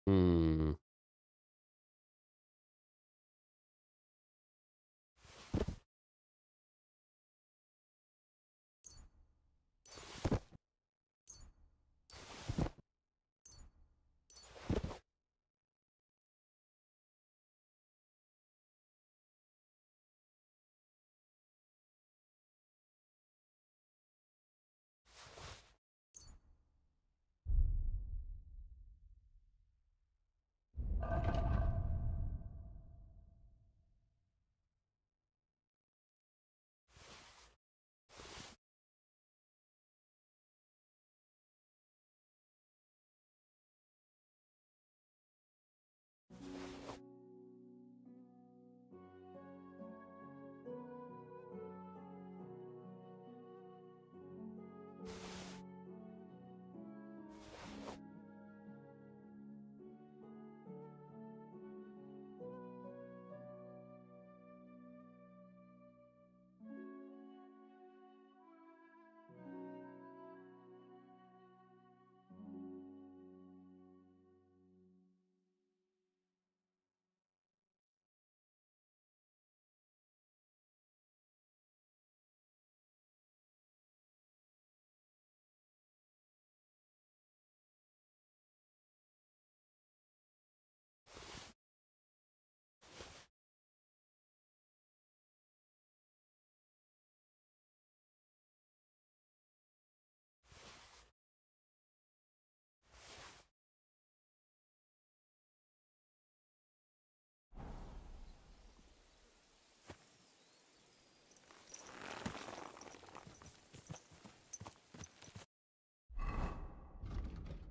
Hmm.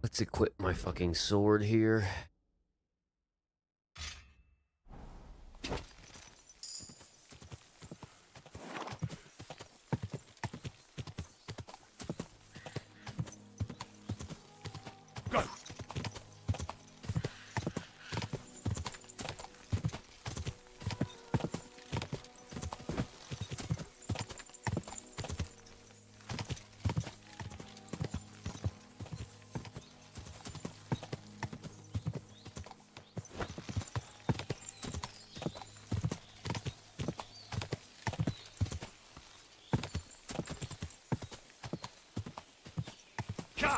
Let's equip my fucking sword here. Go!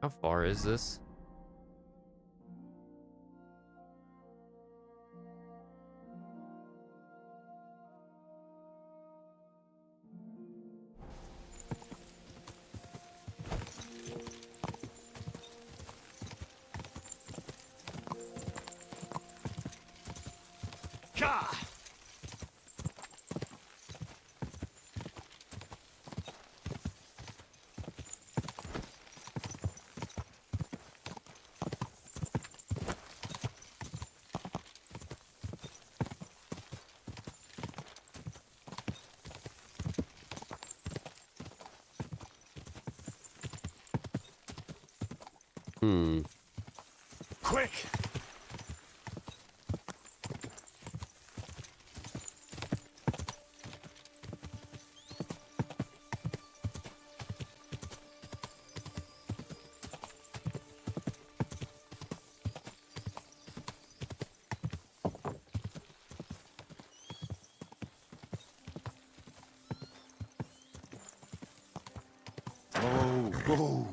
How far is this? Quick! Oh.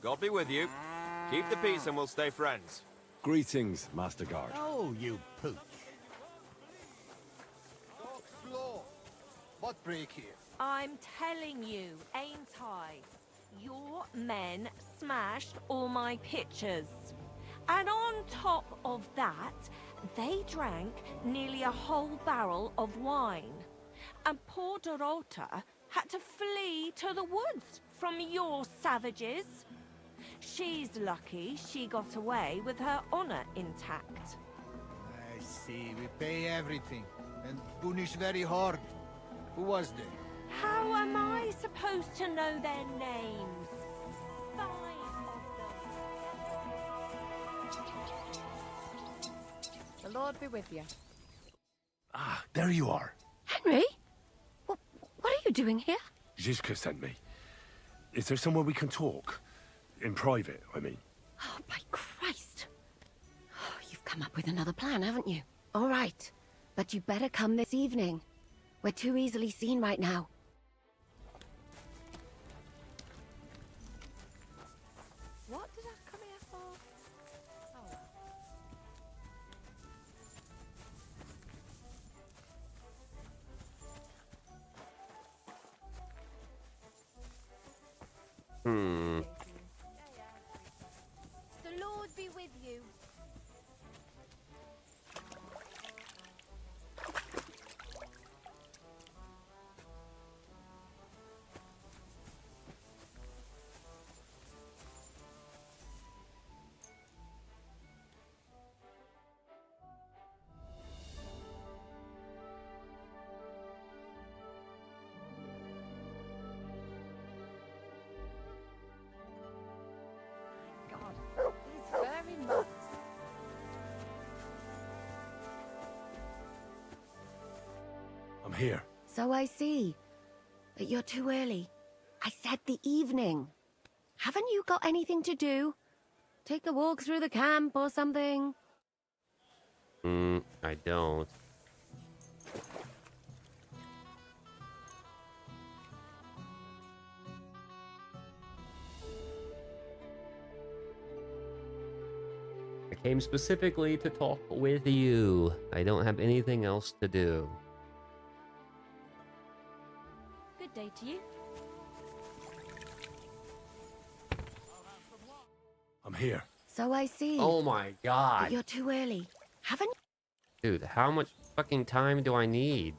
God be with you. Keep the peace and we'll stay friends. Greetings, Master Guard. Oh, you pooch. Talk slow. What break here? I'm telling you, ain't I? Your men smashed all my pictures. And on top of that, they drank nearly a whole barrel of wine. And poor Dorota had to flee to the woods from your savages. She's lucky she got away with her honor intact. I see. We pay everything and punish very hard. Who was they? How am I supposed to know their names? 5 of them. The Lord be with you. Ah, there you are. Henry? What are you doing here? Zizka sent me. Is there somewhere we can talk? In private, I mean. Oh, by Christ. Oh, you've come up with another plan, haven't you? All right. But you better come this evening. We're too easily seen right now. What did I come here for? Oh. The Lord be with you. God, these very months. I'm here. So I see. But you're too early. I said the evening. Haven't you got anything to do? Take a walk through the camp or something? I don't. I came specifically to talk with you. I don't have anything else to do. Good day to you. I'm here. So I see. Oh my god. But you're too early. Haven't Dude, how much fucking time do I need?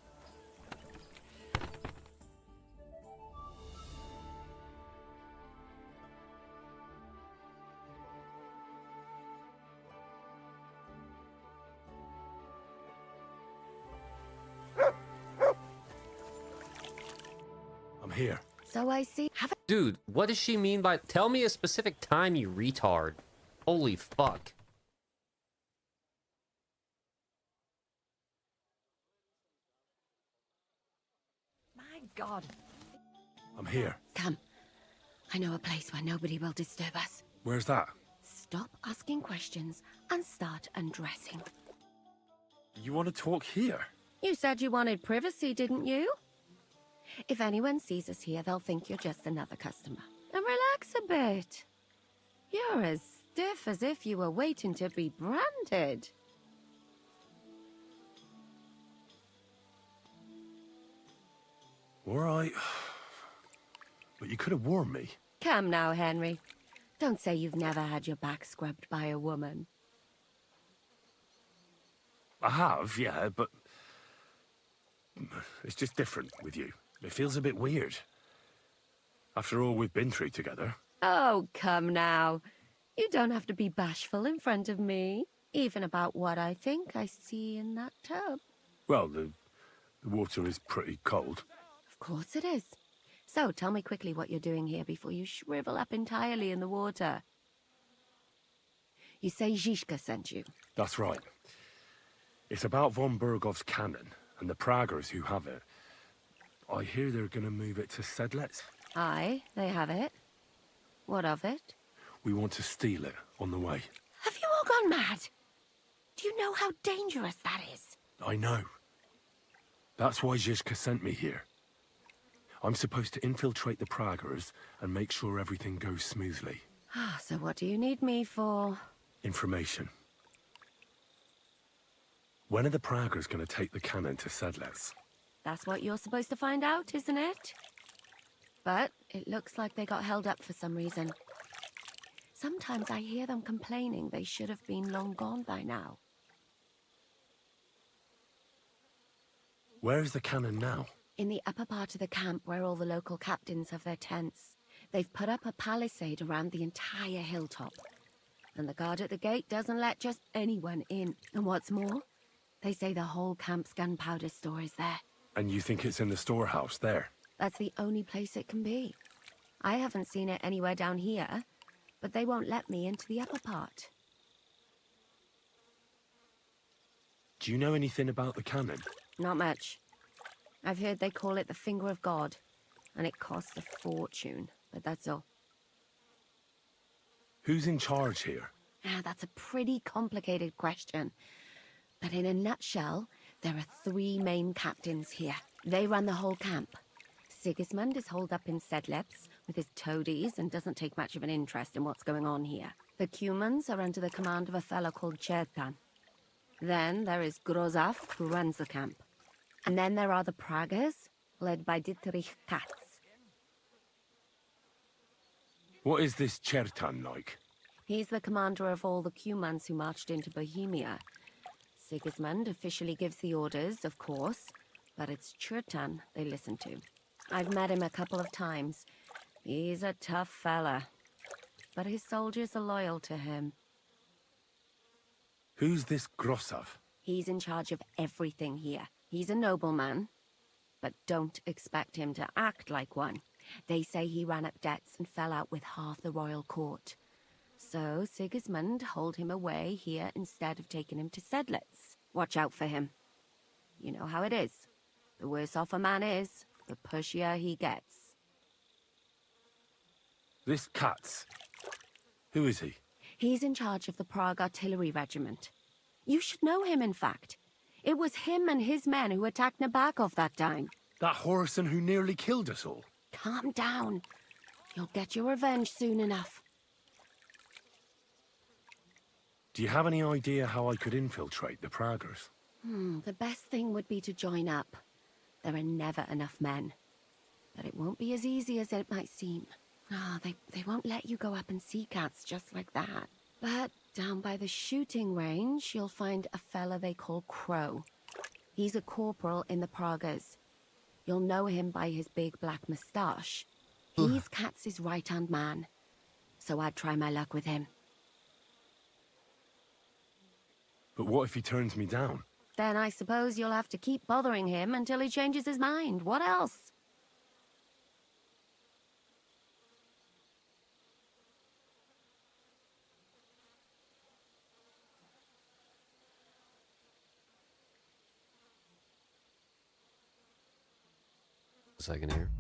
I'm here. So I see. Haven't Dude, what does she mean by... Tell me a specific time, you retard. Holy fuck. My God. I'm here. Come. I know a place where nobody will disturb us. Where's that? Stop asking questions and start undressing. You want to talk here? You said you wanted privacy, didn't you? If anyone sees us here, they'll think you're just another customer. And relax a bit. You're as stiff as if you were waiting to be branded. All right. But you could have warned me. Come now, Henry. Don't say you've never had your back scrubbed by a woman. I have, yeah, but... It's just different with you. It feels a bit weird. After all we've been through together. Oh, come now. You don't have to be bashful in front of me, even about what I think I see in that tub. Well, the water is pretty cold. Of course it is. So, tell me quickly what you're doing here before you shrivel up entirely in the water. You say Zizka sent you? That's right. It's about von Bergov's cannon and the Praggers who have it. I hear they're gonna move it to Sedlets. Aye, they have it. What of it? We want to steal it on the way. Have you all gone mad? Do you know how dangerous that is? I know. That's why Zizka sent me here. I'm supposed to infiltrate the Praggers and make sure everything goes smoothly. So what do you need me for? Information. When are the Praggers going to take the cannon to Sedlets? That's what you're supposed to find out, isn't it? But it looks like they got held up for some reason. Sometimes I hear them complaining they should have been long gone by now. Where's the cannon now? In the upper part of the camp where all the local captains have their tents. They've put up a palisade around the entire hilltop. And the guard at the gate doesn't let just anyone in. And what's more, they say the whole camp's gunpowder store is there. And you think it's in the storehouse there? That's the only place it can be. I haven't seen it anywhere down here, but they won't let me into the upper part. Do you know anything about the cannon? Not much. I've heard they call it the Finger of God, and it costs a fortune, but that's all. Who's in charge here? That's a pretty complicated question. But in a nutshell, there are 3 main captains here. They run the whole camp. Sigismund is holed up in Sedlets with his toadies and doesn't take much of an interest in what's going on here. The Cumans are under the command of a fellow called Chertan. Then there is Grozaf, who runs the camp. And then there are the Praggers, led by Dietrich Katz. What is this Chertan like? He's the commander of all the Cumans who marched into Bohemia. Sigismund officially gives the orders, of course, but it's Chertan they listen to. I've met him a couple of times. He's a tough fella, but his soldiers are loyal to him. Who's this Grosov? He's in charge of everything here. He's a nobleman, but don't expect him to act like one. They say he ran up debts and fell out with half the royal court. So Sigismund holed him away here instead of taking him to Sedlets. Watch out for him. You know how it is. The worse off a man is, the pushier he gets. This Katz. Who is he? He's in charge of the Prague Artillery Regiment. You should know him, in fact. It was him and his men who attacked Nabokov that time. That Horison who nearly killed us all. Calm down. You'll get your revenge soon enough. Do you have any idea how I could infiltrate the Praggers? The best thing would be to join up. There are never enough men. But it won't be as easy as it might seem. They won't let you go up and see cats just like that. But down by the shooting range, you'll find a fella they call Crow. He's a corporal in the Praggers. You'll know him by his big black moustache. He's Katz's right-hand man. So I'd try my luck with him. But what if he turns me down? Then I suppose you'll have to keep bothering him until he changes his mind. What else? Second here.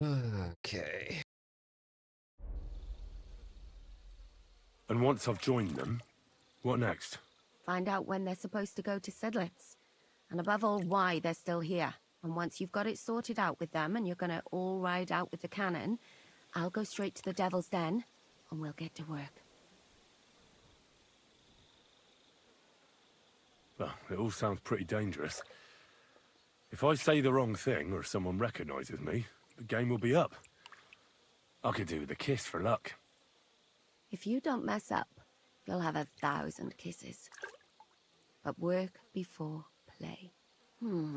Okay. And once I've joined them, what next? Find out when they're supposed to go to Sidlitz. And above all, why they're still here. And once you've got it sorted out with them and you're gonna all ride out with the cannon, I'll go straight to the Devil's Den and we'll get to work. Well, it all sounds pretty dangerous. If I say the wrong thing or someone recognizes me, the game will be up. I could do with a kiss for luck. If you don't mess up, you'll have 1,000 kisses. But work before play.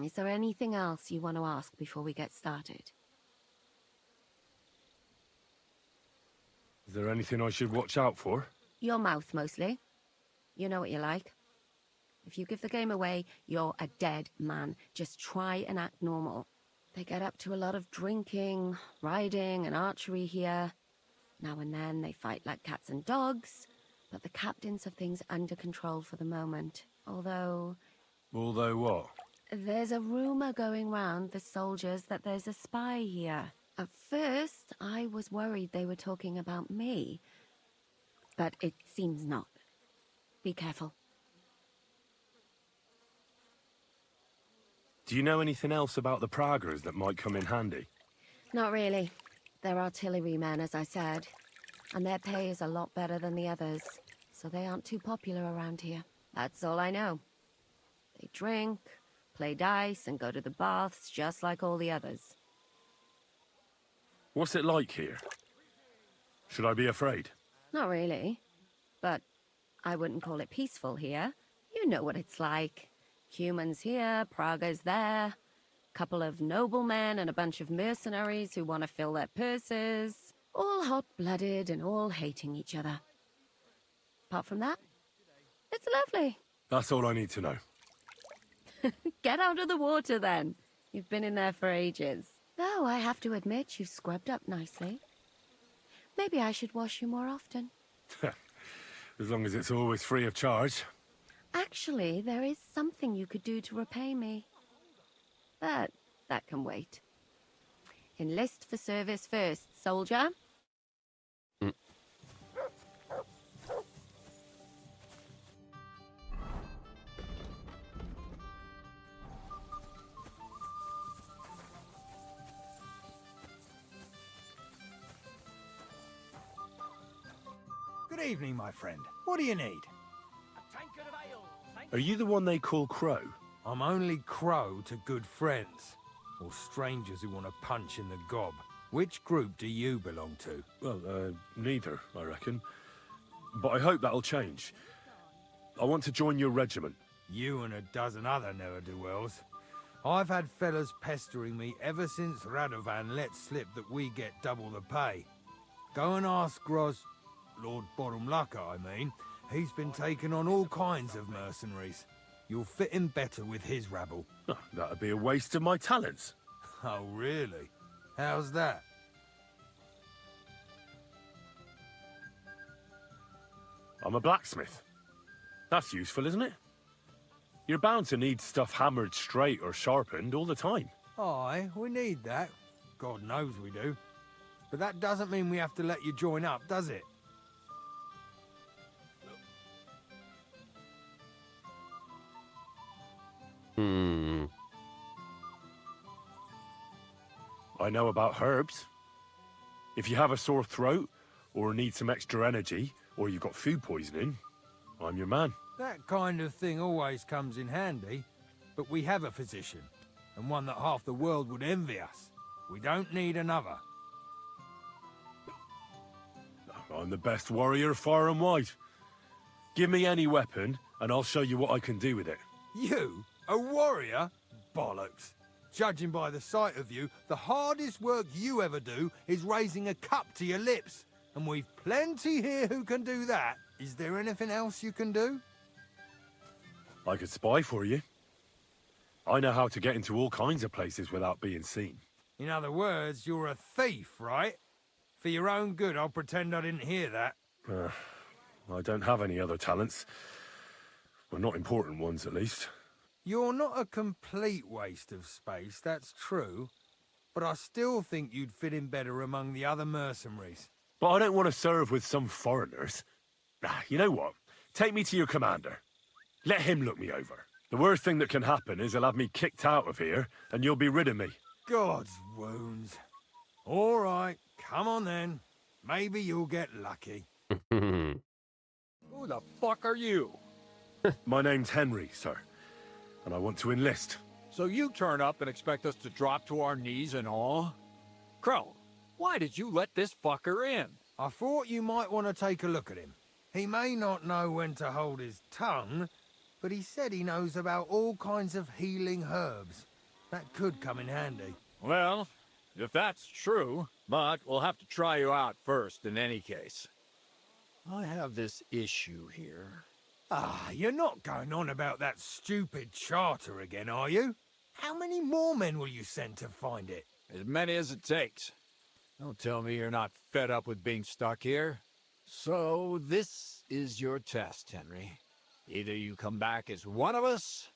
Is there anything else you want to ask before we get started? Is there anything I should watch out for? Your mouth, mostly. You know what you like. If you give the game away, you're a dead man. Just try and act normal. They get up to a lot of drinking, riding, and archery here. Now and then they fight like cats and dogs, but the captains have things under control for the moment. Although what? There's a rumor going round the soldiers that there's a spy here. At first, I was worried they were talking about me, but it seems not. Be careful. Do you know anything else about the Praggers that might come in handy? Not really. They're artillerymen, as I said, and their pay is a lot better than the others, so they aren't too popular around here. That's all I know. They drink, play dice, and go to the baths just like all the others. What's it like here? Should I be afraid? Not really, but I wouldn't call it peaceful here. You know what it's like. Humans here, Praga's there. Couple of noblemen and a bunch of mercenaries who want to fill their purses. All hot-blooded and all hating each other. Apart from that, it's lovely. That's all I need to know. Get out of the water, then. You've been in there for ages. Though I have to admit, you've scrubbed up nicely. Maybe I should wash you more often. As long as it's always free of charge. Actually, there is something you could do to repay me. But that can wait. Enlist for service first, soldier. Good evening, my friend. What do you need? Are you the one they call Crow? I'm only Crow to good friends, or strangers who want to punch in the gob. Which group do you belong to? Well, neither, I reckon. But I hope that'll change. I want to join your regiment. You and a dozen other ne'er-do-wells. I've had fellas pestering me ever since Radovan let slip that we get double the pay. Go and ask Lord Borumlaka, I mean. He's been taking on all kinds of mercenaries. You'll fit in better with his rabble. Oh, that'd be a waste of my talents. Oh, really? How's that? I'm a blacksmith. That's useful, isn't it? You're bound to need stuff hammered straight or sharpened all the time. Aye, we need that. God knows we do. But that doesn't mean we have to let you join up, does it? I know about herbs. If you have a sore throat, or need some extra energy, or you've got food poisoning, I'm your man. That kind of thing always comes in handy, but we have a physician, and one that half the world would envy us. We don't need another. I'm the best warrior far and wide. Give me any weapon, and I'll show you what I can do with it. You? A warrior? Bollocks. Judging by the sight of you, the hardest work you ever do is raising a cup to your lips. And we've plenty here who can do that. Is there anything else you can do? I could spy for you. I know how to get into all kinds of places without being seen. In other words, you're a thief, right? For your own good, I'll pretend I didn't hear that. I don't have any other talents. Well, not important ones, at least. You're not a complete waste of space, that's true. but I still think you'd fit in better among the other mercenaries. But I don't want to serve with some foreigners. You know what? Take me to your commander. Let him look me over. The worst thing that can happen is he'll have me kicked out of here, and you'll be rid of me. God's wounds. All right, come on then. Maybe you'll get lucky. Who the fuck are you? My name's Henry, sir, and I want to enlist. So you turn up and expect us to drop to our knees in awe? Crow, why did you let this fucker in? I thought you might want to take a look at him. He may not know when to hold his tongue, but he said he knows about all kinds of healing herbs. That could come in handy. Well, if that's true, but we'll have to try you out first in any case. I have this issue here. Ah, you're not going on about that stupid charter again, are you? How many more men will you send to find it? As many as it takes. Don't tell me you're not fed up with being stuck here. So, this is your test, Henry. Either you come back as one of us,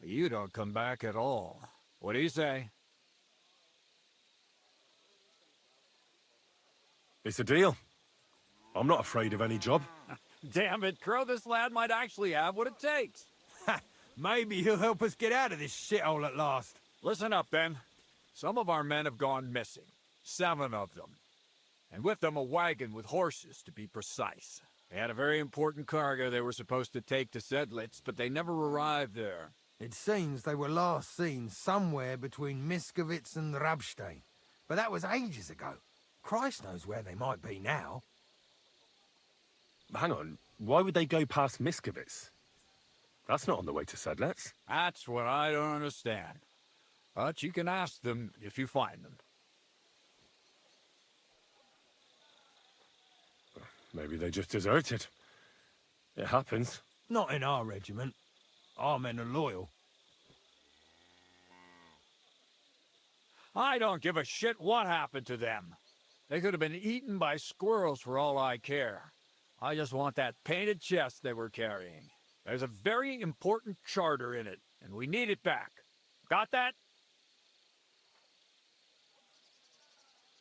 or you don't come back at all. What do you say? It's a deal. I'm not afraid of any job. Damn it, Crow, this lad might actually have what it takes. Maybe he'll help us get out of this shithole at last. Listen up, then. Some of our men have gone missing. 7 of them. And with them a wagon with horses, to be precise. They had a very important cargo they were supposed to take to Sedlitz, but they never arrived there. It seems they were last seen somewhere between Miskovitz and Rabstein. But that was ages ago. Christ knows where they might be now. Hang on, why would they go past Miskovitz? That's not on the way to Sedlitz. That's what I don't understand. But you can ask them if you find them. Maybe they just deserted. It happens. Not in our regiment. Our men are loyal. I don't give a shit what happened to them. They could have been eaten by squirrels for all I care. I just want that painted chest they were carrying. There's a very important charter in it, and we need it back. Got that?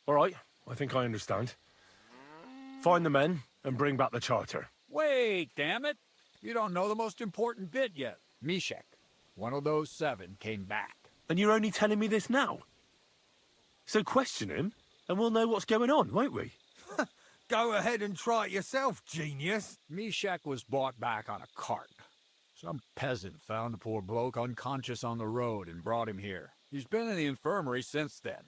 All right, I think I understand. Find the men and bring back the charter. Wait, damn it. You don't know the most important bit yet. Mishek, one of those 7, came back. And you're only telling me this now? So question him, and we'll know what's going on, won't we? Go ahead and try it yourself, genius. Mishek was brought back on a cart. Some peasant found the poor bloke unconscious on the road and brought him here. He's been in the infirmary since then.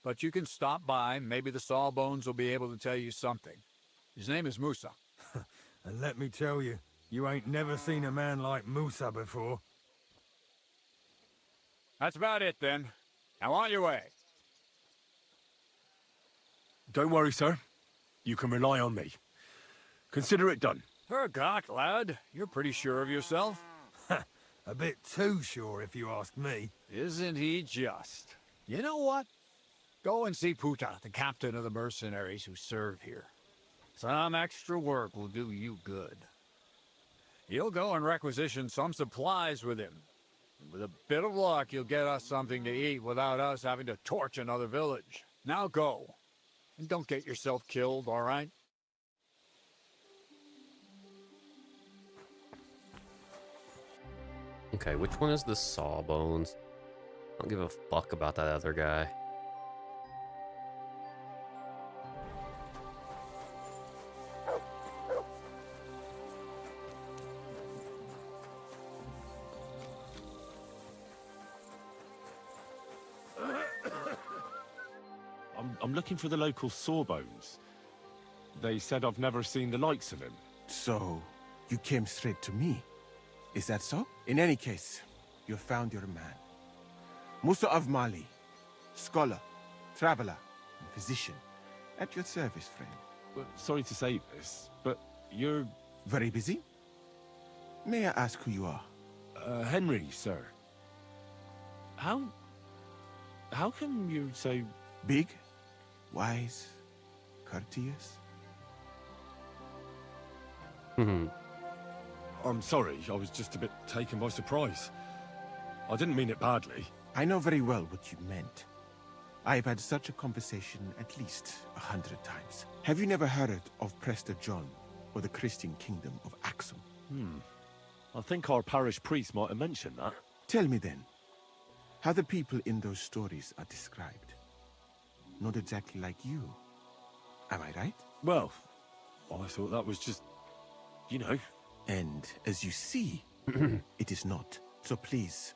But you can stop by, maybe the Sawbones will be able to tell you something. His name is Musa. And let me tell you, you ain't never seen a man like Musa before. That's about it, then. Now on your way. Don't worry, sir. You can rely on me. Consider it done. Hergott, lad. You're pretty sure of yourself. A bit too sure, if you ask me. Isn't he just? You know what? Go and see Puta, the captain of the mercenaries who serve here. Some extra work will do you good. You'll go and requisition some supplies with him. And with a bit of luck, you'll get us something to eat without us having to torch another village. Now go. And don't get yourself killed, all right? Okay, which one is the Sawbones? I don't give a fuck about that other guy. I'm looking for the local Sawbones. They said I've never seen the likes of him. So, you came straight to me. Is that so? In any case, you found your man. Musa of Mali, scholar, traveler, and physician. At your service, friend. Well, sorry to say this, but you're... Very busy? May I ask who you are? Henry, sir. How come you're so... Big? Wise? Courteous? I'm sorry, I was just a bit taken by surprise. I didn't mean it badly. I know very well what you meant. I've had such a conversation at least 100 times. Have you never heard of Prester John or the Christian kingdom of Axum? I think our parish priest might have mentioned that. Tell me then, how the people in those stories are described. Not exactly like you. Am I right? Well, I thought that was just, you know. And as you see, it is not. So please,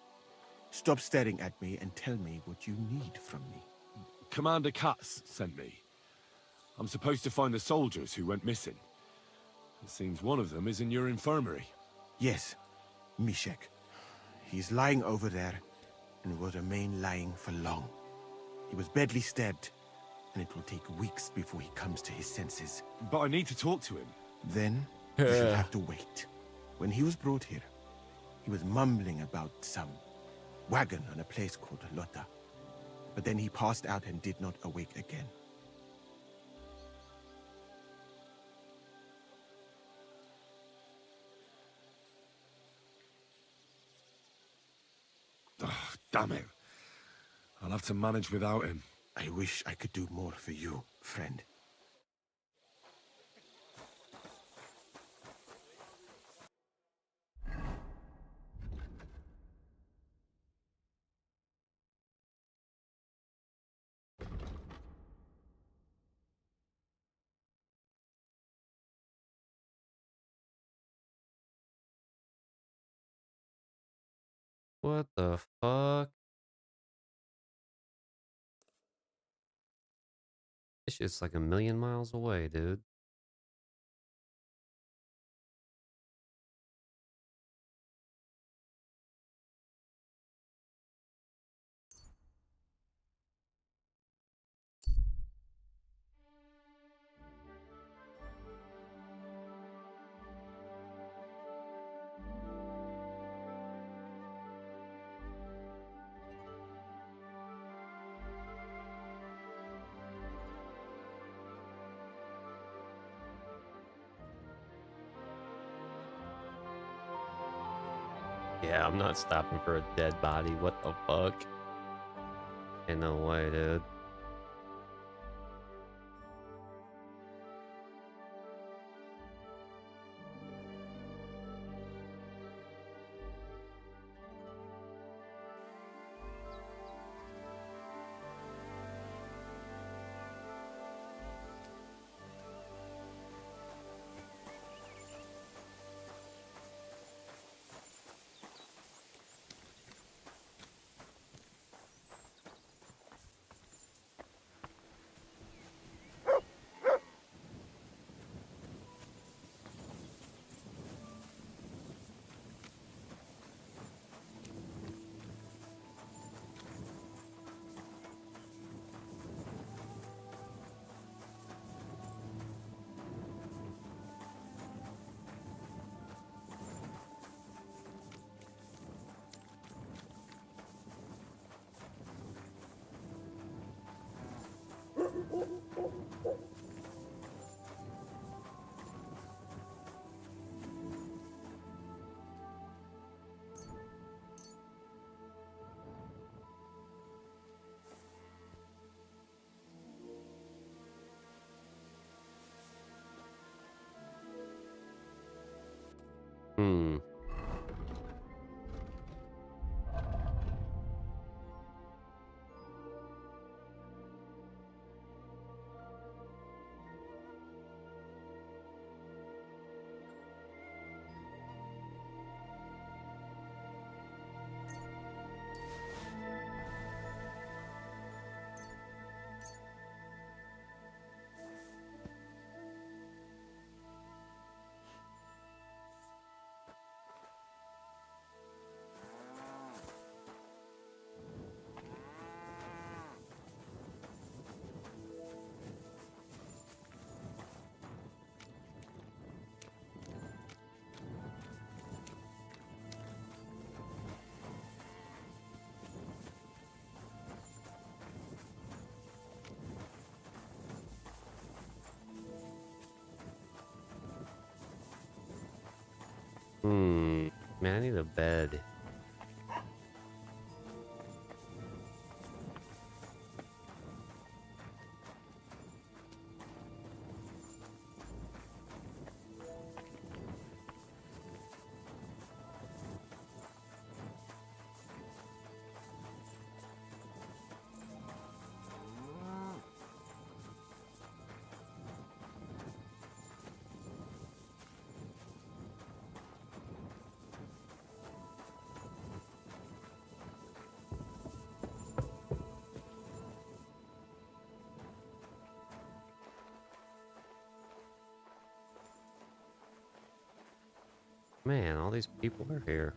stop staring at me and tell me what you need from me. Commander Katz sent me. I'm supposed to find the soldiers who went missing. It seems one of them is in your infirmary. Yes, Mishek. He's lying over there, and will remain lying for long. He was badly stabbed, and it will take weeks before he comes to his senses. But I need to talk to him. Then, you shall have to wait. When he was brought here, he was mumbling about some wagon on a place called Lota. But then he passed out and did not awake again. Oh, damn it. I'll have to manage without him. I wish I could do more for you, friend. What the fuck? This shit's like a million miles away, dude. Yeah, I'm not stopping for a dead body. What the fuck? Ain't no way, dude. Hmm. Man, I need a bed. Man, all these people are here.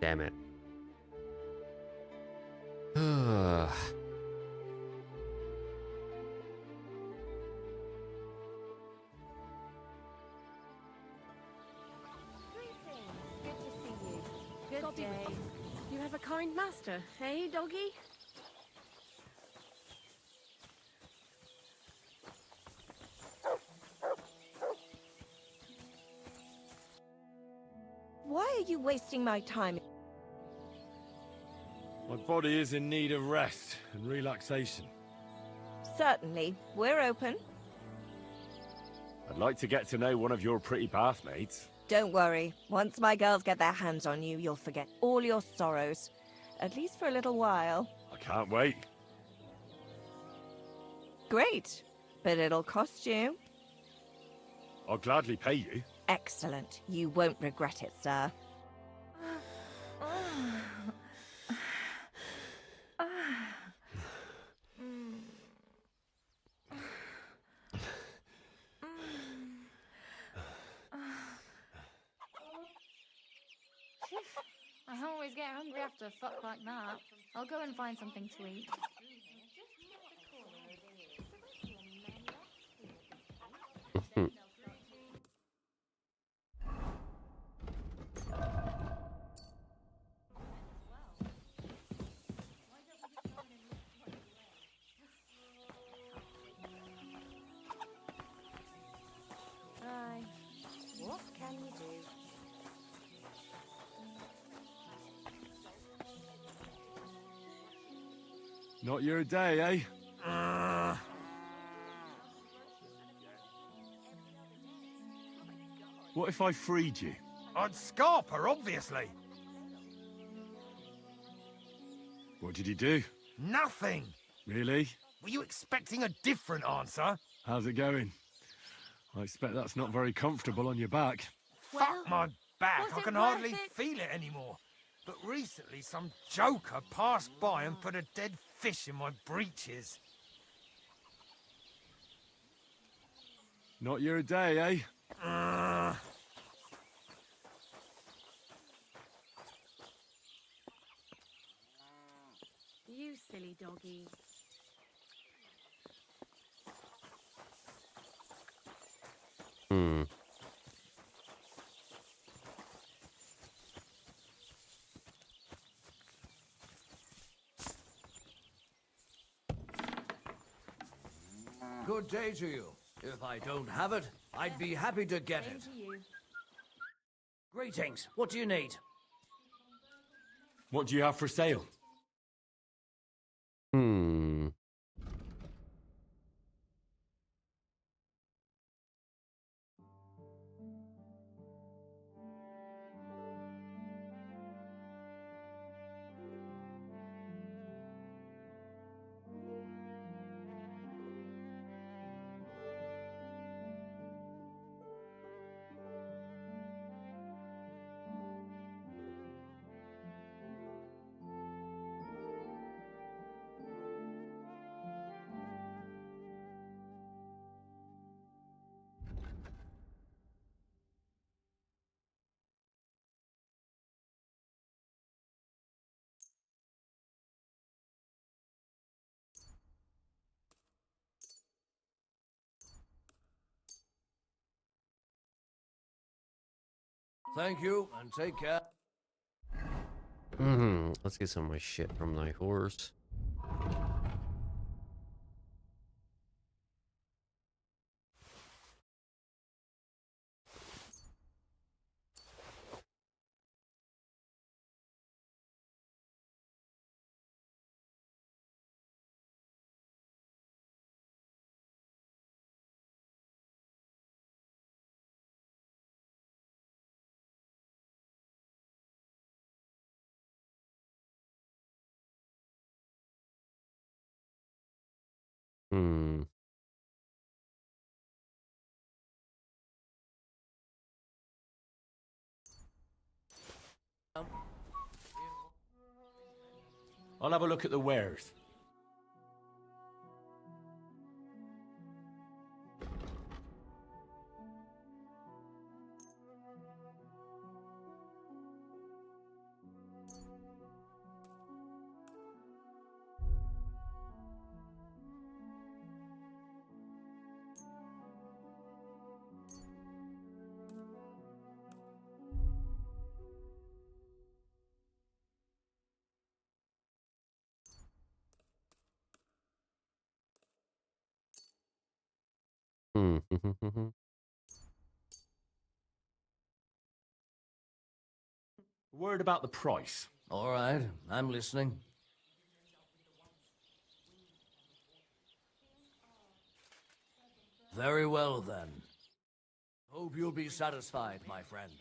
Damn it. Good day. You have a kind master, eh, doggy? Why are you wasting my time? My body is in need of rest and relaxation. Certainly. We're open. I'd like to get to know one of your pretty bathmaids. Don't worry. Once my girls get their hands on you, you'll forget all your sorrows. At least for a little while. I can't wait. Great. But it'll cost you. I'll gladly pay you. Excellent. You won't regret it, sir. I always get hungry after a fuck like that. I'll go and find something to eat. Hi. What can you do? Not your day, eh? What if I freed you? I'd scarp her, obviously. What did you do? Nothing. Really? Were you expecting a different answer? How's it going? I expect that's not very comfortable on your back. Fuck my back. I can worth hardly it? feel it anymore. But recently, some joker passed by and put a dead fish in my breeches. Not your day, eh? You silly doggy. Good day to you. If I don't have it, I'd be happy to get it. Greetings. What do you need? What do you have for sale? Thank you, and take care. Let's get some of my shit from my horse. Hmm. I'll have a look at the wares. Hmm. Word about the price. All right, I'm listening. Very well, then. Hope you'll be satisfied, my friend.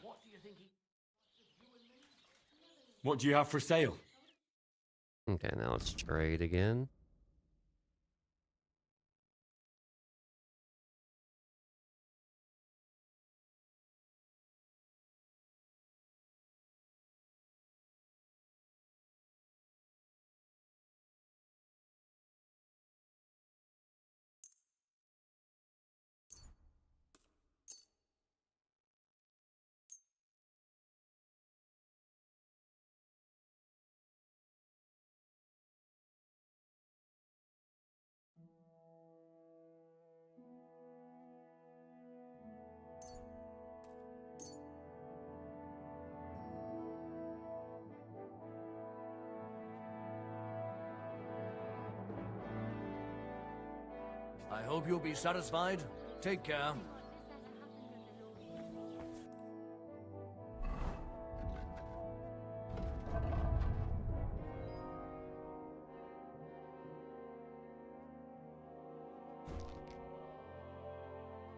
What do you have for sale? Okay, now let's trade again. I hope you'll be satisfied. Take care.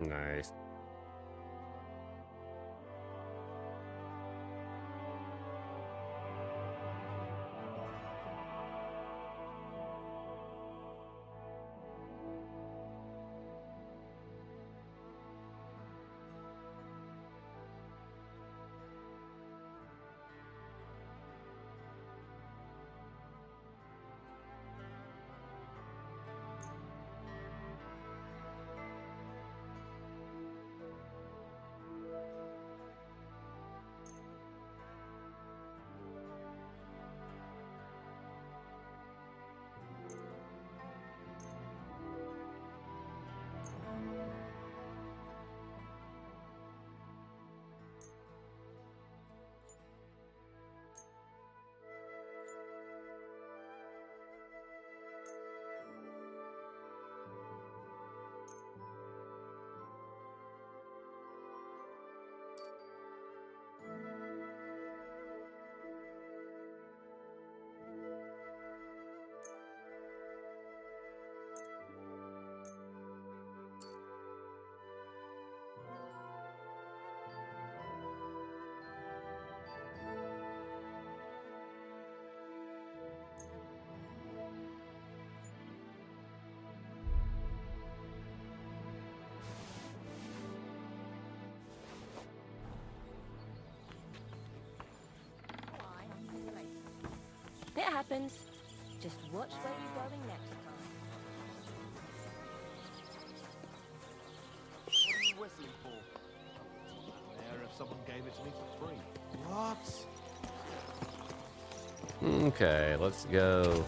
Nice. It happens. Just watch where you're going next time. What are you whistling for? There, if someone gave it to me for free. What? Okay, let's go.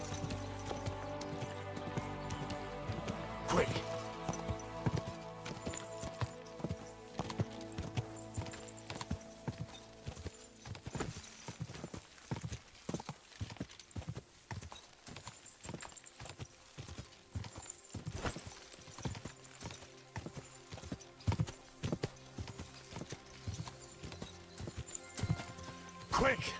Quick! Quick!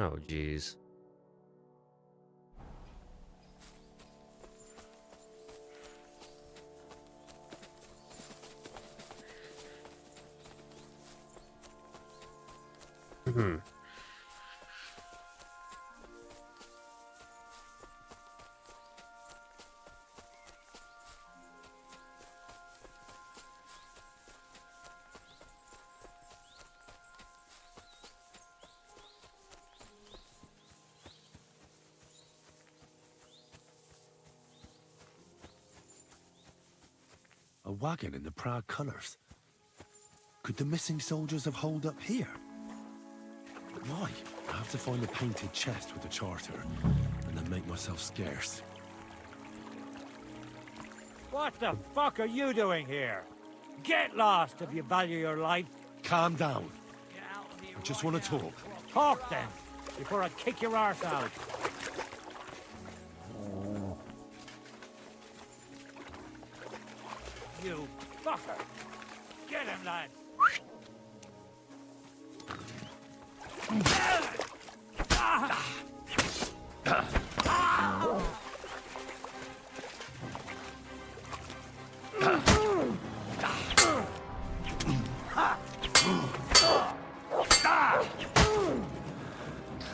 Oh, jeez. A wagon in the proud colours. Could the missing soldiers have holed up here? Why? I have to find a painted chest with the charter, and then make myself scarce. What the fuck are you doing here? Get lost if you value your life. Calm down. I just want to talk. Talk then, before I kick your arse out. You fucker! Get him, lad!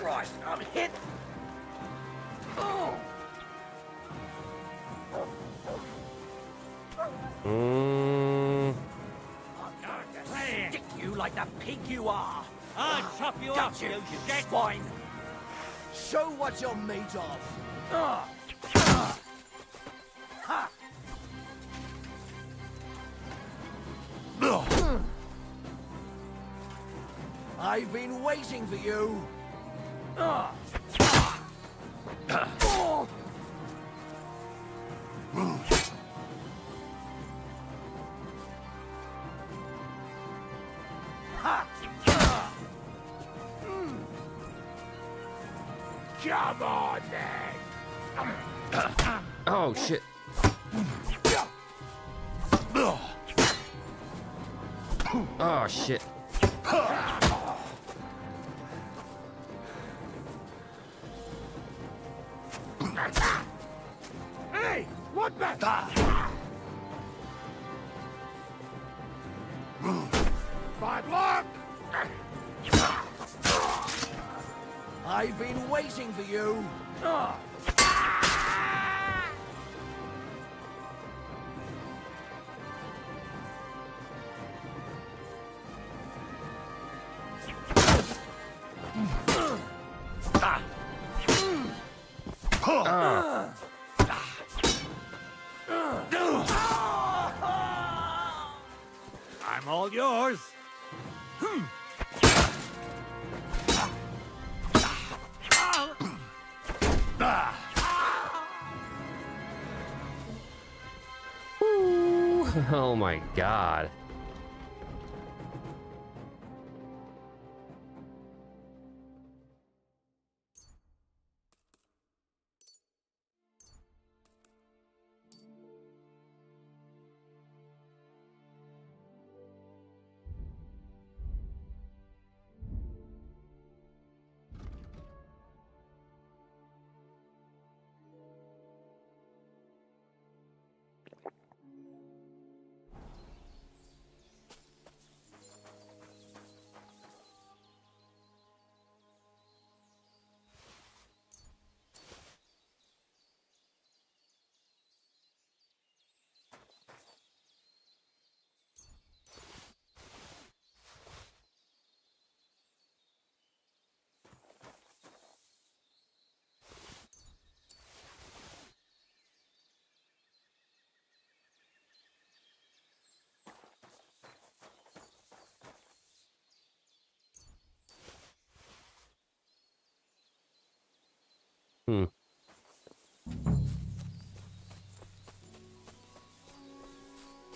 Christ, I'm hit! Stick you like the pig you are! I'll chop you up, you you swine! Show what you're made of! I've been waiting for you! Come on, then! Oh, shit. Oh, shit. Hey! What back? Bad luck! I've been waiting for you! I'm all yours. Ooh, oh my god.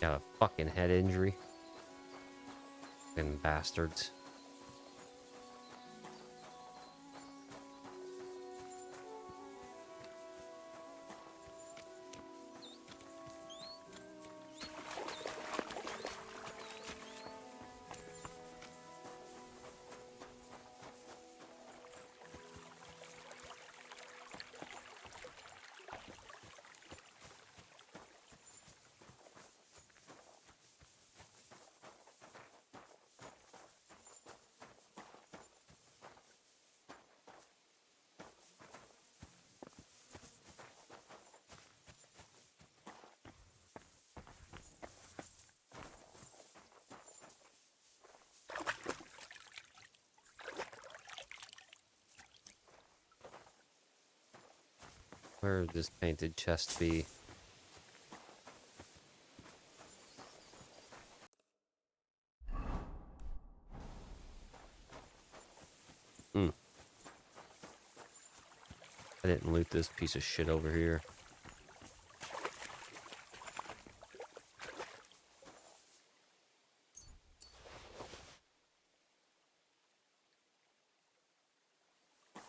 Got a fucking head injury. Fucking bastards. Where would this painted chest be? Hmm. I didn't loot this piece of shit over here.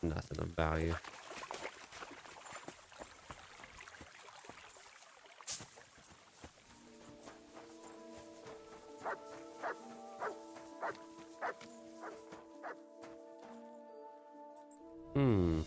Nothing of value. Hmm.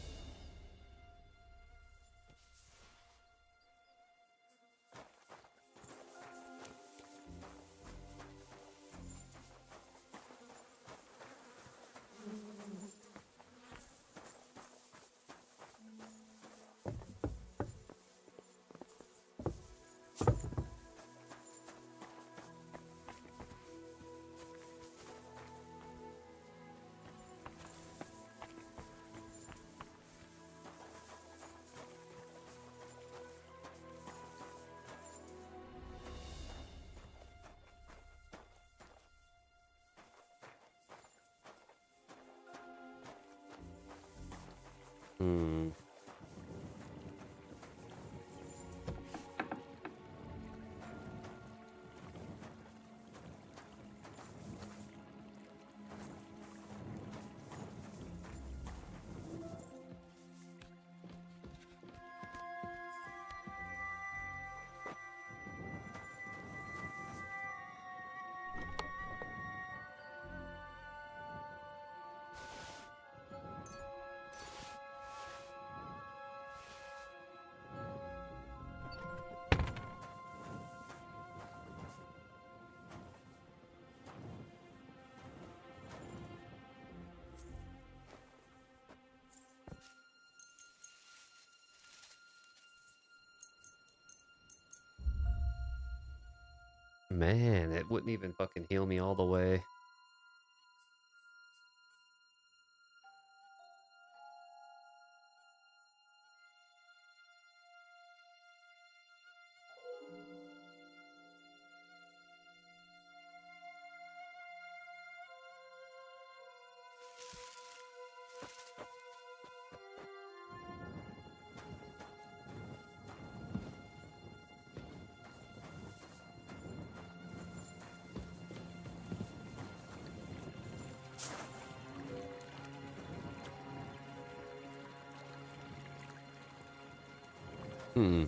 Hmm. Man, it wouldn't even fucking heal me all the way. Hmm.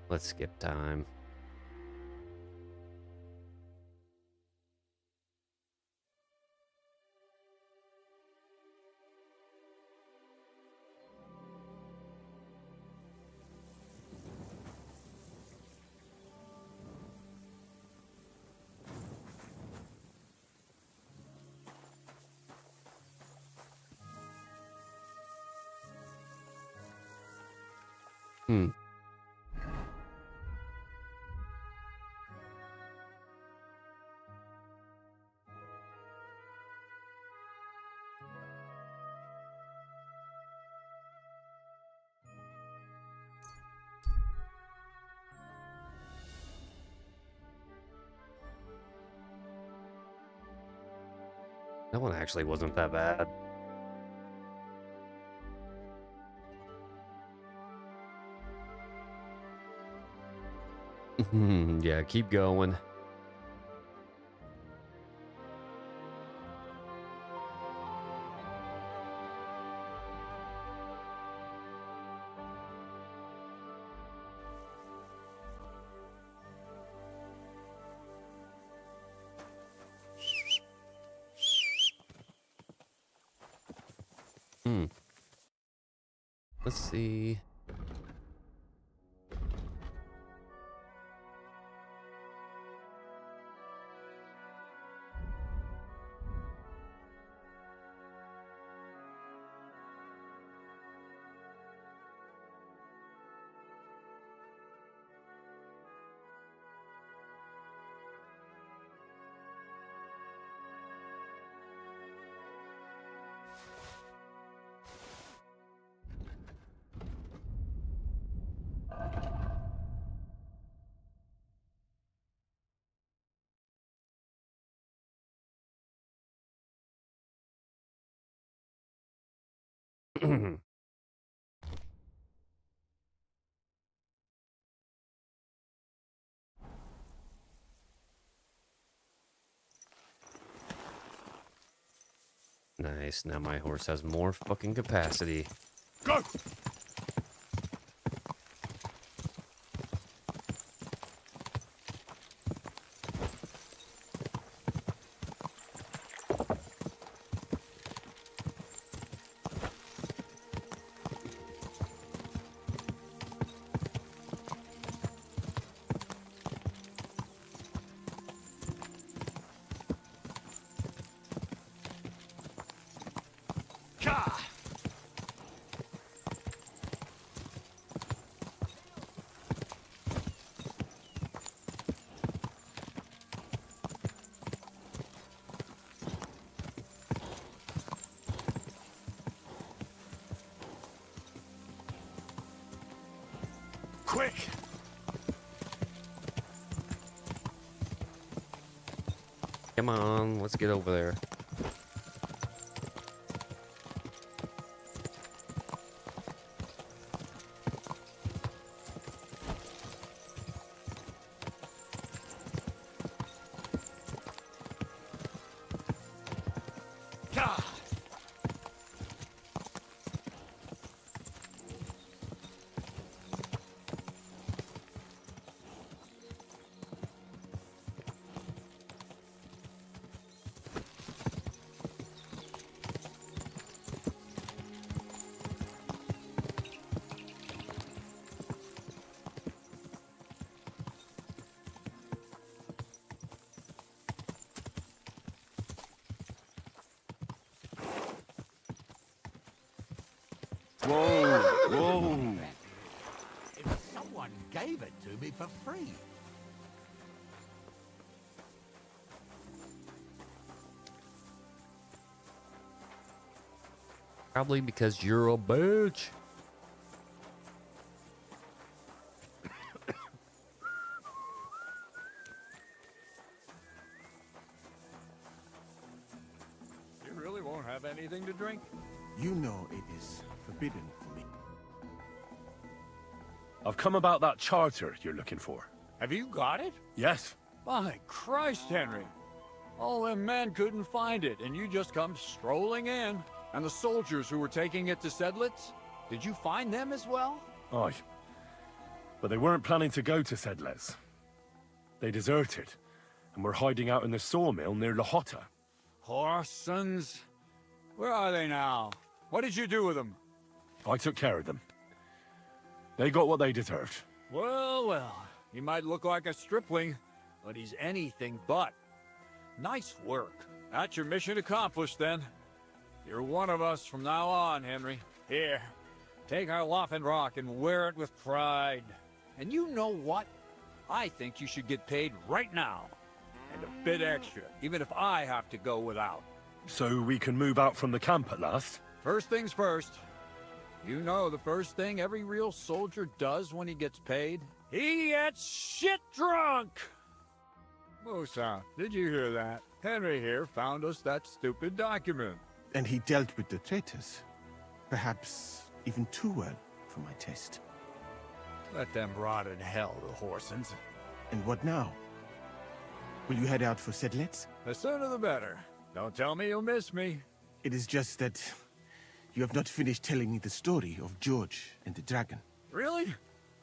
Let's skip time. Hmm. That one actually wasn't that bad. Yeah, keep going. Hmm. Let's see. Nice. Now my horse has more fucking capacity. Go! Quick! Come on, let's get over there. Whoa! Whoa! If someone gave it to me for free. Probably because you're a bitch. You really won't have anything to drink? You know it is forbidden for me. I've come about that charter you're looking for. Have you got it? Yes. My Christ, Henry. All them men couldn't find it, and you just come strolling in. And the soldiers who were taking it to Sedlitz? Did you find them as well? Aye. But they weren't planning to go to Sedlitz. They deserted, and were hiding out in the sawmill near Lahota. Horsons? Where are they now? What did you do with them? I took care of them. They got what they deserved. Well, well. He might look like a stripling, but he's anything but. Nice work. That's your mission accomplished, then. You're one of us from now on, Henry. Here, take our Loffen Rock and wear it with pride. And you know what? I think you should get paid right now. And a bit extra, even if I have to go without. So we can move out from the camp at last? First things first. You know the first thing every real soldier does when he gets paid? He gets shit drunk! Musa, did you hear that? Henry here found us that stupid document. And he dealt with the traitors. Perhaps even too well for my taste. Let them rot in hell, the Horsons. And what now? Will you head out for Sedlitz? The sooner the better. Don't tell me you'll miss me. It is just that you have not finished telling me the story of George and the dragon. Really?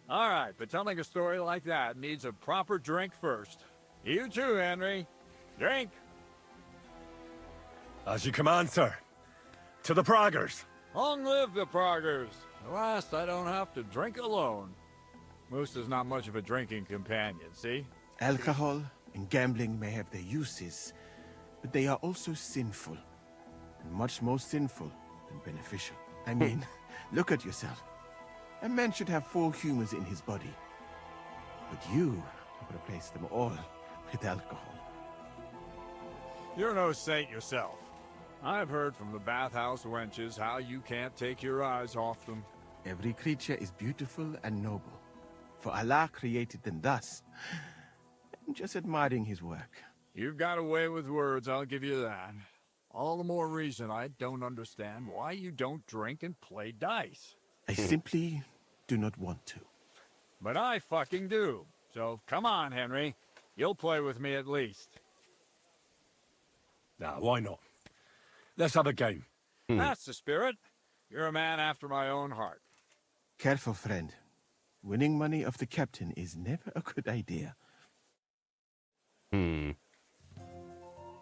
All right, but telling a story like that needs a proper drink first. You too, Henry. Drink. As you command, sir. To the Praggers. Long live the Praggers. At last, I don't have to drink alone. Moose is not much of a drinking companion, see? Alcohol and gambling may have their uses, but they are also sinful. And much more sinful than beneficial. I mean, look at yourself. A man should have 4 humors in his body. But you replace them all with alcohol. You're no saint yourself. I've heard from the bathhouse wenches how you can't take your eyes off them. Every creature is beautiful and noble, for Allah created them thus. I'm just admiring his work. You've got a way with words, I'll give you that. All the more reason I don't understand why you don't drink and play dice. I simply do not want to. But I fucking do. So come on, Henry. You'll play with me at least. Nah, why not? Let's have a game. That's the spirit. You're a man after my own heart. Careful, friend. Winning money of the captain is never a good idea.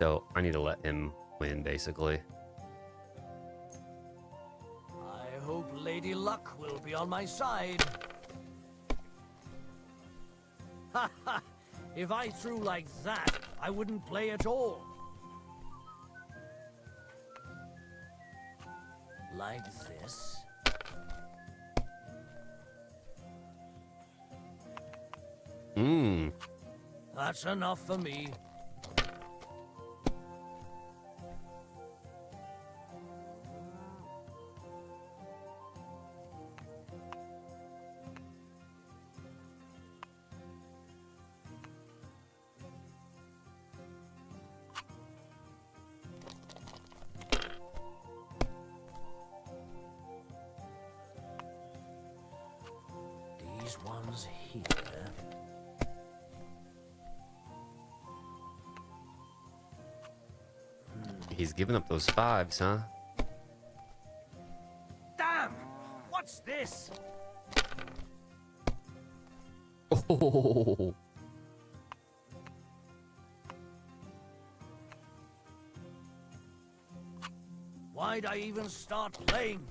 So I need to let him win, basically. I hope Lady Luck will be on my side. Ha ha! If I threw like that, I wouldn't play at all. Like this. That's enough for me. These ones here. He's giving up those 5s, huh? Damn! What's this? Oh. Why'd I even start playing?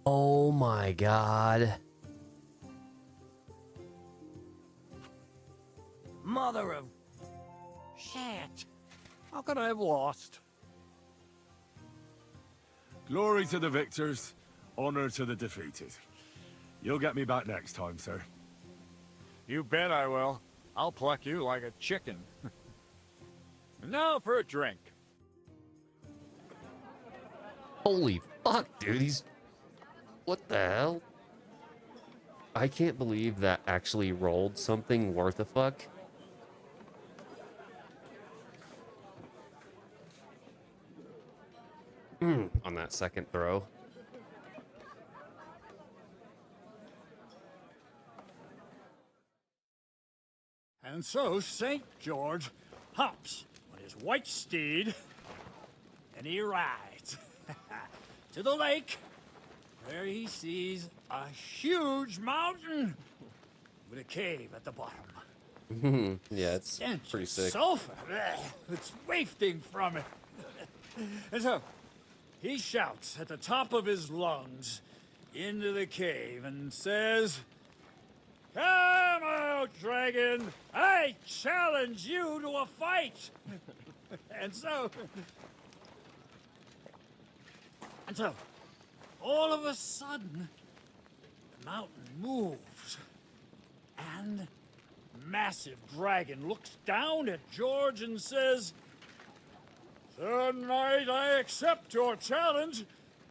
Oh my god. Mother of shit. How could I have lost? Glory to the victors, honor to the defeated. You'll get me back next time, sir. You bet I will. I'll pluck you like a chicken. And now for a drink. Holy fuck, dude. He's... What the hell? I can't believe that actually rolled something worth a fuck. On that second throw. And so St. George hops on his white steed, and he rides to the lake, where he sees a huge mountain with a cave at the bottom. Yeah, it's pretty sick. Sulfur, it's wafting from it. And so he shouts at the top of his lungs into the cave and says, "Come out, dragon! I challenge you to a fight!" And so, all of a sudden, the mountain moves, and massive dragon looks down at George and says, "Sir Knight, I accept your challenge,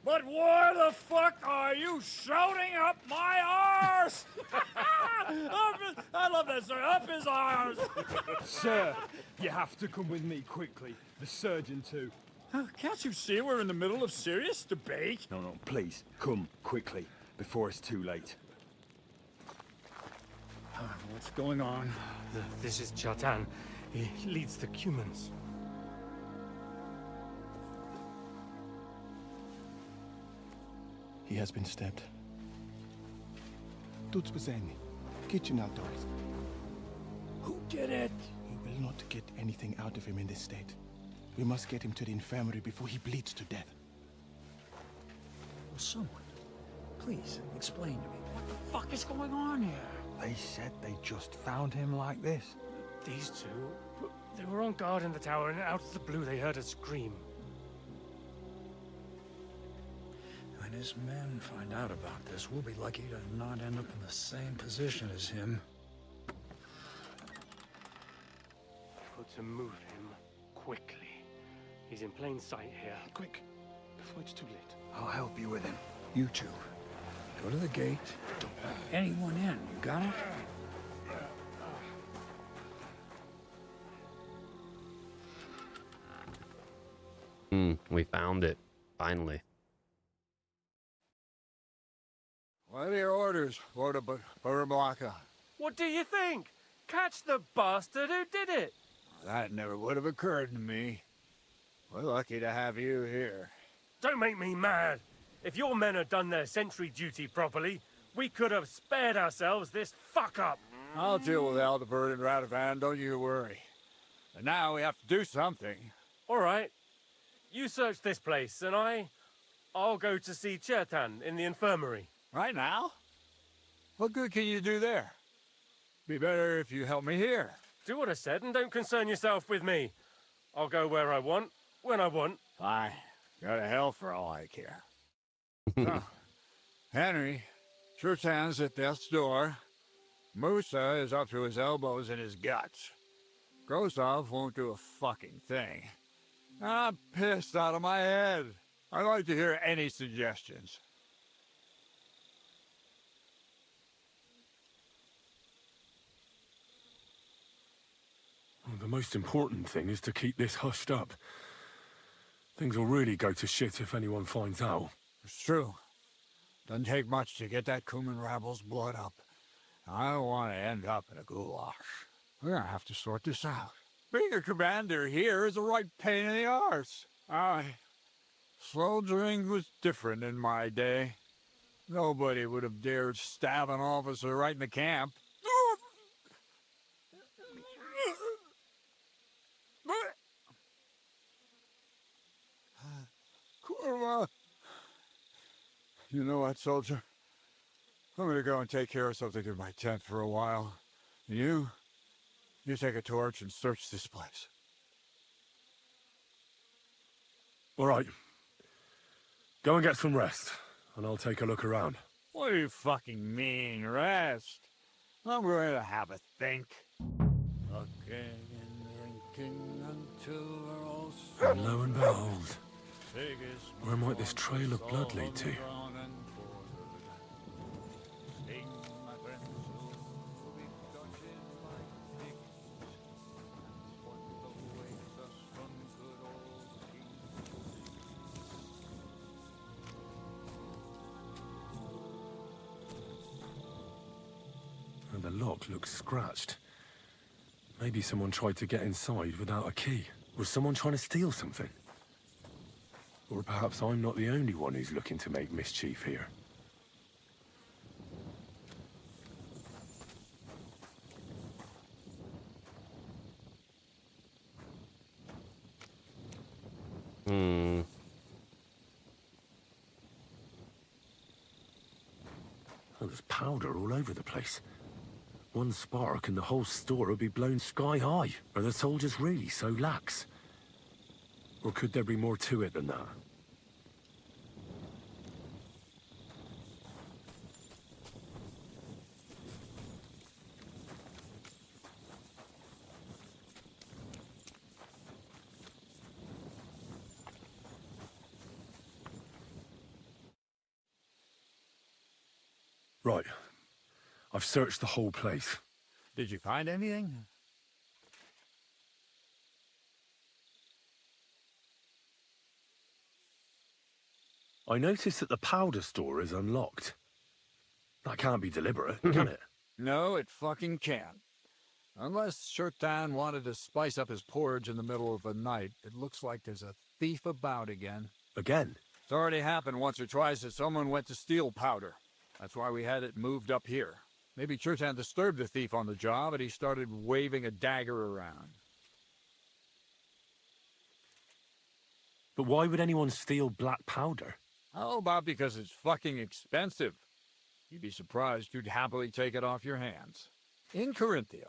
but why the fuck are you shouting up my arse?" I love that, sir. Up his arse. Sir, you have to come with me quickly. The surgeon too. Can't you see we're in the middle of serious debate? No, please, come quickly, before it's too late. What's going on? This is Chatan. He leads the Cumans. He has been stabbed. Tuts bezeni. Kitchen outdoors. Who did it? We will not get anything out of him in this state. We must get him to the infirmary before he bleeds to death. Will someone, please, explain to me what the fuck is going on here? They said they just found him like this. These two, they were on guard in the tower, and out of the blue they heard a scream. When his men find out about this, we'll be lucky to not end up in the same position as him. Got to move him quickly. He's in plain sight here. Quick, before it's too late. I'll help you with him. You two, go to the gate. Don't let anyone in. You got it? We found it. Finally. What are your orders, Lord of Bohemia? What do you think? Catch the bastard who did it! That never would have occurred to me. We're lucky to have you here. Don't make me mad. If your men had done their sentry duty properly, we could have spared ourselves this fuck-up. I'll deal with Aldebert and Radovan, don't you worry. And now we have to do something. All right. You search this place, and I'll go to see Chertan in the infirmary. Right now? What good can you do there? Be better if you help me here. Do what I said and don't concern yourself with me. I'll go where I want, when I want. Fine. Go to hell for all I care. So, Henry, Chertan's at death's door. Musa is up to his elbows in his guts. Grozov won't do a fucking thing. I'm pissed out of my head. I'd like to hear any suggestions. Well, the most important thing is to keep this hushed up. Things will really go to shit if anyone finds out. It's true. Doesn't take much to get that Kuman rabble's blood up. I don't want to end up in a goulash. We're gonna have to sort this out. Being a commander here is a right pain in the arse. Soldiering was different in my day. Nobody would have dared stab an officer right in the camp. Kurva! You know what, soldier? I'm gonna go and take care of something in my tent for a while. And you take a torch and search this place. All right. Go and get some rest, and I'll take a look around. What do you fucking mean, rest? I'm going to have a think. Looking and thinking until we're all And lo and behold, where might this trail of blood lead to? The lock looks scratched. Maybe someone tried to get inside without a key. Was someone trying to steal something? Or perhaps I'm not the only one who's looking to make mischief here. Oh, there's powder all over the place. One spark and the whole store would be blown sky high. Are the soldiers really so lax? Or could there be more to it than that? Right. I've searched the whole place. Did you find anything? I noticed that the powder store is unlocked. That can't be deliberate, can it? No, it fucking can't. Unless Chertan wanted to spice up his porridge in the middle of the night, it looks like there's a thief about again. Again? It's already happened once or twice that someone went to steal powder. That's why we had it moved up here. Maybe Chertan disturbed the thief on the job and he started waving a dagger around. But why would anyone steal black powder? How about because it's fucking expensive? You'd be surprised you'd happily take it off your hands. In Corinthia,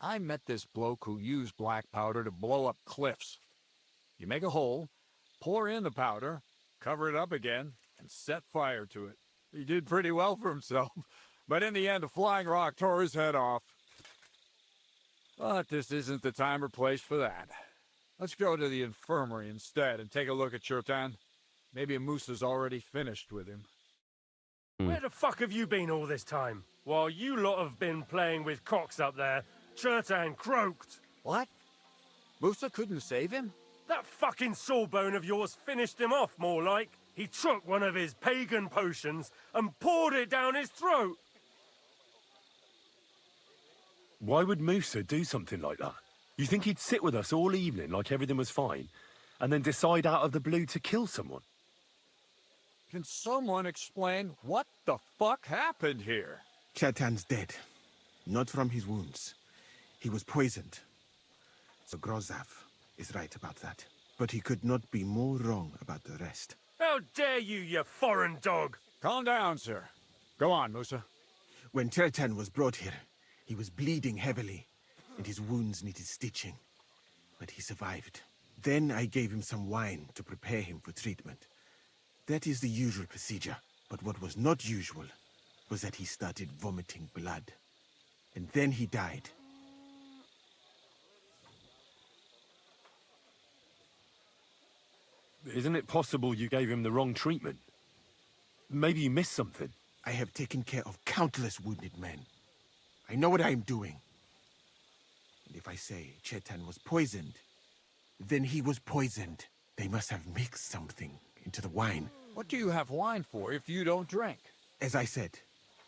I met this bloke who used black powder to blow up cliffs. You make a hole, pour in the powder, cover it up again, and set fire to it. He did pretty well for himself, but in the end a flying rock tore his head off. But this isn't the time or place for that. Let's go to the infirmary instead and take a look at Chertan. Maybe Musa's already finished with him. Where the fuck have you been all this time? While you lot have been playing with cocks up there, Chertan croaked. What? Musa couldn't save him? That fucking sawbone of yours finished him off, more like. He took one of his pagan potions and poured it down his throat. Why would Musa do something like that? You think he'd sit with us all evening like everything was fine, and then decide out of the blue to kill someone? Can someone explain what the fuck happened here? Chetan's dead. Not from his wounds. He was poisoned. So Grozav is right about that. But he could not be more wrong about the rest. How dare you, you foreign dog! Calm down, sir. Go on, Musa. When Chetan was brought here, he was bleeding heavily, and his wounds needed stitching. But he survived. Then I gave him some wine to prepare him for treatment. That is the usual procedure. But what was not usual was that he started vomiting blood. And then he died. Isn't it possible you gave him the wrong treatment? Maybe you missed something. I have taken care of countless wounded men. I know what I am doing. And if I say Chetan was poisoned, then he was poisoned. They must have mixed something into the wine. What do you have wine for if you don't drink? As I said,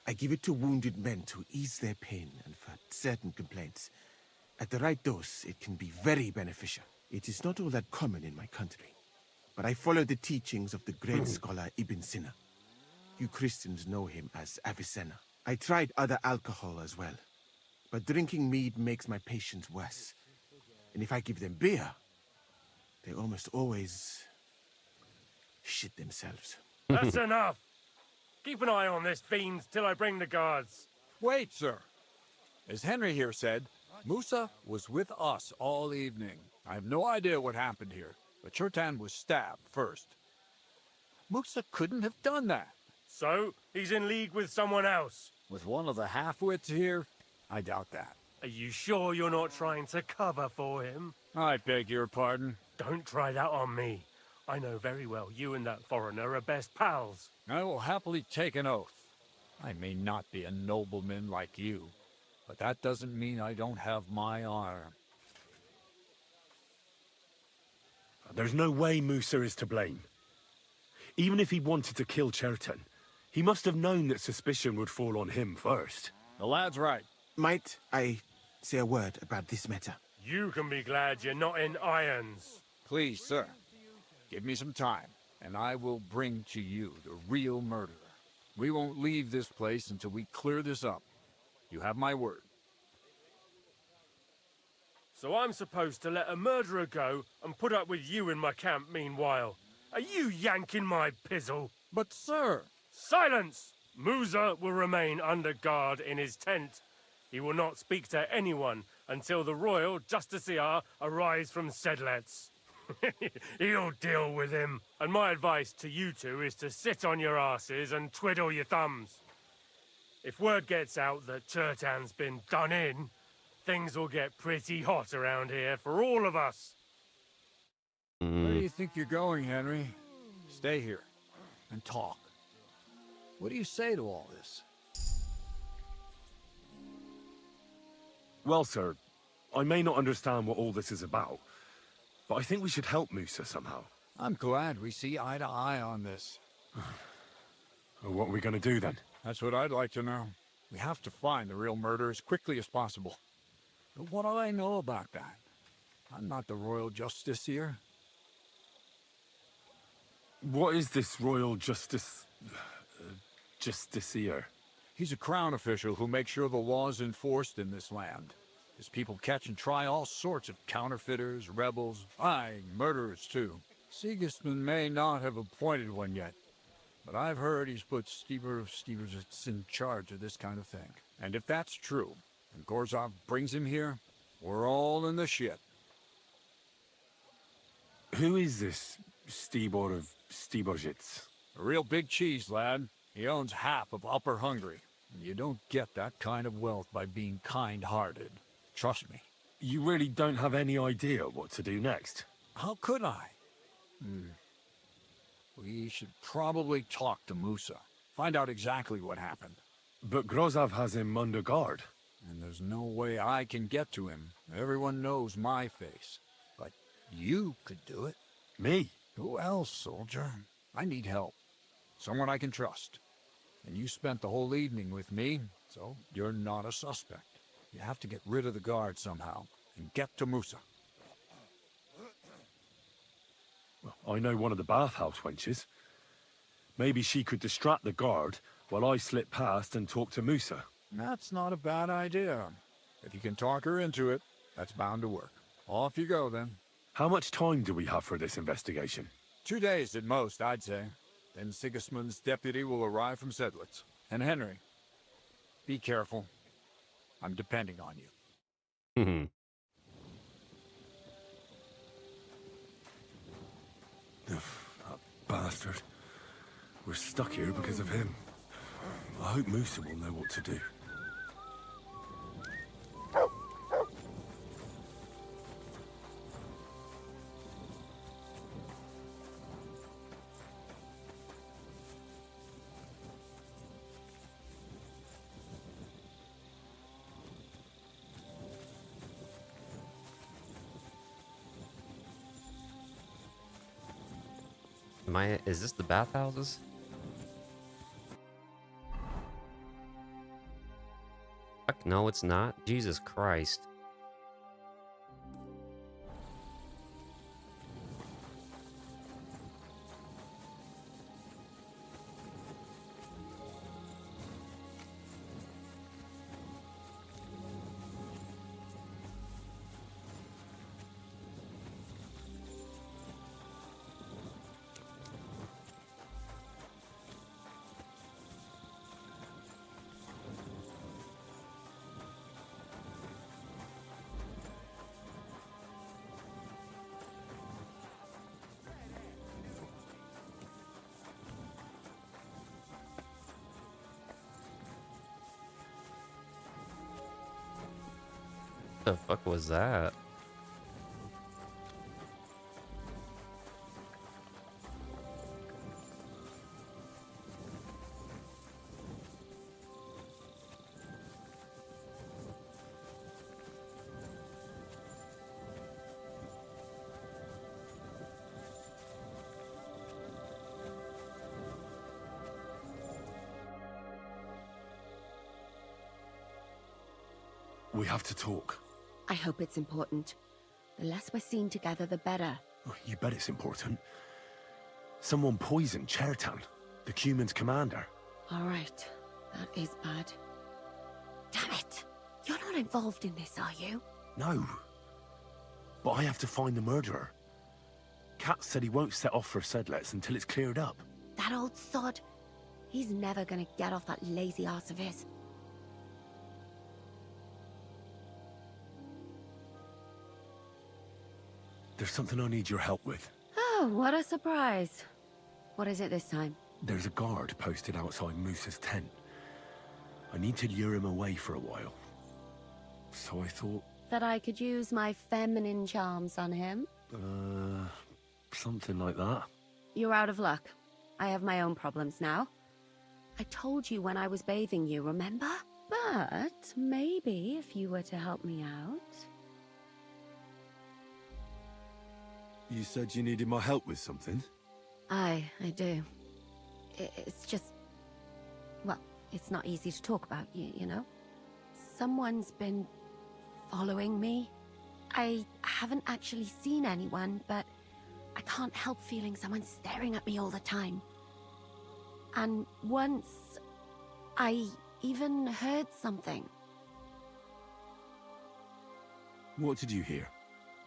I give it to wounded men to ease their pain and for certain complaints. At the right dose, it can be very beneficial. It is not all that common in my country. But I follow the teachings of the great scholar Ibn Sina. You Christians know him as Avicenna. I tried other alcohol as well. But drinking mead makes my patients worse. And if I give them beer, they almost always shit themselves. That's enough! Keep an eye on this fiend till I bring the guards. Wait, sir. As Henry here said, Musa was with us all evening. I have no idea what happened here, but Chetan was stabbed first. Musa couldn't have done that. So, he's in league with someone else? With one of the half-wits here? I doubt that. Are you sure you're not trying to cover for him? I beg your pardon. Don't try that on me. I know very well you and that foreigner are best pals. I will happily take an oath. I may not be a nobleman like you, but that doesn't mean I don't have my honor. There's no way Musa is to blame. Even if he wanted to kill Chertan, he must have known that suspicion would fall on him first. The lad's right. Might I say a word about this matter? You can be glad you're not in irons. Please, sir. Give me some time, and I will bring to you the real murderer. We won't leave this place until we clear this up. You have my word. So I'm supposed to let a murderer go and put up with you in my camp meanwhile. Are you yanking my pizzle? But, sir... Silence! Musa will remain under guard in his tent. He will not speak to anyone until the royal justiciar arrives from Sedlets. He'll deal with him. And my advice to you two is to sit on your asses and twiddle your thumbs. If word gets out that Chertan's been done in, things will get pretty hot around here for all of us. Where do you think you're going, Henry? Stay here and talk. What do you say to all this? Well, sir, I may not understand what all this is about, but I think we should help Musa somehow. I'm glad we see eye to eye on this. Well, what are we going to do then? That's what I'd like to know. We have to find the real murderer as quickly as possible. But what do I know about that? I'm not the royal justiciar. What is this royal justiciar? He's a crown official who makes sure the law is enforced in this land. His people catch and try all sorts of counterfeiters, rebels, aye, murderers too. Sigismund may not have appointed one yet, but I've heard he's put Stieber of Stieberzitz in charge of this kind of thing. And if that's true, and Gorzov brings him here, we're all in the shit. Who is this Stibor of Stieberzitz? A real big cheese, lad. He owns half of Upper Hungary. And you don't get that kind of wealth by being kind-hearted. Trust me. You really don't have any idea what to do next? How could I? We should probably talk to Musa. Find out exactly what happened. But Grozov has him under guard. And there's no way I can get to him. Everyone knows my face. But You could do it. Me? Who else, soldier? I need help. Someone I can trust. And you spent the whole evening with me, so you're not a suspect. You have to get rid of the guard somehow, and get to Musa. Well, I know one of the bathhouse wenches. Maybe she could distract the guard while I slip past and talk to Musa. That's not a bad idea. If you can talk her into it, that's bound to work. Off you go, then. How much time do we have for this investigation? 2 days at most, I'd say. Then Sigismund's deputy will arrive from Sedlitz. And Henry, be careful. I'm depending on you. That bastard. We're stuck here because of him. I hope Musa will know what to do. Is this the bathhouses? Fuck, no, it's not. Jesus Christ. The fuck was that? We have to talk. I hope it's important. The less we're seen together, the better. Oh, you bet it's important. Someone poisoned Chertan, the Cuman's commander. All right. That is bad. Damn it! You're not involved in this, are you? No. But I have to find the murderer. Kat said he won't set off for Sedlitz until it's cleared up. That old sod. He's never gonna get off that lazy arse of his. There's something I need your help with. Oh, what a surprise. What is it this time? There's a guard posted outside Musa's tent. I need to lure him away for a while. So I thought... That I could use my feminine charms on him? Something like that. You're out of luck. I have my own problems now. I told you when I was bathing you, remember? But maybe if you were to help me out... You said you needed my help with something? I do. It's just... Well, it's not easy to talk about, you know? Someone's been following me. I haven't actually seen anyone, but I can't help feeling someone staring at me all the time. And once, I even heard something. What did you hear?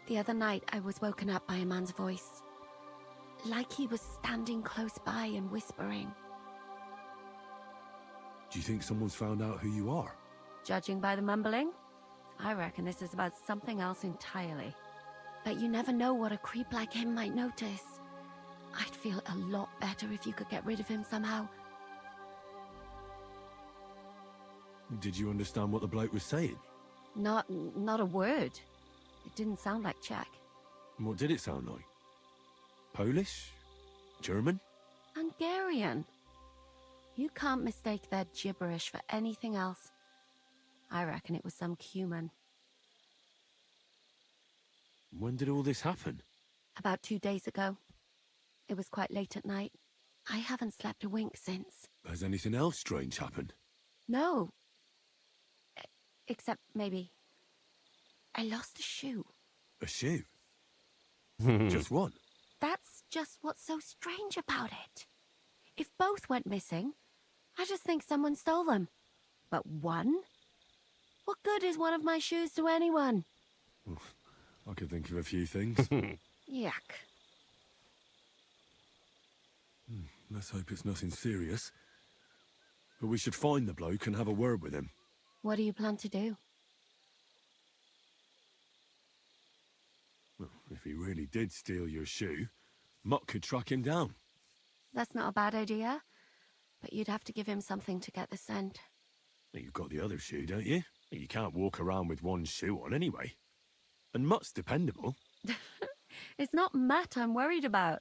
The other night, I was woken up by a man's voice. Like he was standing close by and whispering. Do you think someone's found out who you are? Judging by the mumbling, I reckon this is about something else entirely. But you never know what a creep like him might notice. I'd feel a lot better if you could get rid of him somehow. Did you understand what the bloke was saying? Not a word. It didn't sound like Czech. What did it sound like? Polish? German? Hungarian. You can't mistake their gibberish for anything else. I reckon it was some Cuman. When did all this happen? About 2 days ago. It was quite late at night. I haven't slept a wink since. Has anything else strange happened? No. Except maybe... I lost a shoe. A shoe? Just one? That's just what's so strange about it. If both went missing, I just think someone stole them. But one? What good is one of my shoes to anyone? I could think of a few things. Yuck. Let's hope it's nothing serious. But we should find the bloke and have a word with him. What do you plan to do? Well, if he really did steal your shoe, Mutt could track him down. That's not a bad idea. But you'd have to give him something to get the scent. You've got the other shoe, don't you? You can't walk around with one shoe on anyway. And Mutt's dependable. It's not Matt I'm worried about.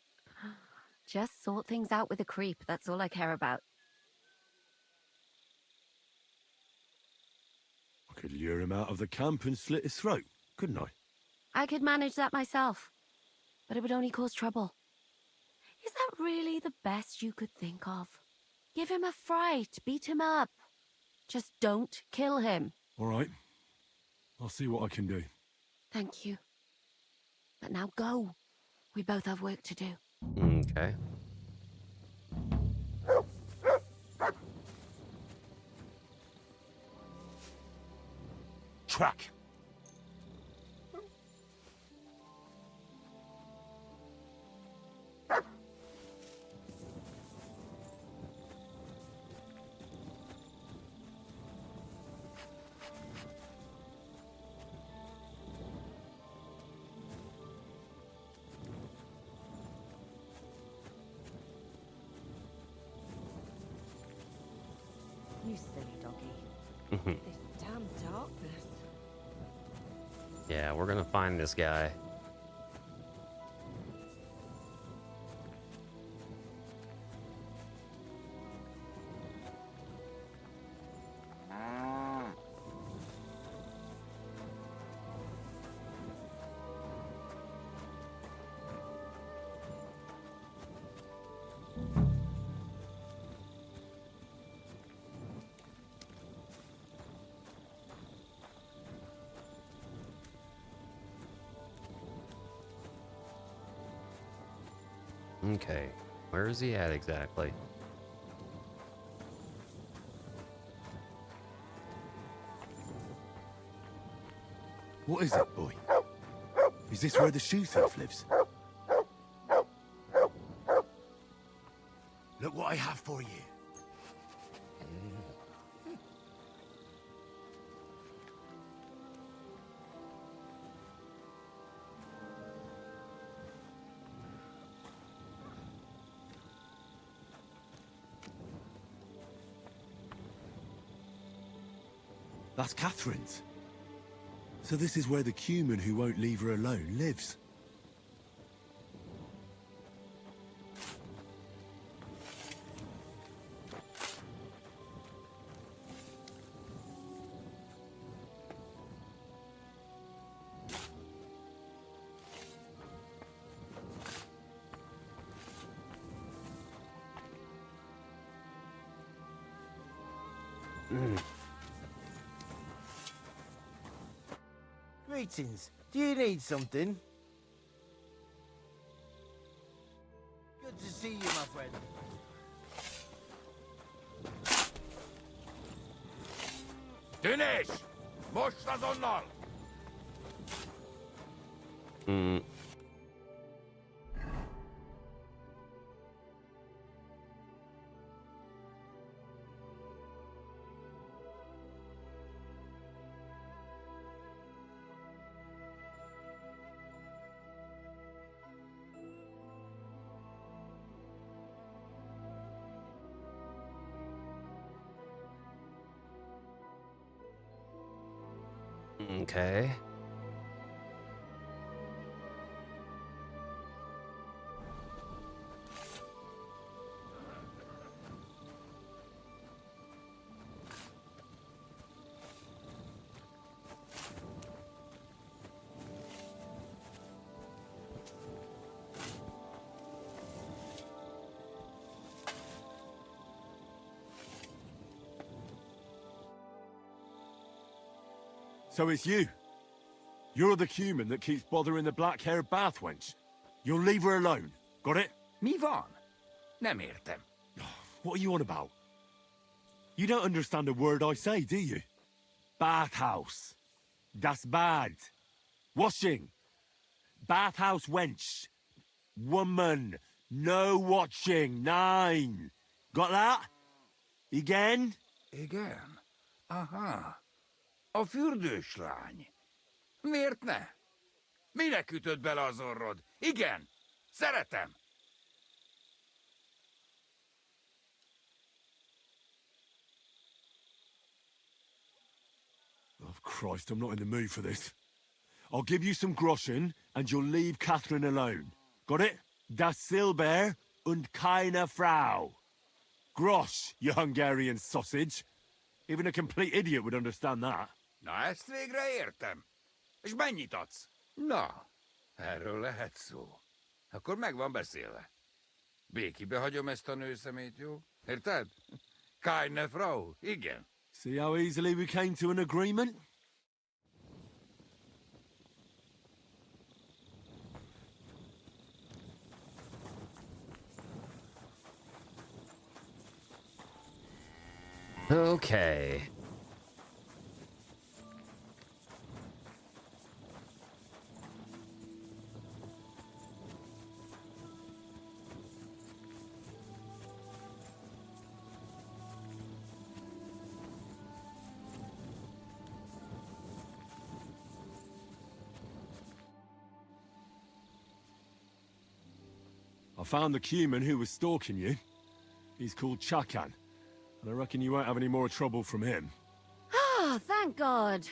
Just sort things out with a creep, that's all I care about. I could lure him out of the camp and slit his throat, couldn't I? I could manage that myself, but it would only cause trouble. Is that really the best you could think of? Give him a fright, beat him up. Just don't kill him. All right. I'll see what I can do. Thank you. But now go. We both have work to do. Okay. Track. You silly doggy. This damn darkness. Yeah, we're gonna find this guy. Okay, where is he at exactly? What is it, boy? Is this where the shoe thief lives? Look what I have for you. That's Catherine's. So this is where the Cuman who won't leave her alone lives. Greetings. Do you need something? Good to see you, my friend. Dinesh! Moshta zonlar! Okay. So it's you. You're the human that keeps bothering the black-haired bath wench. You'll leave her alone. Got it? Mi van? Nem értem. What are you on about? You don't understand a word I say, do you? Bathhouse. Das bad. Washing. Bathhouse wench. Woman. No watching. 9. Got that? Igen? Igen? Aha. A fürdős lány. Miért ne? Minek ütöd bele az orrod? Igen, szeretem. Oh, Christ, I'm not in the mood for this. I'll give you some groschen, and you'll leave Catherine alone. Got it? Das Silber und keine Frau. Grosch, you Hungarian sausage. Even a complete idiot would understand that. Na, ezt végre értem. És mennyit adsz? Na, erről lehet szó. Akkor meg van beszélve. Békibe hagyom ezt a nőszemét, jó? Érted? Keine Frau, igen. See how easily we came to an agreement? Okay. I found the human who was stalking you. He's called Chakan, and I reckon you won't have any more trouble from him. Oh, thank God.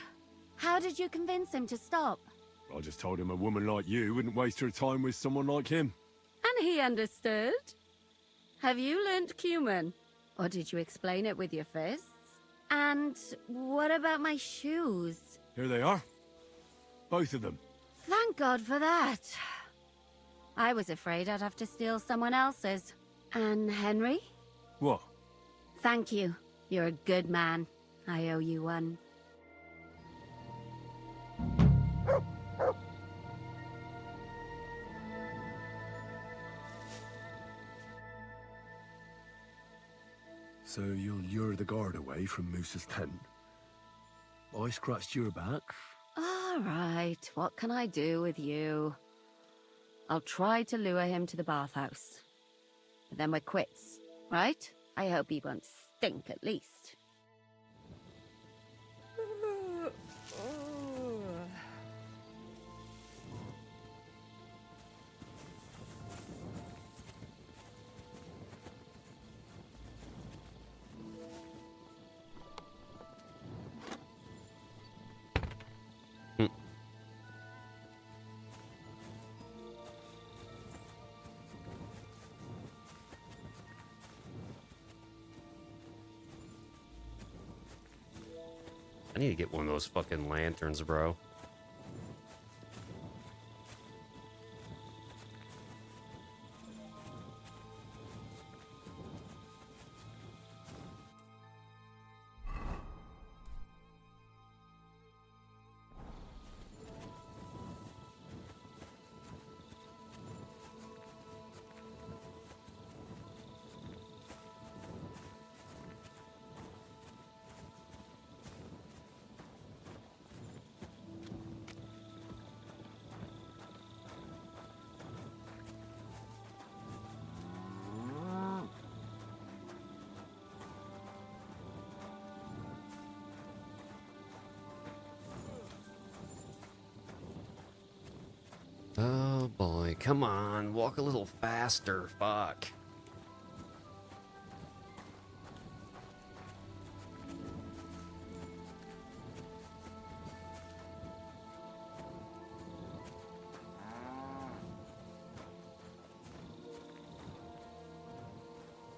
How did you convince him to stop? I just told him a woman like you wouldn't waste her time with someone like him. And he understood? Have you learnt Cuman? Or did you explain it with your fists? And what about my shoes? Here they are. Both of them. Thank God for that. I was afraid I'd have to steal someone else's. And Henry? What? Thank you. You're a good man. I owe you one. So you'll lure the guard away from Moose's tent? I scratched your back? All right, what can I do with you? I'll try to lure him to the bathhouse. But then we're quits, right? I hope he won't stink at least. I need to get one of those fucking lanterns, bro. Oh boy, come on, walk a little faster, fuck.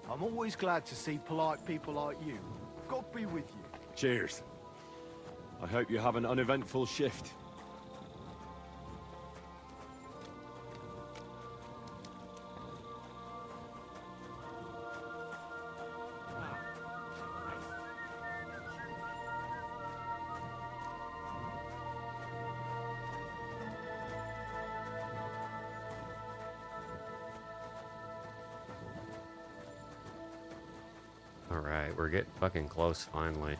I'm always glad to see polite people like you. God be with you. Cheers. I hope you have an uneventful shift. Alright, we're getting fucking close finally.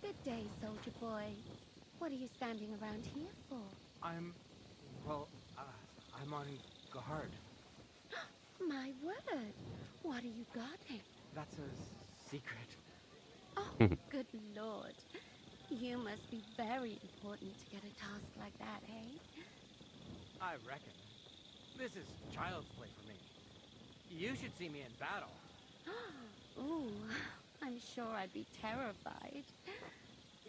Good day, soldier boy. What are you standing around here for? I'm on guard. My word! What are you guarding? That's a secret. Oh, good lord. You must be very important to get a task like that, eh? I reckon. This is child's play for me. You should see me in battle. Ooh, I'm sure I'd be terrified.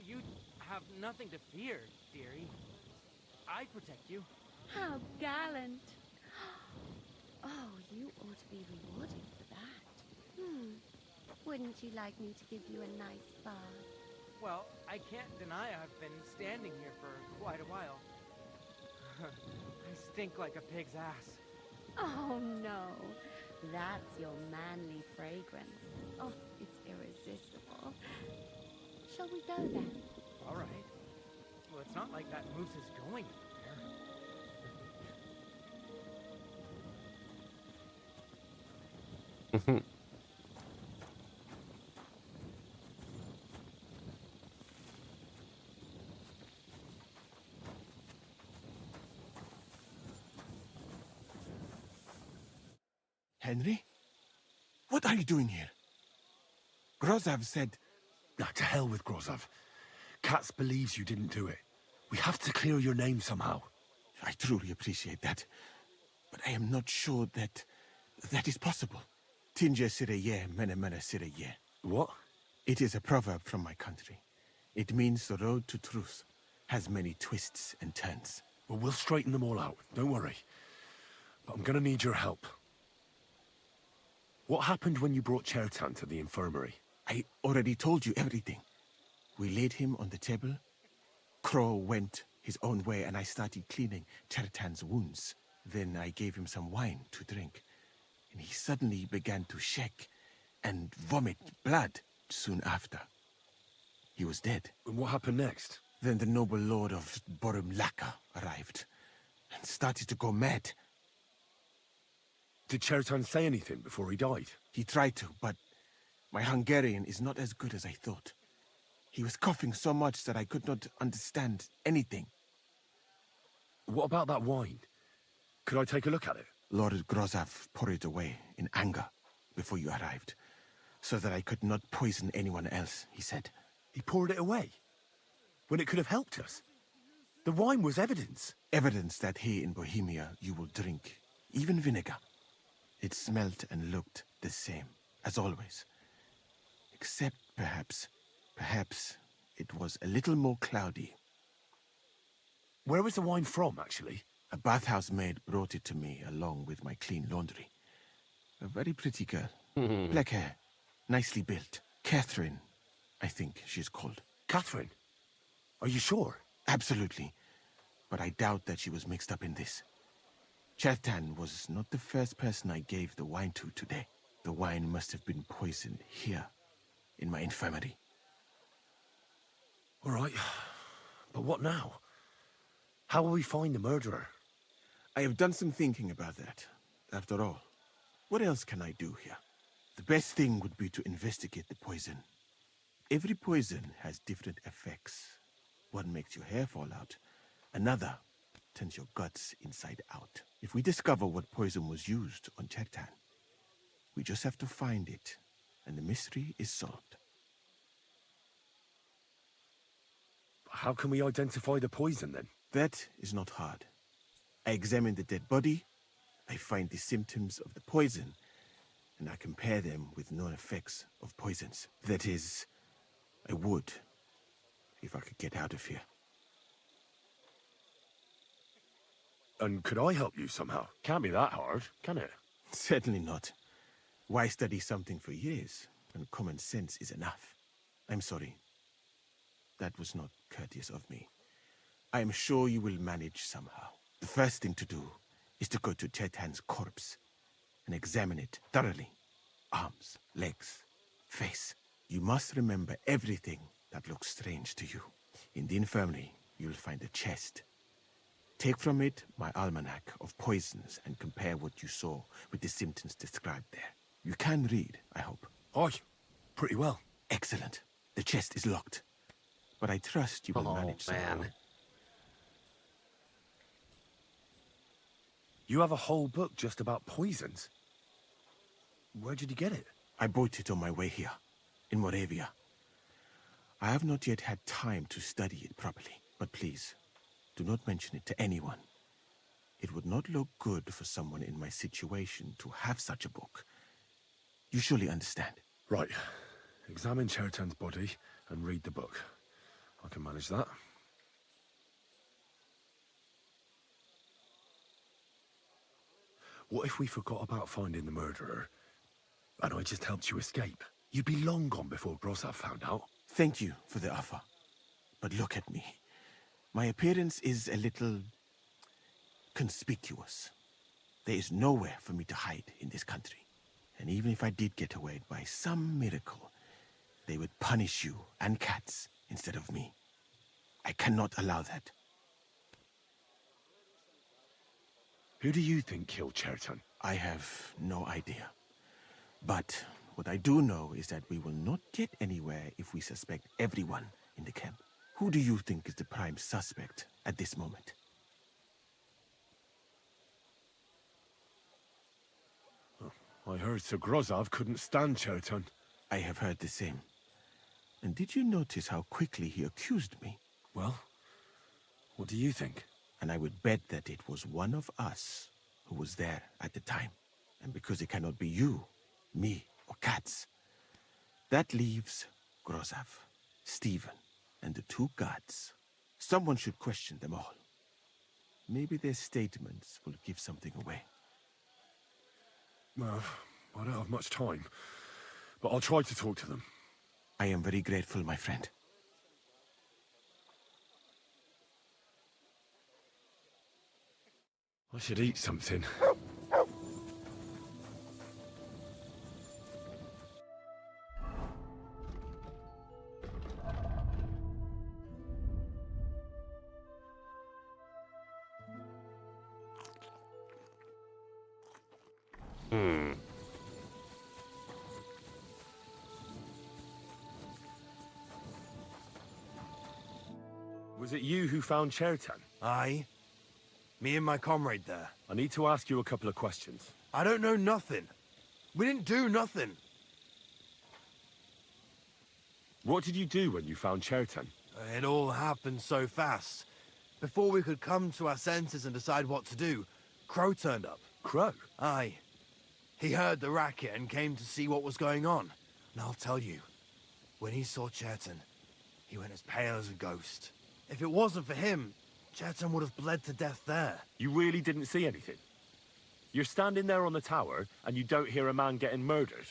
You have nothing to fear, dearie. I protect you. How gallant. Oh, you ought to be rewarded for that. Wouldn't you like me to give you a nice bath? Well, I can't deny I've been standing here for quite a while. I stink like a pig's ass. Oh, no. That's your manly fragrance. Oh, it's irresistible. Shall we go then? All right. Well, it's not like that moose is going anywhere. Henry? What are you doing here? Grozav said... Nah, to hell with Grozav. Katz believes you didn't do it. We have to clear your name somehow. I truly appreciate that. But I am not sure that is possible. Tinja sireye, mene mene sireye. What? It is a proverb from my country. It means the road to truth has many twists and turns. Well, we'll straighten them all out. Don't worry. But I'm gonna need your help. What happened when you brought Chertan to the infirmary? I already told you everything. We laid him on the table. Crow went his own way and I started cleaning Chertan's wounds. Then I gave him some wine to drink. And he suddenly began to shake and vomit blood soon after. He was dead. And what happened next? Then the noble lord of Bohemia arrived and started to go mad. Did Chertan say anything before he died? He tried to, but my Hungarian is not as good as I thought. He was coughing so much that I could not understand anything. What about that wine? Could I take a look at it? Lord Grozav poured it away in anger before you arrived, so that I could not poison anyone else, he said. He poured it away? When it could have helped us? The wine was evidence. Evidence that here in Bohemia you will drink, even vinegar. It smelt and looked the same, as always. Except perhaps it was a little more cloudy. Where was the wine from, actually? A bathhouse maid brought it to me along with my clean laundry. A very pretty girl. Black hair, nicely built. Catherine, I think she's called. Catherine? Are you sure? Absolutely. But I doubt that she was mixed up in this. Chertan was not the first person I gave the wine to today. The wine must have been poisoned here, in my infirmary. All right. But what now? How will we find the murderer? I have done some thinking about that. After all, what else can I do here? The best thing would be to investigate the poison. Every poison has different effects. One makes your hair fall out. Another turns your guts inside out. If we discover what poison was used on Chertan, we just have to find it, and the mystery is solved. How can we identify the poison, then? That is not hard. I examine the dead body, I find the symptoms of the poison, and I compare them with known effects of poisons. That is, I would, if I could get out of here. And could I help you somehow? Can't be that hard, can it? Certainly not. Why study something for years when common sense is enough? I'm sorry. That was not courteous of me. I am sure you will manage somehow. The first thing to do is to go to Chetan's corpse and examine it thoroughly. Arms, legs, face. You must remember everything that looks strange to you. In the infirmary, you'll find a chest. Take from it my almanac of poisons and compare what you saw with the symptoms described there. You can read, I hope. Aye, pretty well. Excellent. The chest is locked, but I trust you will manage somehow. You have a whole book just about poisons? Where did you get it? I bought it on my way here, in Moravia. I have not yet had time to study it properly, but please, do not mention it to anyone. It would not look good for someone in my situation to have such a book. You surely understand. Right. Examine Chertan's body and read the book. I can manage that. What if we forgot about finding the murderer, and I just helped you escape? You'd be long gone before Grossav found out. Thank you for the offer. But look at me. My appearance is a little conspicuous. There is nowhere for me to hide in this country. And even if I did get away by some miracle, they would punish you and cats instead of me. I cannot allow that. Who do you think killed Chertan? I have no idea. But what I do know is that we will not get anywhere if we suspect everyone in the camp. Who do you think is the prime suspect at this moment? I heard Sir Grossav couldn't stand Chertan. I have heard the same. And did you notice how quickly he accused me? Well, what do you think? And I would bet that it was one of us who was there at the time. And because it cannot be you, me, or Katz, that leaves Grossav, Stephen, and the two guards. Someone should question them all. Maybe their statements will give something away. Well, I don't have much time, but I'll try to talk to them. I am very grateful, my friend. I should eat something. Was it you who found Chertan? Aye. Me and my comrade there. I need to ask you a couple of questions. I don't know nothing. We didn't do nothing. What did you do when you found Chertan? It all happened so fast. Before we could come to our senses and decide what to do, Crow turned up. Crow? Aye. He heard the racket and came to see what was going on. And I'll tell you, when he saw Chertan, he went as pale as a ghost. If it wasn't for him, Chertan would have bled to death there. You really didn't see anything? You're standing there on the tower, and you don't hear a man getting murdered?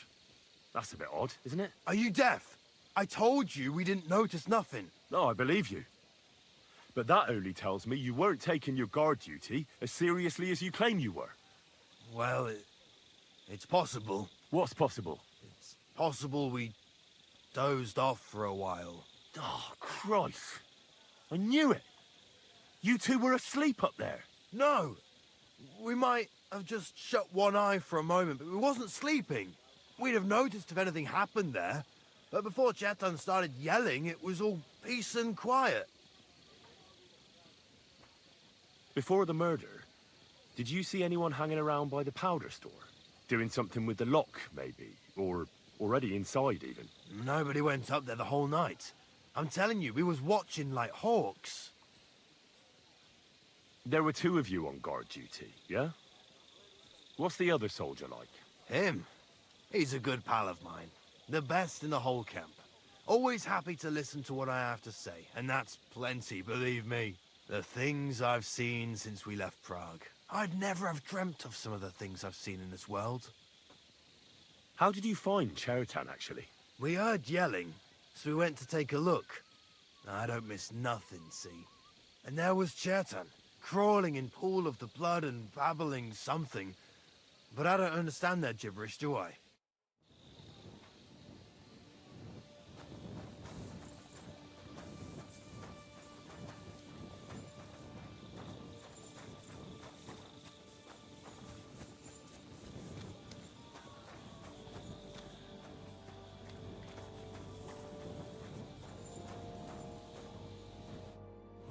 That's a bit odd, isn't it? Are you deaf? I told you we didn't notice nothing. No, I believe you. But that only tells me you weren't taking your guard duty as seriously as you claim you were. Well, it's possible. What's possible? It's possible we dozed off for a while. Oh, Christ. I knew it. You two were asleep up there. No. We might have just shut one eye for a moment, but we wasn't sleeping. We'd have noticed if anything happened there. But before Chertan started yelling, it was all peace and quiet. Before the murder, did you see anyone hanging around by the powder store? Doing something with the lock, maybe? Or already inside, even? Nobody went up there the whole night. I'm telling you, we was watching like hawks. There were two of you on guard duty, yeah? What's the other soldier like? Him? He's a good pal of mine. The best in the whole camp. Always happy to listen to what I have to say, and that's plenty, believe me. The things I've seen since we left Prague. I'd never have dreamt of some of the things I've seen in this world. How did you find Chertan, actually? We heard yelling, so we went to take a look. I don't miss nothing, see? And there was Chertan, crawling in pool of the blood and babbling something. But I don't understand their gibberish, do I?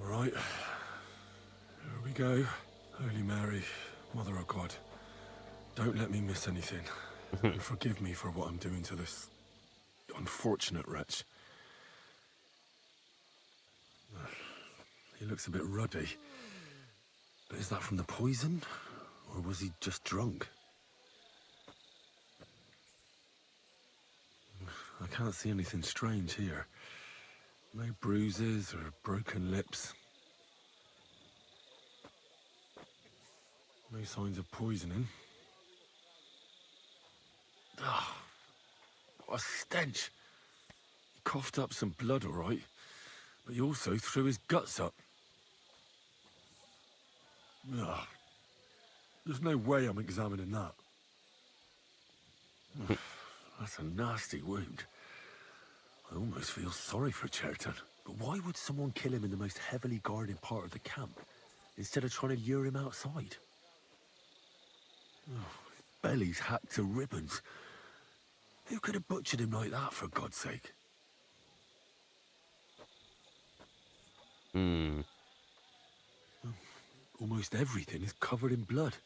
All right. Here we go. Holy Mary, Mother of God, don't let me miss anything. And forgive me for what I'm doing to this unfortunate wretch. He looks a bit ruddy. But is that from the poison? Or was he just drunk? I can't see anything strange here. No bruises or broken lips. No signs of poisoning. Ah, what a stench. He coughed up some blood, all right, but he also threw his guts up. Ah, there's no way I'm examining that. That's a nasty wound. I almost feel sorry for Chertan. But why would someone kill him in the most heavily guarded part of the camp, instead of trying to lure him outside? Oh, his belly's hacked to ribbons. Who could have butchered him like that, for God's sake? Almost everything is covered in blood.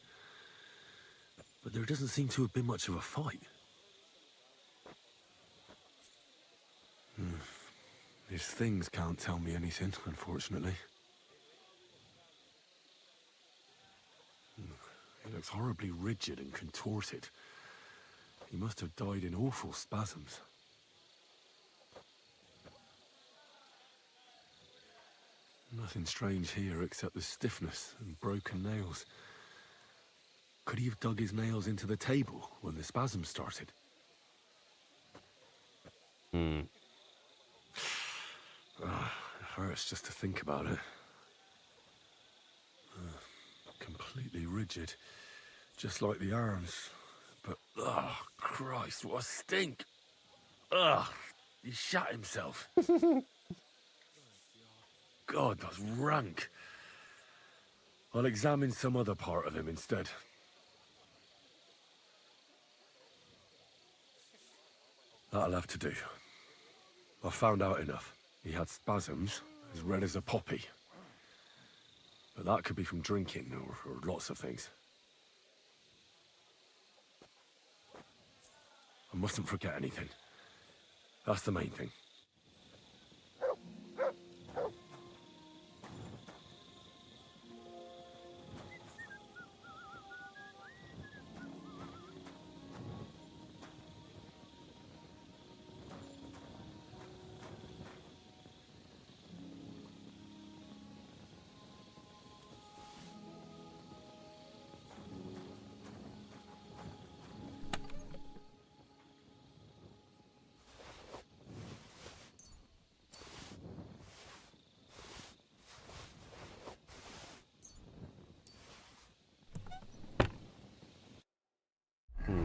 But there doesn't seem to have been much of a fight. These things can't tell me anything, unfortunately. He looks horribly rigid and contorted. He must have died in awful spasms. Nothing strange here except the stiffness and broken nails. Could he have dug his nails into the table when the spasms started? It hurts just to think about it. Completely rigid, just like the arms. But, oh, Christ, what a stink! Ugh, he shot himself. God, that's rank. I'll examine some other part of him instead. That'll have to do. I've found out enough. He had spasms, as red as a poppy. But that could be from drinking, or lots of things. I mustn't forget anything. That's the main thing.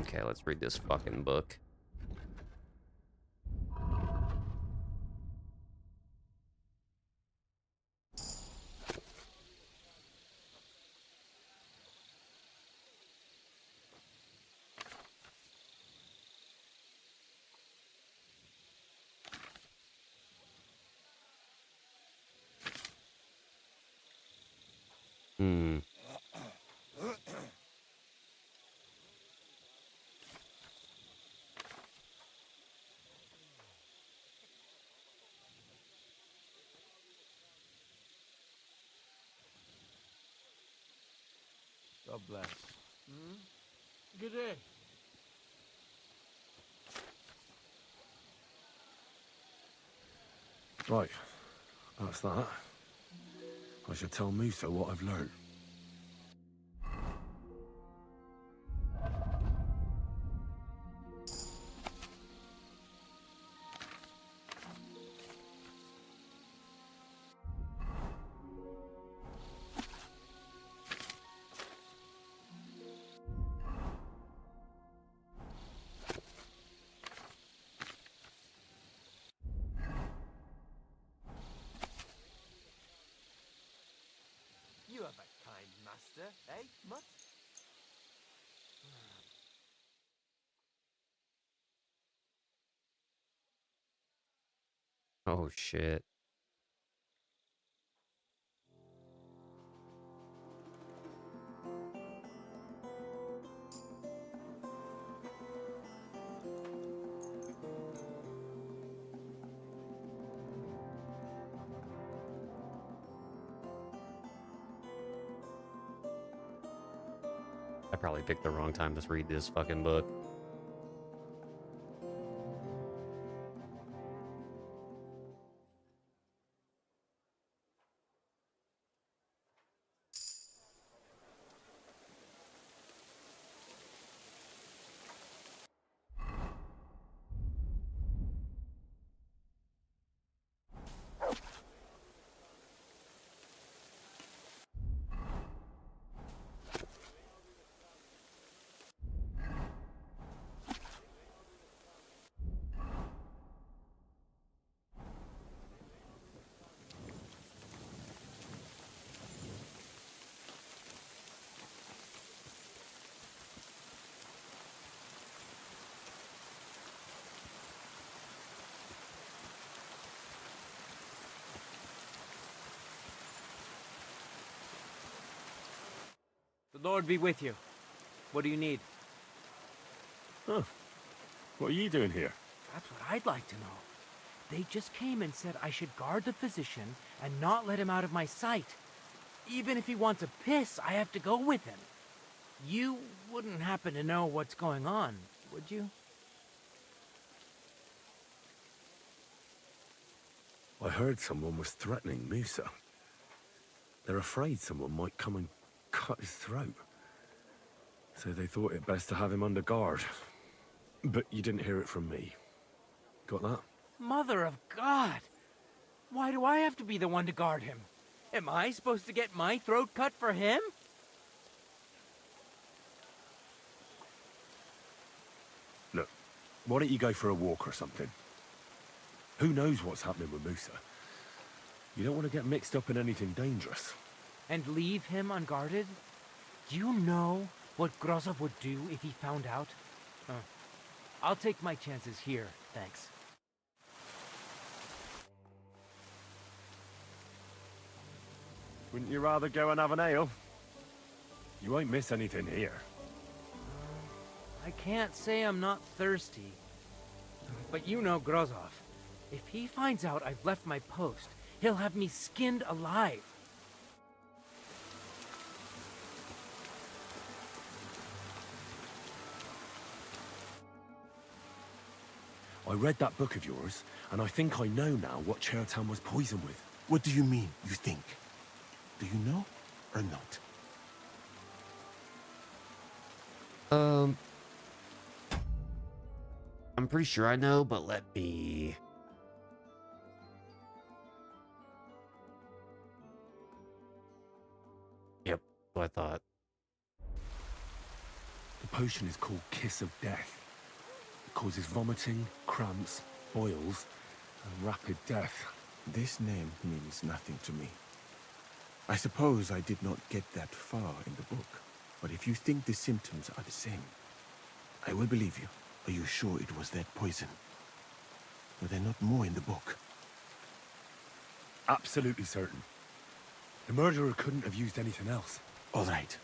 Okay, let's read this fucking book. God bless. Good day. Right, that's that. I should tell Musa what I've learned. You have a kind master, eh, Mutt? Oh shit. I probably picked the wrong time to read this fucking book. The Lord be with you. What do you need? Huh. What are you doing here? That's what I'd like to know. They just came and said I should guard the physician and not let him out of my sight. Even if he wants to piss, I have to go with him. You wouldn't happen to know what's going on, would you? I heard someone was threatening Musa. They're afraid someone might come and cut his throat. So they thought it best to have him under guard. But you didn't hear it from me. Got that? Mother of God! Why do I have to be the one to guard him? Am I supposed to get my throat cut for him? Look, why don't you go for a walk or something? Who knows what's happening with Musa? You don't want to get mixed up in anything dangerous. And leave him unguarded? Do you know what Grozov would do if he found out? I'll take my chances here, thanks. Wouldn't you rather go and have an ale? You won't miss anything here. I can't say I'm not thirsty. But you know Grozov. If he finds out I've left my post, he'll have me skinned alive. I read that book of yours, and I think I know now what Chertan was poisoned with. What do you mean, you think? Do you know or not? I'm pretty sure I know, but let me... Yep, what I thought. The potion is called Kiss of Death. It causes vomiting, cramps, boils, and rapid death. This name means nothing to me. I suppose I did not get that far in the book, but if you think the symptoms are the same, I will believe you. Are you sure it was that poison? Were there not more in the book? Absolutely certain. The murderer couldn't have used anything else. All right.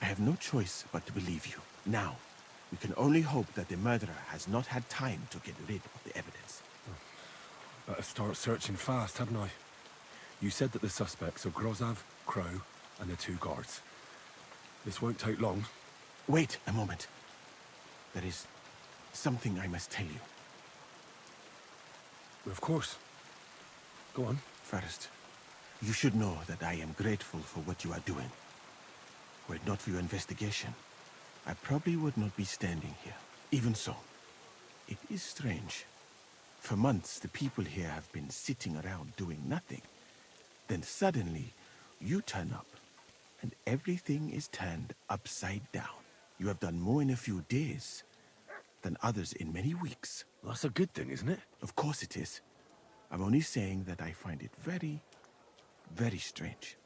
I have no choice but to believe you. Now, we can only hope that the murderer has not had time to get rid of the evidence. Better start searching fast, hadn't I? You said that the suspects are Grozov, Crow, and the two guards. This won't take long. Wait a moment. There is something I must tell you. Of course. Go on. First, You should know that I am grateful for what you are doing. Were it not for your investigation, I probably would not be standing here. Even so, it is strange. For months, the people here have been sitting around doing nothing. Then suddenly, you turn up, and everything is turned upside down. You have done more in a few days than others in many weeks. That's a good thing, isn't it? Of course it is. I'm only saying that I find it very, very strange.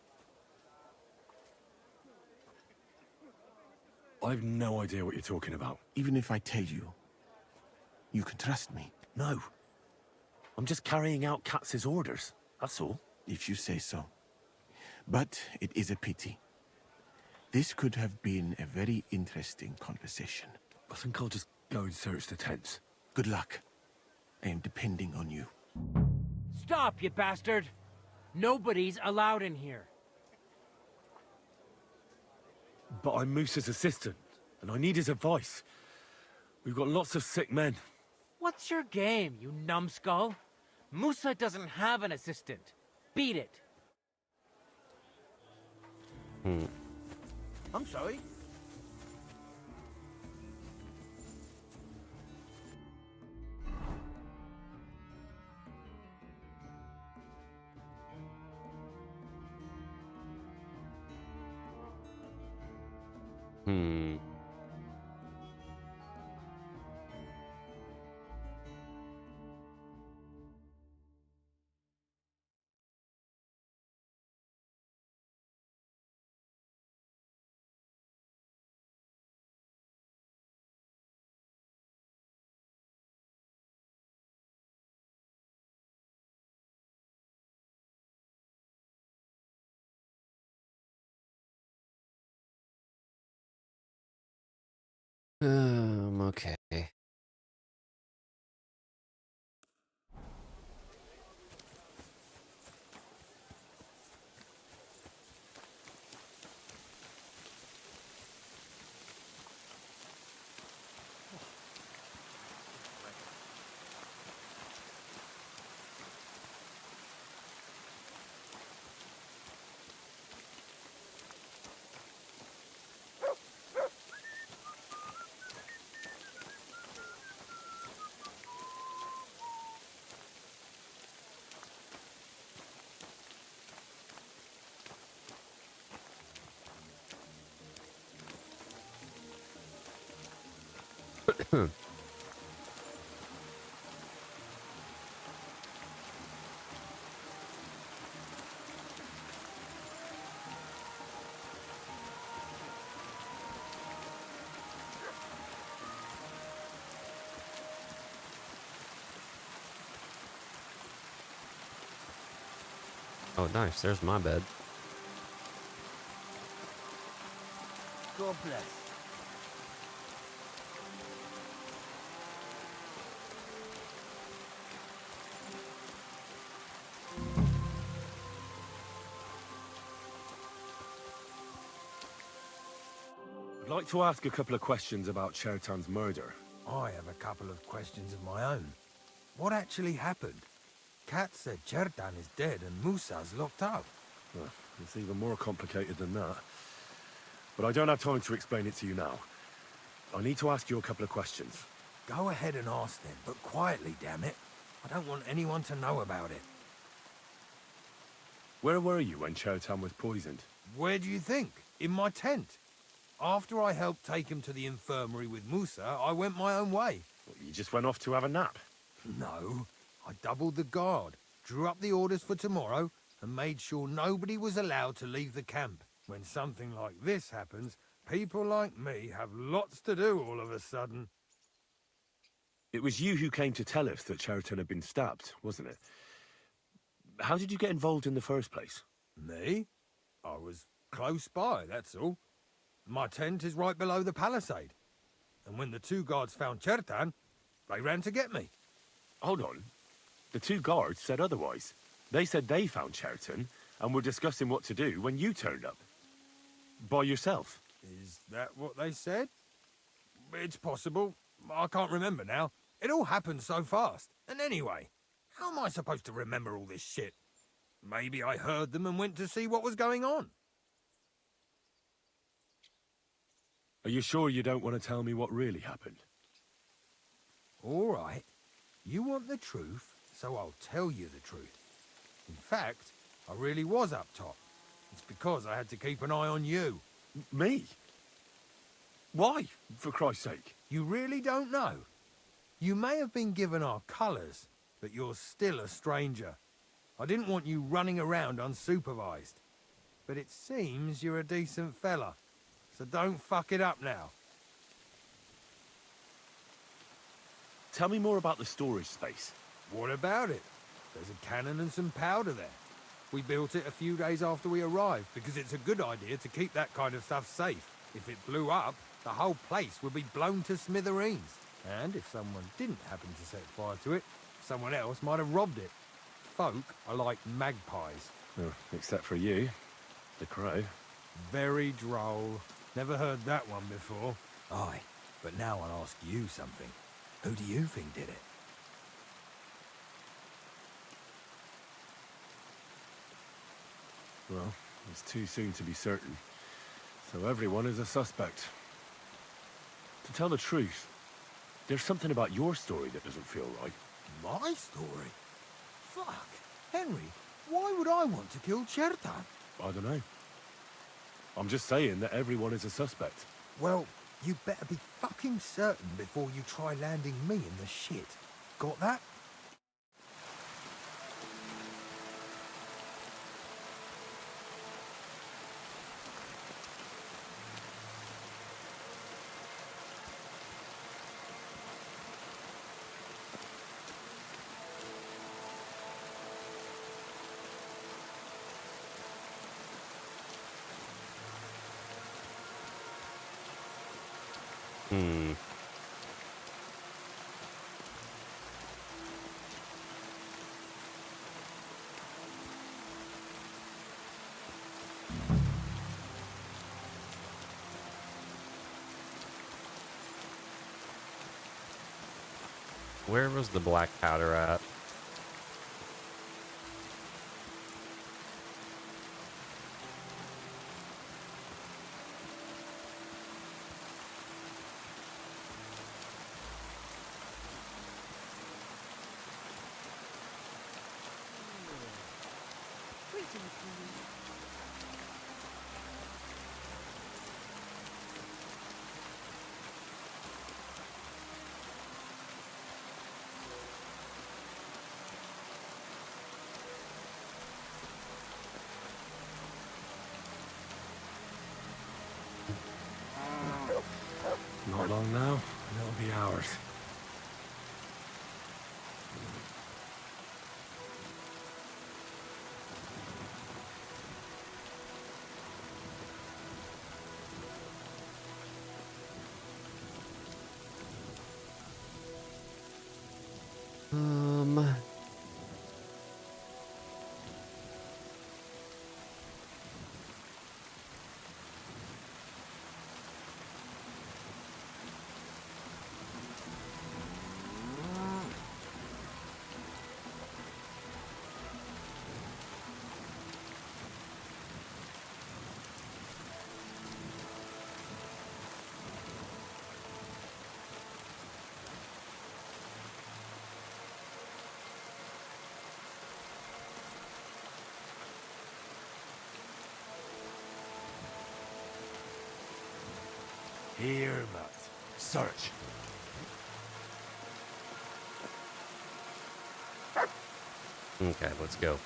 I've no idea what you're talking about. Even if I tell you, you can trust me. No. I'm just carrying out Katz's orders, that's all. If you say so. But it is a pity. This could have been a very interesting conversation. I think I'll just go and search the tents. Good luck. I am depending on you. Stop, you bastard! Nobody's allowed in here. But I'm Moose's assistant, and I need his advice. We've got lots of sick men. What's your game, you numbskull? Musa doesn't have an assistant. Beat it. I'm sorry. Okay. Oh, nice. There's my bed. God bless. I'd like to ask a couple of questions about Chertan's murder. I have a couple of questions of my own. What actually happened? Kat said Chertan is dead and Musa's locked up. Well, it's even more complicated than that. But I don't have time to explain it to you now. I need to ask you a couple of questions. Go ahead and ask them, but quietly, damn it. I don't want anyone to know about it. Where were you when Chertan was poisoned? Where do you think? In my tent. After I helped take him to the infirmary with Musa, I went my own way. You just went off to have a nap? No. I doubled the guard, drew up the orders for tomorrow, and made sure nobody was allowed to leave the camp. When something like this happens, people like me have lots to do all of a sudden. It was you who came to tell us that Chertan had been stabbed, wasn't it? How did you get involved in the first place? Me? I was close by, that's all. My tent is right below the palisade. And when the two guards found Chertan, they ran to get me. Hold on. The two guards said otherwise. They said they found Chertan and were discussing what to do when you turned up. By yourself. Is that what they said? It's possible. I can't remember now. It all happened so fast. And anyway, how am I supposed to remember all this shit? Maybe I heard them and went to see what was going on. Are you sure you don't want to tell me what really happened? All right. You want the truth, so I'll tell you the truth. In fact, I really was up top. It's because I had to keep an eye on you. Me? Why, for Christ's sake? You really don't know? You may have been given our colours, but you're still a stranger. I didn't want you running around unsupervised. But it seems you're a decent fella, so don't fuck it up now. Tell me more about the storage space. What about it? There's a cannon and some powder there. We built it a few days after we arrived because it's a good idea to keep that kind of stuff safe. If it blew up, the whole place would be blown to smithereens. And if someone didn't happen to set fire to it, someone else might have robbed it. Folk are like magpies. Oh, except for you, the crow. Very droll. Never heard that one before. Aye, but now I'll ask you something. Who do you think did it? Well, it's too soon to be certain. So everyone is a suspect. To tell the truth, there's something about your story that doesn't feel right. My story? Fuck. Henry, why would I want to kill Chertan? I don't know. I'm just saying that everyone is a suspect. Well, you better be fucking certain before you try landing me in the shit. Got that? Where was the black powder at? Not long now, and it'll be ours. Here, Matt. Search. Okay, let's go.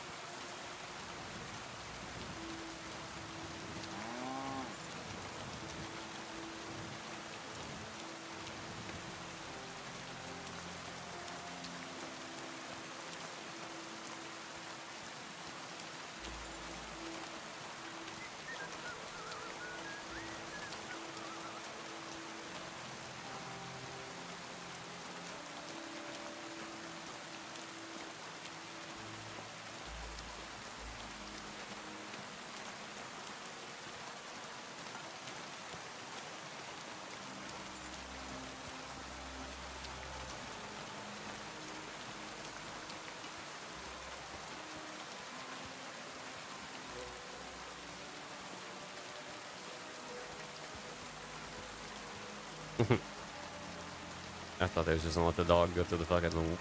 I thought they was just gonna let the dog go to the fucking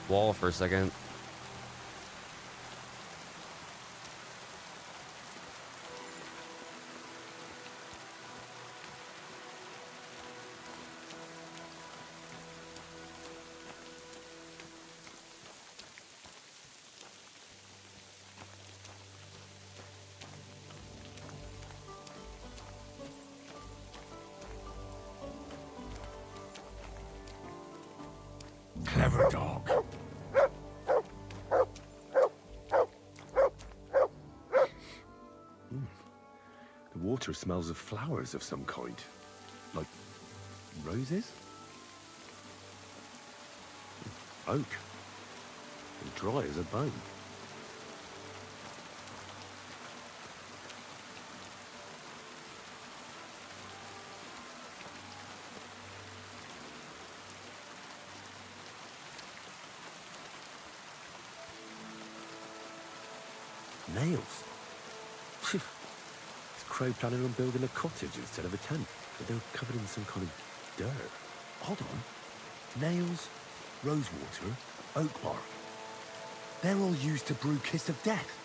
wall for a second. Clever dog. The water smells of flowers of some kind. Like roses? Oak. And dry as a bone. Nails. This crow planning on building a cottage instead of a tent, but they were covered in some kind of dirt. Hold on. Nails, rosewater, oak bark. They're all used to brew Kiss of Death.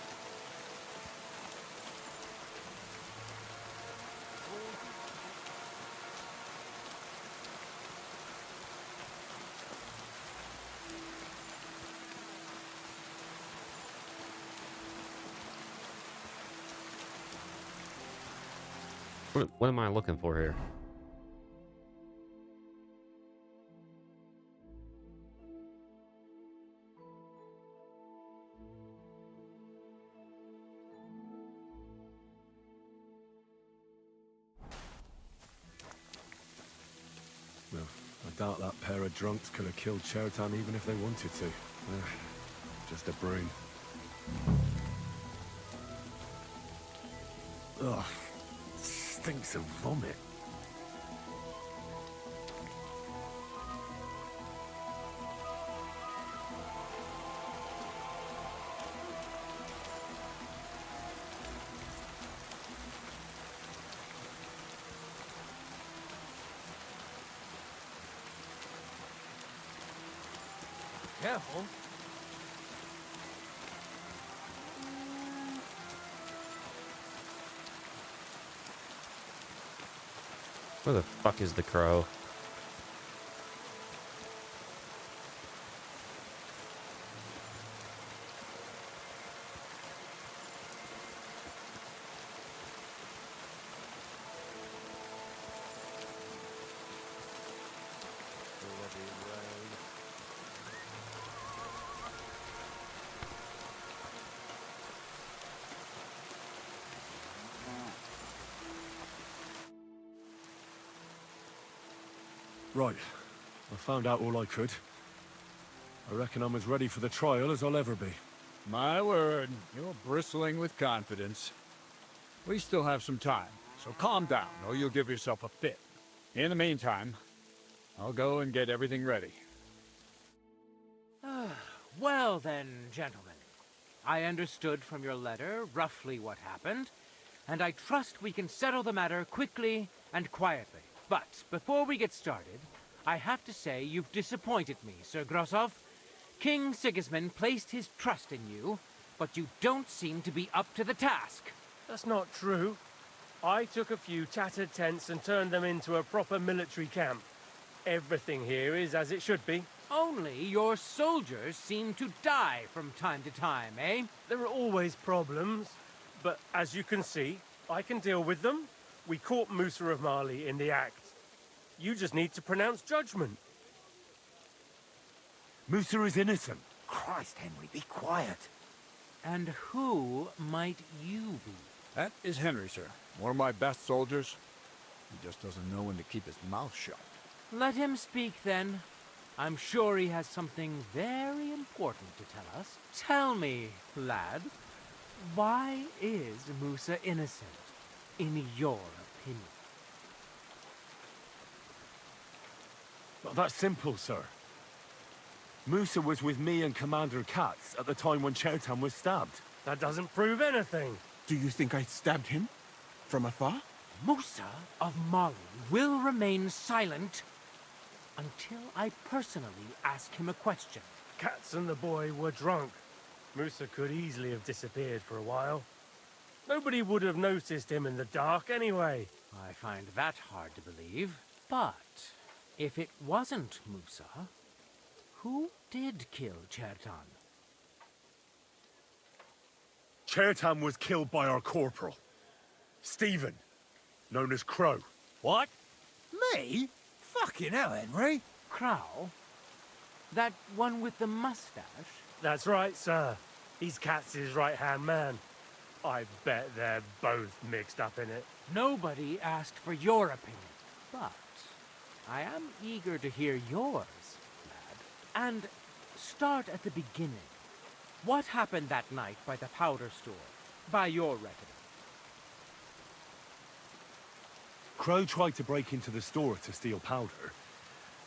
What am I looking for here? Well, I doubt that pair of drunks could have killed Chertan even if they wanted to. Just a broom. Ugh. Stinks of vomit. Careful. Where the fuck is the crow? Right. I found out all I could. I reckon I'm as ready for the trial as I'll ever be. My word, you're bristling with confidence. We still have some time, so calm down, or you'll give yourself a fit. In the meantime, I'll go and get everything ready. Well then, gentlemen. I understood from your letter roughly what happened, and I trust we can settle the matter quickly and quietly. But before we get started, I have to say you've disappointed me, Sir Grosov. King Sigismund placed his trust in you, but you don't seem to be up to the task. That's not true. I took a few tattered tents and turned them into a proper military camp. Everything here is as it should be. Only your soldiers seem to die from time to time, eh? There are always problems, but as you can see, I can deal with them. We caught Musa of Mali in the act. You just need to pronounce judgment. Musa is innocent. Christ, Henry, be quiet. And who might you be? That is Henry, sir. One of my best soldiers. He just doesn't know when to keep his mouth shut. Let him speak, then. I'm sure he has something very important to tell us. Tell me, lad, why is Musa innocent, in your opinion? Well, that's simple, sir. Musa was with me and Commander Katz at the time when Chertan was stabbed. That doesn't prove anything. Do you think I stabbed him? From afar? Musa of Mali will remain silent until I personally ask him a question. Cats and the boy were drunk. Musa could easily have disappeared for a while. Nobody would have noticed him in the dark anyway. I find that hard to believe. But if it wasn't Musa, who did kill Chertan? Chertan was killed by our corporal, Stephen, known as Crow. What? Me? Fucking hell, Henry. Crow? That one with the mustache? That's right, sir. He's Katz's right-hand man. I bet they're both mixed up in it. Nobody asked for your opinion, but I am eager to hear yours, lad. And start at the beginning. What happened that night by the powder store, by your reckoning? Crow tried to break into the store to steal powder,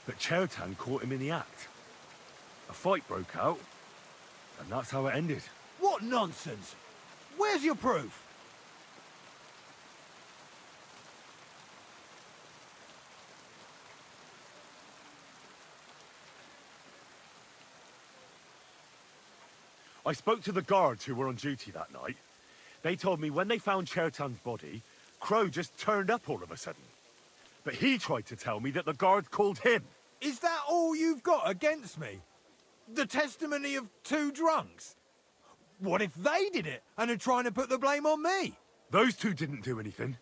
but Chertan caught him in the act. A fight broke out, and that's how it ended. What nonsense! Where's your proof? I spoke to the guards who were on duty that night. They told me when they found Chertan's body, Crow just turned up all of a sudden. But he tried to tell me that the guards called him. Is that all you've got against me? The testimony of two drunks? What if they did it and are trying to put the blame on me? Those two didn't do anything.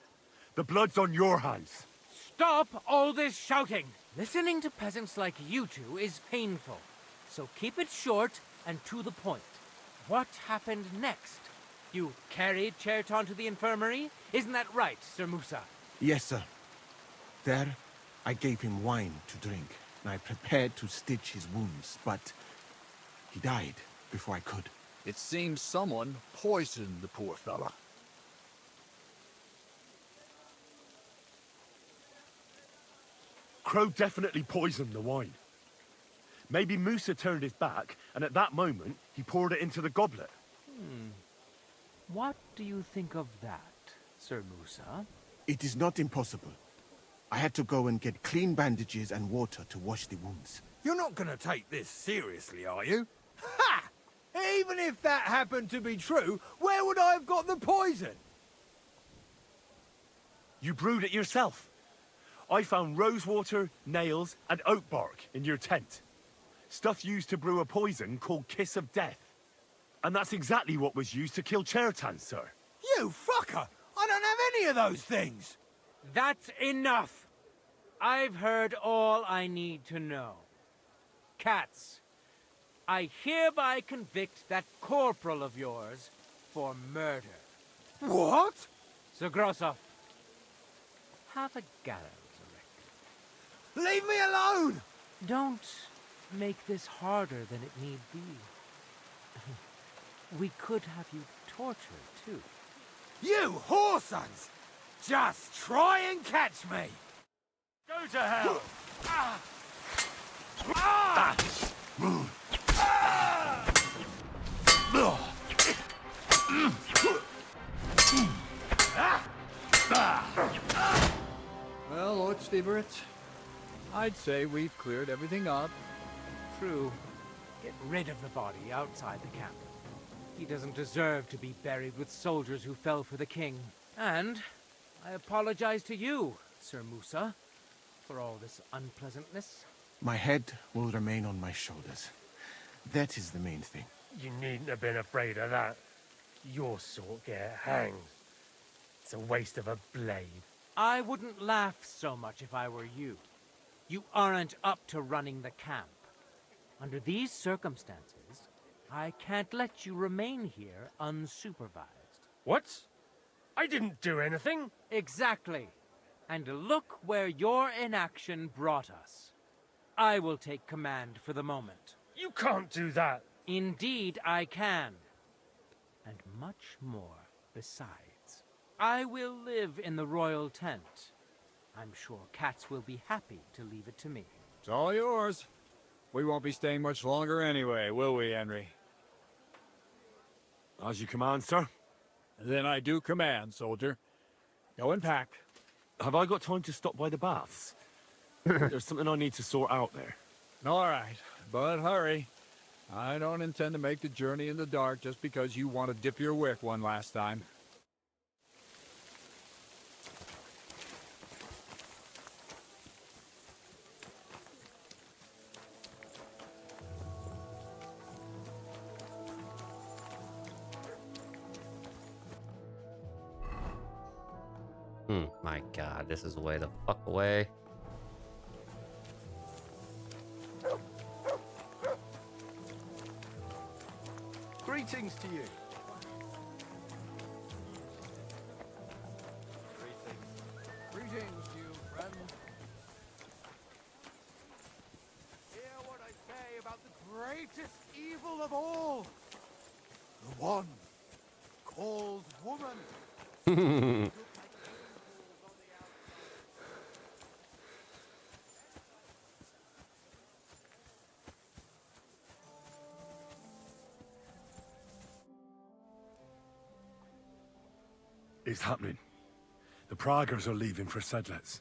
The blood's on your hands. Stop all this shouting! Listening to peasants like you two is painful. So keep it short and to the point. What happened next? You carried Chertan to the infirmary? Isn't that right, Sir Musa? Yes, sir. There, I gave him wine to drink, and I prepared to stitch his wounds, but he died before I could. It seems someone poisoned the poor fella. Crow definitely poisoned the wine. Maybe Musa turned his back, and at that moment, he poured it into the goblet. What do you think of that, Sir Musa? It is not impossible. I had to go and get clean bandages and water to wash the wounds. You're not gonna take this seriously, are you? Ha! Even if that happened to be true, where would I have got the poison? You brewed it yourself. I found rosewater, nails, and oak bark in your tent. Stuff used to brew a poison called Kiss of Death. And that's exactly what was used to kill Chertan, sir. You fucker! I don't have any of those things! That's enough! I've heard all I need to know. Cats, I hereby convict that corporal of yours for murder. What? Sir Grossoff, have a gallows erected. Leave me alone! Don't make this harder than it need be. We could have you tortured, too. You whoresons! Just try and catch me! Go to hell! Well, Lord Steverit, I'd say we've cleared everything up. True. Get rid of the body outside the camp. He doesn't deserve to be buried with soldiers who fell for the king. And I apologize to you, Sir Musa, for all this unpleasantness. My head will remain on my shoulders. That is the main thing. You needn't have been afraid of that. Your sort get hanged. It's a waste of a blade. I wouldn't laugh so much if I were you. You aren't up to running the camp. Under these circumstances, I can't let you remain here unsupervised. What? I didn't do anything. Exactly. And look where your inaction brought us. I will take command for the moment. You can't do that. Indeed, I can. And much more besides. I will live in the royal tent. I'm sure Cats will be happy to leave it to me. It's all yours. We won't be staying much longer anyway, will we, Henry? As you command, sir. Then I do command, soldier. Go and pack. have I got time to stop by the baths? There's something I need to sort out there. All right, but hurry. I don't intend to make the journey in the dark just because you want to dip your wick one last time. My God, this is way the fuck away. Greetings to you. Greetings to you, friend. Hear what I say about the greatest evil of all. The one called woman. It's happening. The Praggers are leaving for Sedlets.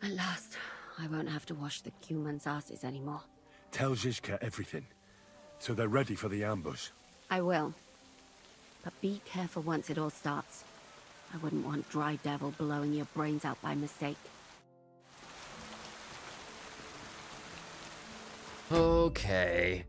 At last, I won't have to wash the humans' asses anymore. Tell Zizka everything, so they're ready for the ambush. I will. But be careful once it all starts. I wouldn't want Dry Devil blowing your brains out by mistake. Okay.